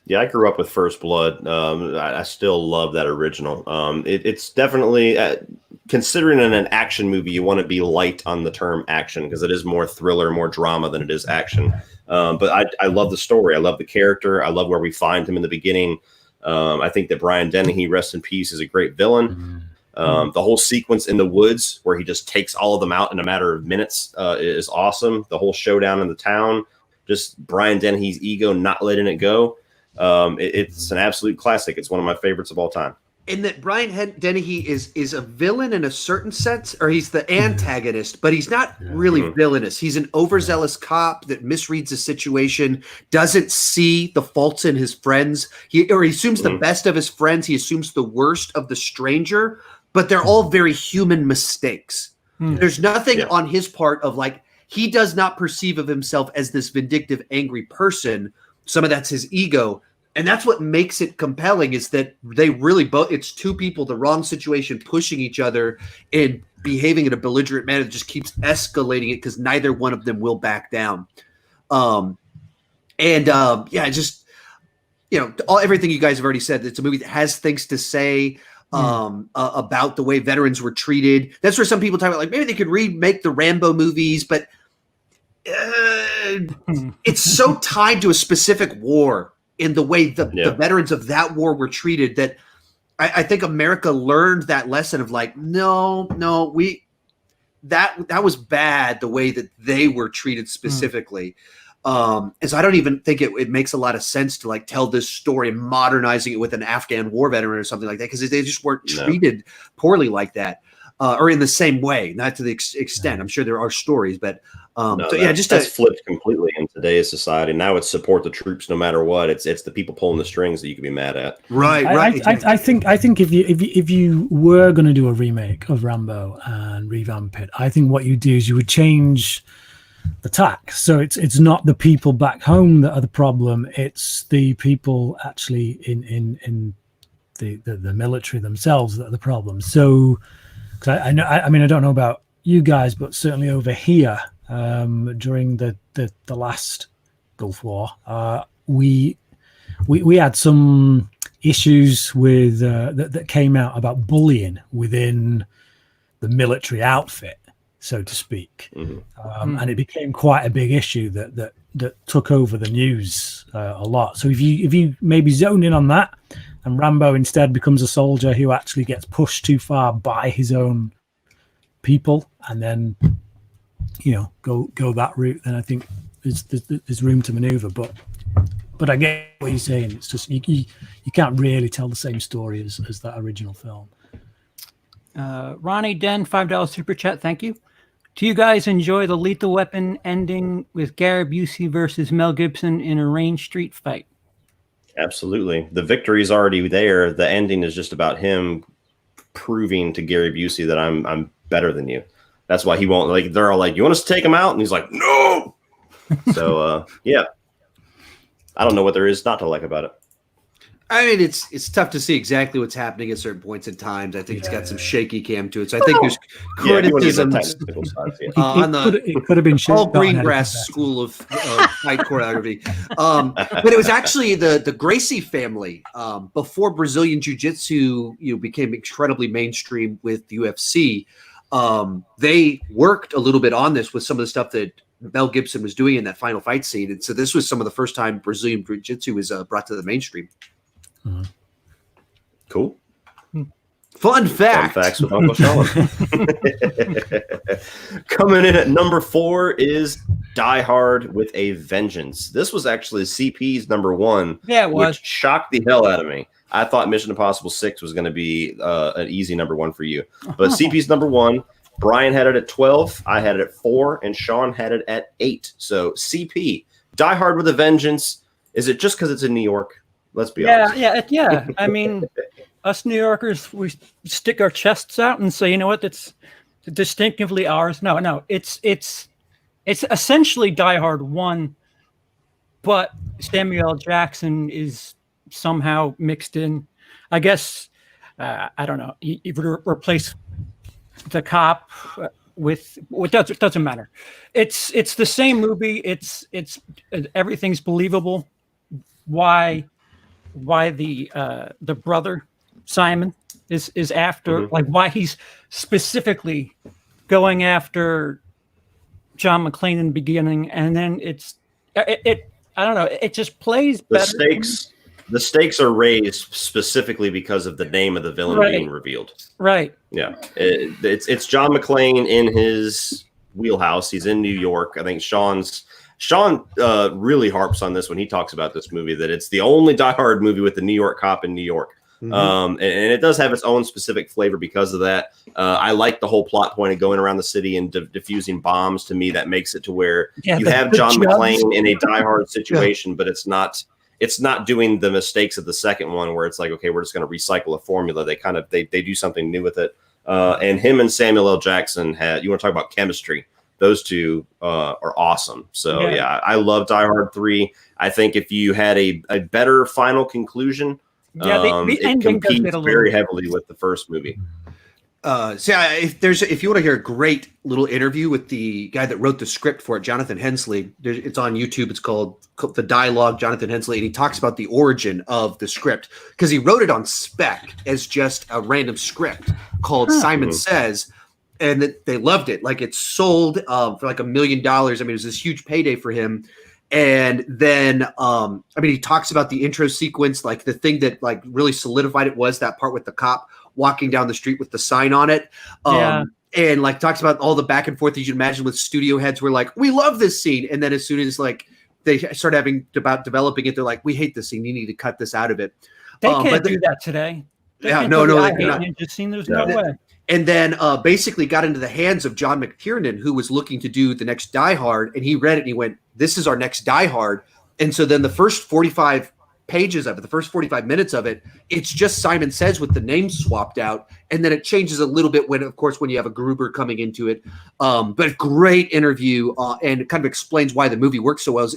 Yeah, I grew up with First Blood. I still love that original. It's definitely, considering an action movie, you want to be light on the term action because it is more thriller, more drama than it is action. But I love the story. I love the character. I love where we find him in the beginning. I think that Brian Dennehy, rest in peace, is a great villain. The whole sequence in the woods where he just takes all of them out in a matter of minutes is awesome. The whole showdown in the town, just Brian Dennehy's ego not letting it go. It's an absolute classic. It's one of my favorites of all time. And that Brian Dennehy is a villain in a certain sense, or he's the antagonist, but he's not really villainous. He's an overzealous cop that misreads the situation, doesn't see the faults in his friends. He assumes the best of his friends. He assumes the worst of the stranger, but they're all very human mistakes. There's nothing on his part of like, he does not perceive of himself as this vindictive, angry person. Some of that's his ego. And that's what makes it compelling is that they really it's two people, the wrong situation, pushing each other and behaving in a belligerent manner that just keeps escalating it because neither one of them will back down. Just, everything you guys have already said. It's a movie that has things to say about the way veterans were treated. That's where some people talk about, like, maybe they could remake the Rambo movies, but it's so tied to a specific war in the way the veterans of that war were treated that I think America learned that lesson of like, that was bad the way that they were treated specifically. And so I don't even think it makes a lot of sense to like tell this story, modernizing it with an Afghan war veteran or something like that, because they just weren't treated poorly like that. Or in the same way, not to the extent. I'm sure there are stories, but that's flipped completely in today's society. Now it's support the troops no matter what. It's the people pulling the strings that you can be mad at. Right. I think if you were going to do a remake of Rambo and revamp it, I think what you do is you would change the tack. So it's not the people back home that are the problem. It's the people actually in the military themselves that are the problem. So. I know. I mean, I don't know about you guys, but certainly over here, during the last Gulf War, we had some issues with that came out about bullying within the military outfit, so to speak, and it became quite a big issue that took over the news a lot. So if you maybe zone in on that. And Rambo instead becomes a soldier who actually gets pushed too far by his own people, and then go that route. Then I think there's room to maneuver. But I get what you're saying. It's just you can't really tell the same story as that original film. Ronnie Den, $5 super chat. Thank you. Do you guys enjoy the Lethal Weapon ending with Gary Busey versus Mel Gibson in a range street fight? Absolutely. The victory is already there. The ending is just about him proving to Gary Busey that I'm better than you. That's why he won't, like, they're all like, you want us to take him out? And he's like, no. So, I don't know what there is not to like about it. I mean, it's tough to see exactly what's happening at certain points in times. I think it's got some shaky cam to it. So I think there's criticisms on it could have been all Greengrass school of fight choreography. But it was actually the Gracie family before Brazilian Jiu-Jitsu became incredibly mainstream with UFC. They worked a little bit on this with some of the stuff that Mel Gibson was doing in that final fight scene. And so this was some of the first time Brazilian Jiu-Jitsu was brought to the mainstream. Cool. Fun fact. Fun facts with Uncle Sean. Coming in at number 4 is Die Hard with a Vengeance. This was actually CP's number 1. Yeah, it was. Which shocked the hell out of me. I thought Mission Impossible 6 was going to be an easy number 1 for you. But CP's number 1. Brian had it at 12. I had it at 4. And Sean had it at 8. So CP, Die Hard with a Vengeance. Is it just because it's in New York? Let's be honest. Yeah. I mean, us New Yorkers, we stick our chests out and say, you know what, that's distinctively ours. No, it's essentially Die Hard 1, but Samuel L. Jackson is somehow mixed in. I guess, I don't know, you replace the cop with it doesn't matter. It's the same movie. It's everything's believable. Why the brother Simon is after, like, why he's specifically going after John McClane in the beginning, and then it I don't know, it just plays better. The stakes are raised specifically because of the name of the villain being revealed. Right. Yeah. It's John McClane in his wheelhouse. He's in New York. I think Sean really harps on this when he talks about this movie, that it's the only Die Hard movie with the New York cop in New York. And it does have its own specific flavor because of that. I like the whole plot point of going around the city and diffusing bombs. To me, that makes it to where you have John McClane in a Die Hard situation, but it's not doing the mistakes of the second one where it's like, okay, we're just going to recycle a formula. They do something new with it. And him and Samuel L. Jackson you want to talk about chemistry? Those two are awesome. So yeah, I love Die Hard 3. I think if you had a better final conclusion, it competes very heavily with the first movie. If you want to hear a great little interview with the guy that wrote the script for it, Jonathan Hensley, it's on YouTube. It's called The Dialogue, Jonathan Hensley, and he talks about the origin of the script because he wrote it on spec as just a random script called Simon Says, and that they loved it. Like, it sold for like $1 million. I mean, it was this huge payday for him. And then, he talks about the intro sequence, like the thing that like really solidified it was that part with the cop walking down the street with the sign on it. And like talks about all the back and forth that you can imagine with studio heads were like, we love this scene. And then as soon as like they start having about developing it, they're like, we hate this scene. You need to cut this out of it. They can't do that today. No. There's no way. And then basically got into the hands of John McTiernan, who was looking to do the next Die Hard. And he read it and he went, this is our next Die Hard. And so then the first 45 pages of it, the first 45 minutes of it, it's just Simon Says with the name swapped out. And then it changes a little bit when you have a Gruber coming into it. But great interview and it kind of explains why the movie works so well.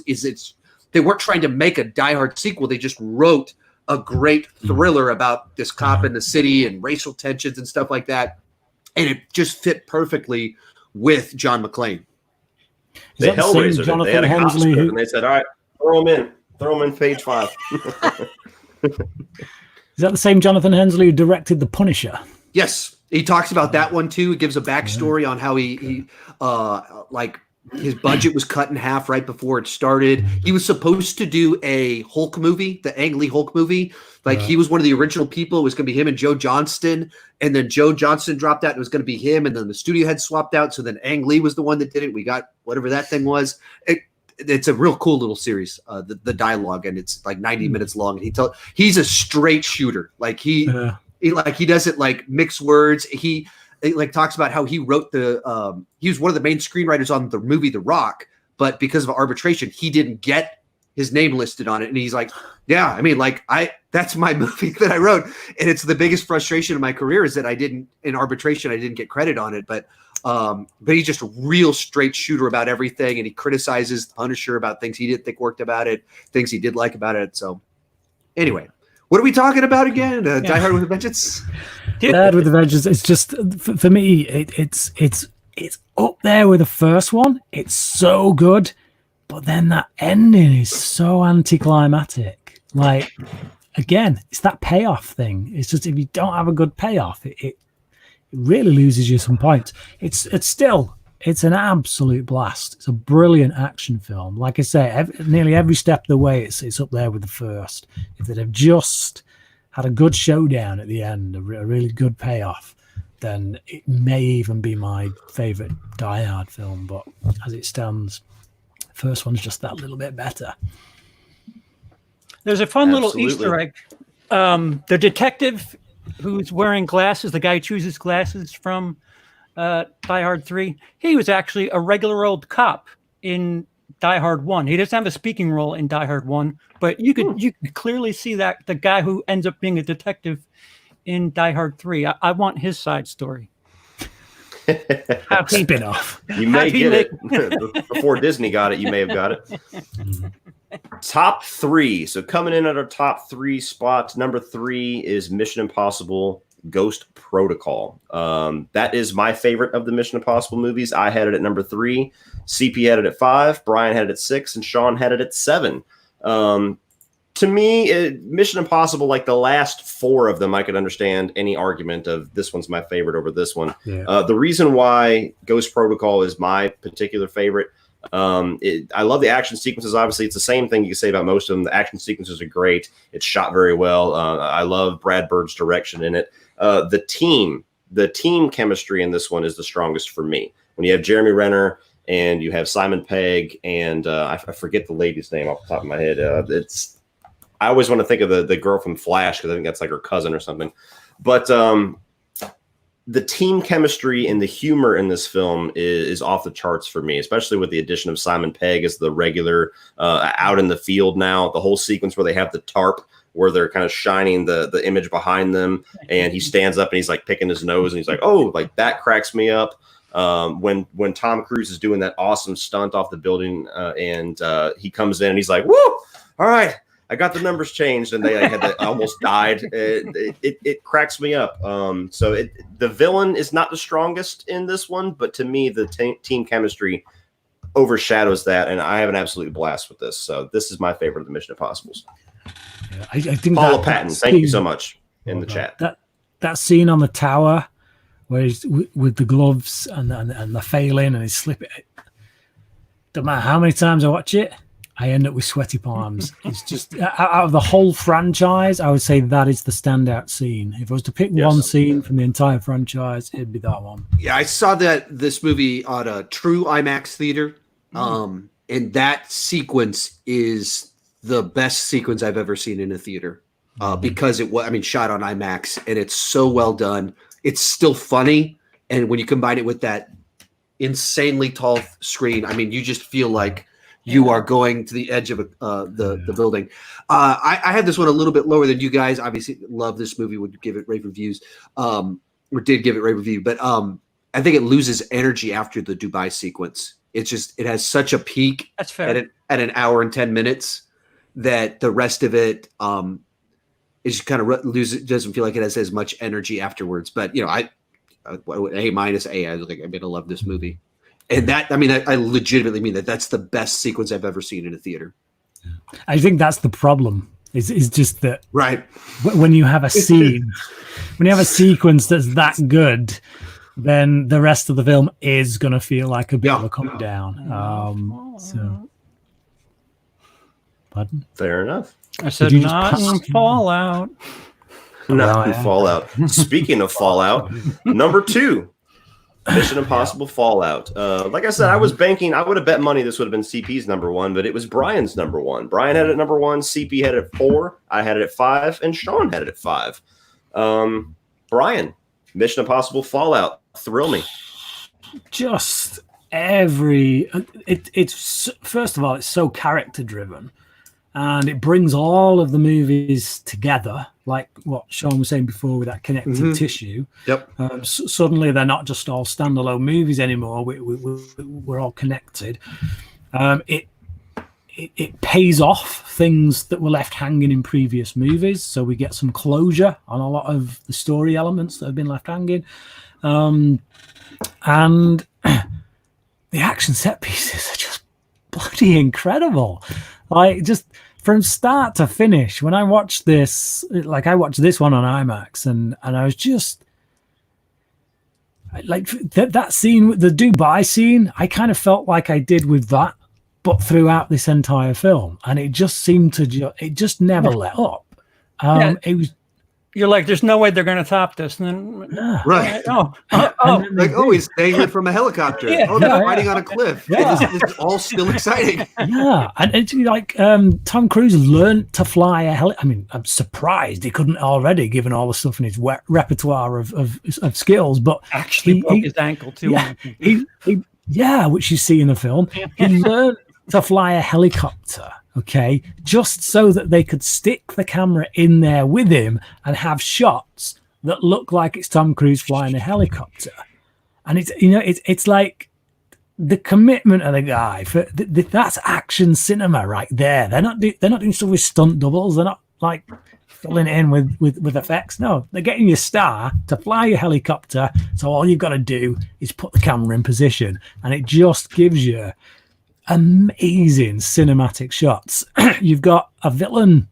They weren't trying to make a Die Hard sequel. They just wrote a great thriller about this cop in the city and racial tensions and stuff like that. And it just fit perfectly with John McClane. They Hellraiser. They had a cop script and they said, all right, throw him in page 5. Is that the same Jonathan Hensley who directed The Punisher? Yes. He talks about that one too. He gives a backstory on how he his budget was cut in half right before it started. He was supposed to do a Hulk movie, the Ang Lee Hulk movie. Like he was one of the original people. It was going to be him and Joe Johnston. And then Joe Johnston dropped out. It was going to be him. And then the studio had swapped out. So then Ang Lee was the one that did it. We got whatever that thing was. It's a real cool little series, the dialogue. And it's like 90 minutes long. And he's a straight shooter. Like he doesn't like mix words. He like talks about how he wrote he was one of the main screenwriters on the movie The Rock, but because of arbitration, he didn't get his name listed on it. And he's like, yeah, I mean, like that's my movie that I wrote. And it's the biggest frustration of my career is that in arbitration, I didn't get credit on it. But he's just a real straight shooter about everything. And he criticizes the Punisher about things he didn't think worked about it, things he did like about it. So anyway, what are we talking about again? Die Hard with a Vengeance? Die Hard with a Vengeance. It's just, for me, it's up there with the first one. It's so good. But then that ending is so anticlimactic. Like, again, it's that payoff thing. It's just, if you don't have a good payoff, it really loses you some points. It's an absolute blast. It's a brilliant action film. Like I say, nearly every step of the way, it's up there with the first. If they'd have just had a good showdown at the end, a really good payoff, then it may even be my favorite Die Hard film. But as it stands, first one's just that little bit better. There's a fun little Easter egg. The detective who's wearing glasses, the guy who chooses glasses from Die Hard 3, he was actually a regular old cop in Die Hard 1. He doesn't have a speaking role in Die Hard 1, but you could clearly see that the guy who ends up being a detective in Die Hard 3. I want his side story. Spin off. You may get it before Disney got it. You may have got it. Top 3. So coming in at our top 3 spots, number 3 is Mission Impossible: Ghost Protocol. That is my favorite of the Mission Impossible movies. I had it at number 3. CP had it at 5. Brian had it at 6, and Sean had it at 7. To me, Mission Impossible, like the last 4 of them, I could understand any argument of this one's my favorite over this one. Yeah. The reason why Ghost Protocol is my particular favorite, I love the action sequences. Obviously, it's the same thing you can say about most of them. The action sequences are great. It's shot very well. I love Brad Bird's direction in it. The team chemistry in this one is the strongest for me. When you have Jeremy Renner and you have Simon Pegg and I forget the lady's name off the top of my head. I always want to think of the girl from Flash because I think that's like her cousin or something. But the team chemistry and the humor in this film is off the charts for me, especially with the addition of Simon Pegg as the regular out in the field now. The whole sequence where they have the tarp where they're kind of shining the image behind them, and he stands up and he's like picking his nose and he's like, oh, like that cracks me up. When Tom Cruise is doing that awesome stunt off the building and he comes in and he's like, woo, all right, I got the numbers changed, and they almost died. It cracks me up. So the villain is not the strongest in this one, but to me, the team chemistry overshadows that, and I have an absolute blast with this. So this is my favorite of the Mission Impossibles. Yeah, I think Paula Patton, thank you so much in the chat. That scene on the tower where he's with the gloves and the failing and he's slipping. Don't matter how many times I watch it, I end up with sweaty palms. It's just out of the whole franchise, I would say that is the standout scene. If I was to pick one scene from the entire franchise, it'd be that one. Yeah, I saw this movie on a true IMAX theater, and that sequence is the best sequence I've ever seen in a theater because it was, shot on IMAX, and it's so well done. It's still funny, and when you combine it with that insanely tall screen, you just feel like you are going to the edge of the building. I had this one a little bit lower than you guys. Obviously, love this movie. Would give it rave reviews, or did give it rave review. But I think it loses energy after the Dubai sequence. It has such a peak. That's fair. At an hour and 10 minutes that the rest of it is kind of doesn't feel like it has as much energy afterwards. But A-, A. I think I'm gonna love this movie. And that, I legitimately mean that. That's the best sequence I've ever seen in a theater. I think that's the problem. Is just that right when you have a scene, when you have a sequence that's that good, then the rest of the film is going to feel like a bit of a come down. Pardon? Fair enough. I said not in Fallout. Not in Fallout. Speaking of Fallout, number 2. Mission Impossible Fallout. Like I said, I was banking. I would have bet money this would have been CP's number 1, but it was Brian's number 1. Brian had it at number 1. CP had it at 4. I had it at 5, and Sean had it at 5. Brian, Mission Impossible Fallout. Thrill me. Just it's first of all, it's so character driven, and it brings all of the movies together, like what Sean was saying before with that connective tissue. Yep. Suddenly they're not just all standalone movies anymore. We're all connected. It pays off things that were left hanging in previous movies, so we get some closure on a lot of the story elements that have been left hanging. And the action set pieces are just bloody incredible. Like, just from start to finish, when I watched this, like I watched this one on IMAX, and I was just like that scene, the Dubai scene, I kind of felt like I did with that, but throughout this entire film, and it just seemed to it just never let up. It was. You're like, there's no way they're going to top this. And then, right. He's dangling from a helicopter. They're fighting on a cliff. Yeah. It's all still exciting. Yeah. And it's like Tom Cruise learned to fly a helicopter. I'm surprised he couldn't already, given all the stuff in his repertoire of skills. But actually broke his ankle, too. Yeah, which you see in the film. He learned to fly a helicopter. Okay, just so that they could stick the camera in there with him and have shots that look like it's Tom Cruise flying a helicopter. And it's like the commitment of the guy for that's action cinema right there. They're not doing stuff with stunt doubles. They're not like filling it in with effects. No, they're getting your star to fly your helicopter. So all you've got to do is put the camera in position, and it just gives you amazing cinematic shots. You've got a villain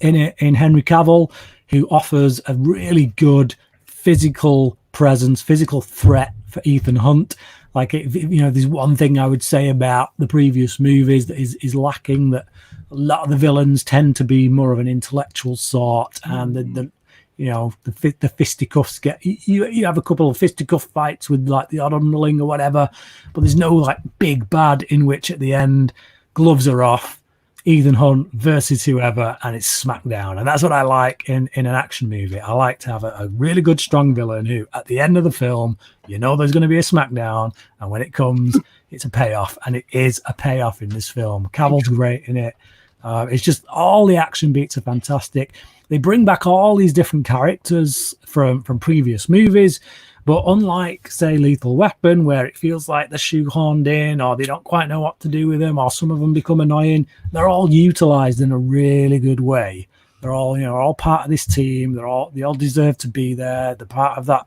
in Henry Cavill who offers a really good physical presence, physical threat for Ethan Hunt. Like, there's one thing I would say about the previous movies that is lacking, that a lot of the villains tend to be more of an intellectual sort, and the fisticuffs you have a couple of fisticuff fights with like the odd underling or whatever, but there's no like big bad in which at the end gloves are off, Ethan Hunt versus whoever, and it's smackdown. And that's what I like in an action movie. I like to have a really good, strong villain who, at the end of the film, there's going to be a smackdown, and when it comes, it's a payoff. And it is a payoff in this film. Cavill's great in it. It's just all the action beats are fantastic. They bring back all these different characters from previous movies. But unlike, say, Lethal Weapon, where it feels like they're shoehorned in, or they don't quite know what to do with them, or some of them become annoying, they're all utilized in a really good way. They're all part of this team. They all deserve to be there. They're part of that,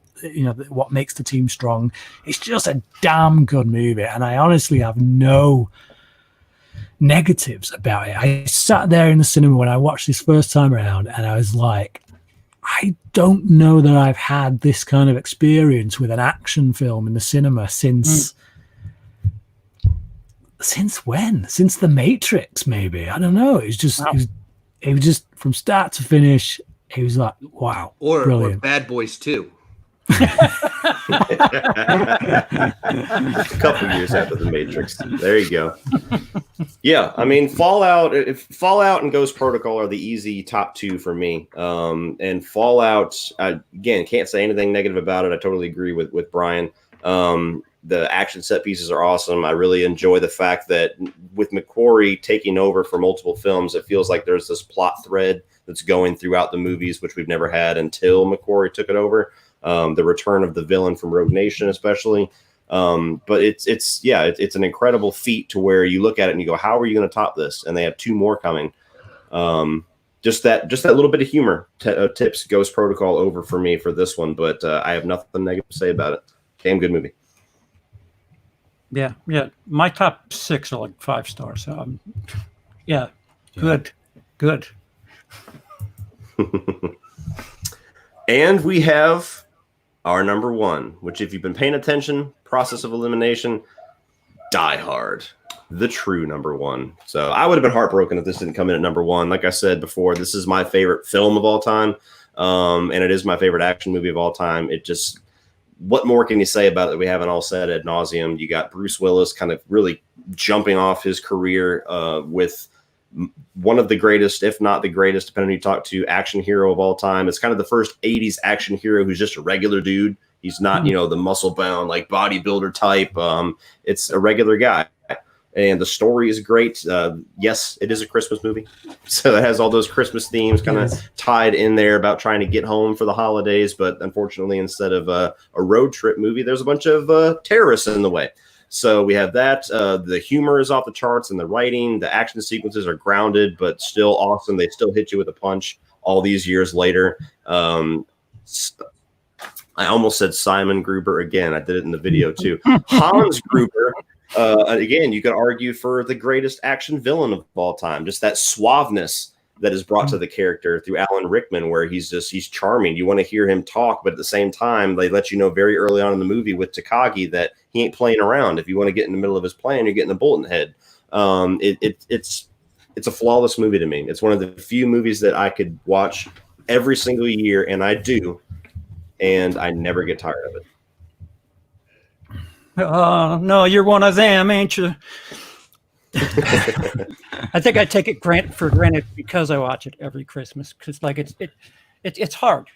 what makes the team strong. It's just a damn good movie, and I honestly have no negatives about it. I sat there in the cinema when I watched this first time around, and I was like, I don't know that I've had this kind of experience with an action film in the cinema since when? Since The Matrix, maybe. I don't know. It was just, it was just from start to finish. It was like, wow, or brilliant. Bad Boys 2. A couple years after The Matrix. There you go. Yeah, I mean, Fallout and Ghost Protocol are the easy top two for me. And Fallout, again, can't say anything negative about it. I totally agree with Brian. The action set pieces are awesome. I really enjoy the fact that with McQuarrie taking over for multiple films, it feels like there's this plot thread that's going throughout the movies, which we've never had until McQuarrie took it over. The return of the villain from Rogue Nation, especially. But it's an incredible feat to where you look at it and you go, how are you going to top this? And they have two more coming. Just that little bit of humor tips Ghost Protocol over for me for this one, but I have nothing negative to say about it. Damn good movie. Yeah. My top 6 are like 5 stars. Good. And we have our number 1, which, if you've been paying attention, process of elimination, Die Hard, the true number 1. So I would have been heartbroken if this didn't come in at number 1. Like I said before, this is my favorite film of all time, and it is my favorite action movie of all time. It just, what more can you say about it that we haven't all said ad nauseum? You got Bruce Willis kind of really jumping off his career with one of the greatest, if not the greatest, depending on who you talk to, action hero of all time. It's kind of the first 80s action hero who's just a regular dude. He's not, the muscle-bound, like, bodybuilder type. It's a regular guy. And the story is great. Yes, it is a Christmas movie. So it has all those Christmas themes kind of tied in there about trying to get home for the holidays. But unfortunately, instead of a road trip movie, there's a bunch of terrorists in the way. So we have that. The humor is off the charts, and the writing, the action sequences are grounded, but still awesome. They still hit you with a punch all these years later. I almost said Simon Gruber again. I did it in the video too. Hans Gruber. Again, you could argue for the greatest action villain of all time. Just that suaveness that is brought to the character through Alan Rickman, where he's charming. You want to hear him talk, but at the same time, they let you know very early on in the movie with Takagi that he ain't playing around. If you want to get in the middle of his plan, you're getting a bullet in the head. It's a flawless movie to me. It's one of the few movies that I could watch every single year, and I do, and I never get tired of it. No, you're one of them, ain't you? I think I take it for granted because I watch it every Christmas. Because it's hard.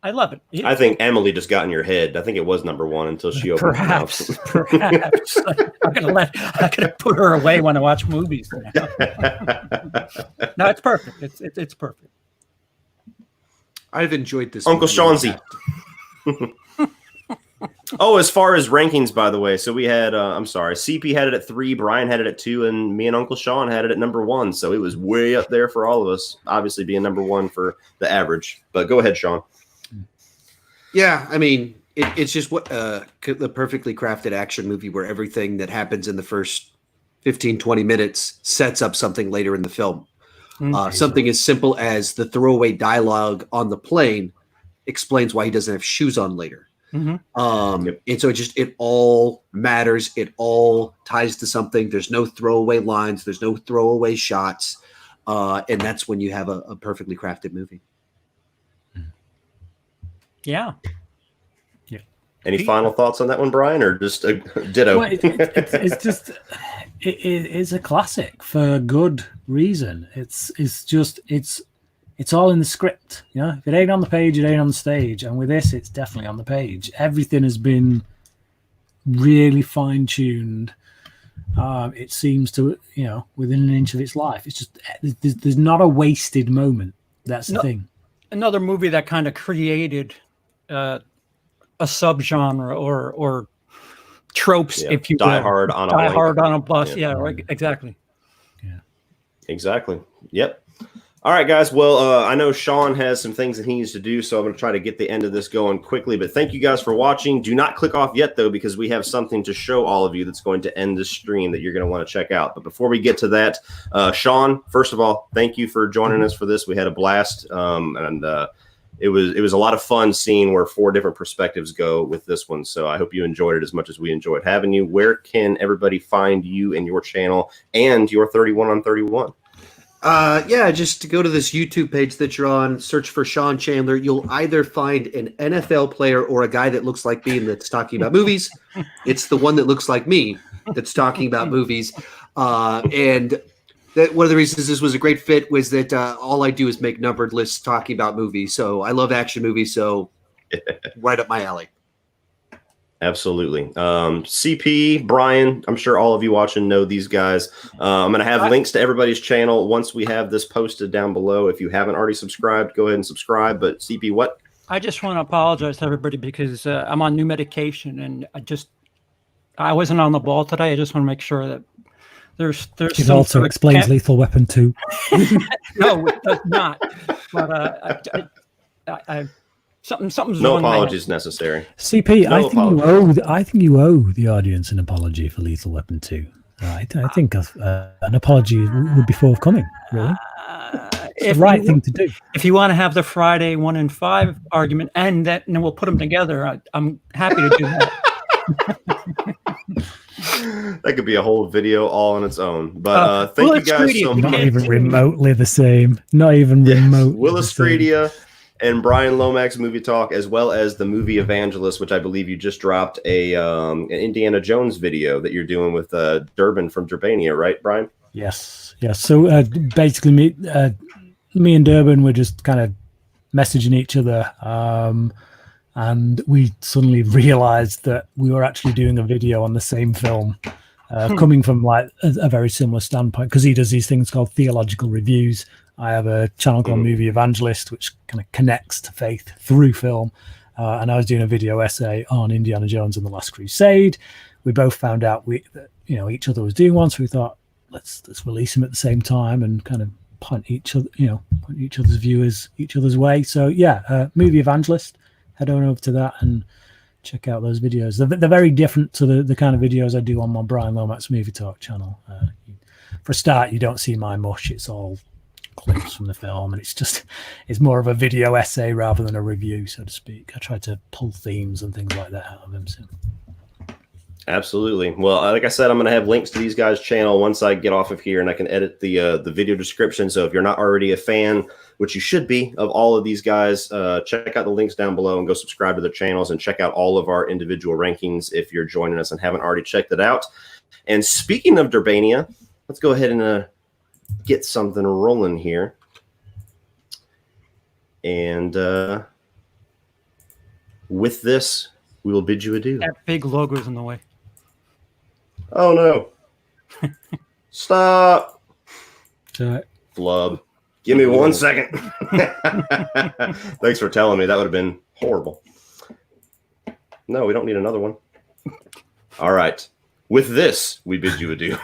I love it. I think Emily just got in your head. I think it was number 1 until she opened her mouth. Perhaps. I gotta put her away when I watch movies now. No, it's perfect. It's perfect. I've enjoyed this. Uncle Shawnzy. Oh, as far as rankings, by the way, so we had, I'm sorry, CP had it at 3, Brian had it at 2, and me and Uncle Sean had it at number 1. So it was way up there for all of us, obviously being number 1 for the average. But go ahead, Sean. Yeah, I mean, it's just what the perfectly crafted action movie where everything that happens in the first 15, 20 minutes sets up something later in the film. Something as simple as the throwaway dialogue on the plane explains why he doesn't have shoes on later. And so it all matters. It all ties to something. There's no throwaway lines. There's no throwaway shots. And that's when you have a perfectly crafted movie. Yeah. Any final thoughts on that one, Brian, or just a ditto? Well, it's just it's a classic for good reason. It's all in the script. You know, if it ain't on the page, it ain't on the stage. And with this, it's definitely on the page. Everything has been really fine tuned. It seems to, you know, within an inch of its life. It's just there's not a wasted moment. That's the thing. Another movie that kind of created a subgenre or tropes, if you will. Die Hard on a bus. Yeah, right. Exactly. Yeah. Exactly. Yep. All right, guys. Well, I know Sean has some things that he needs to do, so I'm going to try to get the end of this going quickly. But thank you guys for watching. Do not click off yet, though, because we have something to show all of you that's going to end the stream that you're going to want to check out. But before we get to that, Sean, first of all, thank you for joining us for this. We had a blast, and it was a lot of fun seeing where 4 different perspectives go with this one. So I hope you enjoyed it as much as we enjoyed having you. Where can everybody find you and your channel and your 31 on 31? Just to go to this YouTube page that you're on, search for Sean Chandler. You'll either find an NFL player or a guy that looks like me and that's talking about movies. It's the one that looks like me that's talking about movies. And that one of the reasons this was a great fit was that all I do is make numbered lists talking about movies. So I love action movies. So right up my alley. Absolutely. CP, Brian, I'm sure all of you watching know these guys. I'm going to have links to everybody's channel once we have this posted down below. If you haven't already subscribed, go ahead and subscribe. But CP, what? I just want to apologize to everybody because I'm on new medication and I wasn't on the ball today. I just want to make sure that there's it also explains Lethal Weapon 2. No, it does not. But something's no wrong. apologies necessary. CP, I think you owe the audience an apology for Lethal Weapon 2. I think an apology would be forthcoming. Really, it's the right thing to do. If you want to have the Friday 1 and 5 argument, and then we'll put them together, I'm happy to do that. That could be a whole video all on its own. But thank you guys so much. Not even remotely the same. Not even remotely. Willis Fredia and Brian Lomax Movie Talk, as well as the Movie Evangelist, which I believe you just dropped an Indiana Jones video that you're doing with Durbin from Durbania, right, Brian? Yes. So basically, me and Durbin were just kind of messaging each other, and we suddenly realized that we were actually doing a video on the same film, coming from like a very similar standpoint, because he does these things called theological reviews. I have a channel called Movie Evangelist, which kind of connects to faith through film. And I was doing a video essay on Indiana Jones and the Last Crusade. We both found out that each other was doing one, so we thought let's release them at the same time and kind of point each other's viewers each other's way. So yeah, Movie Evangelist. Head on over to that and check out those videos. They're very different to the kind of videos I do on my Brian Lomax Movie Talk channel. For a start, you don't see my mush. It's all clips from the film, and it's more of a video essay rather than a review, so to speak. I try to pull themes and things like that out of them. So. Absolutely. Well, like I said, I'm going to have links to these guys' channel once I get off of here, and I can edit the video description. So if you're not already a fan, which you should be, of all of these guys, check out the links down below and go subscribe to their channels and check out all of our individual rankings if you're joining us and haven't already checked it out. And speaking of Durbania, let's go ahead and get something rolling here. And with this, we will bid you adieu. That big logo's in the way. Oh, no. Stop. Flub. Give me 1 second. Thanks for telling me. That would have been horrible. No, we don't need another one. All right. With this, we bid you adieu.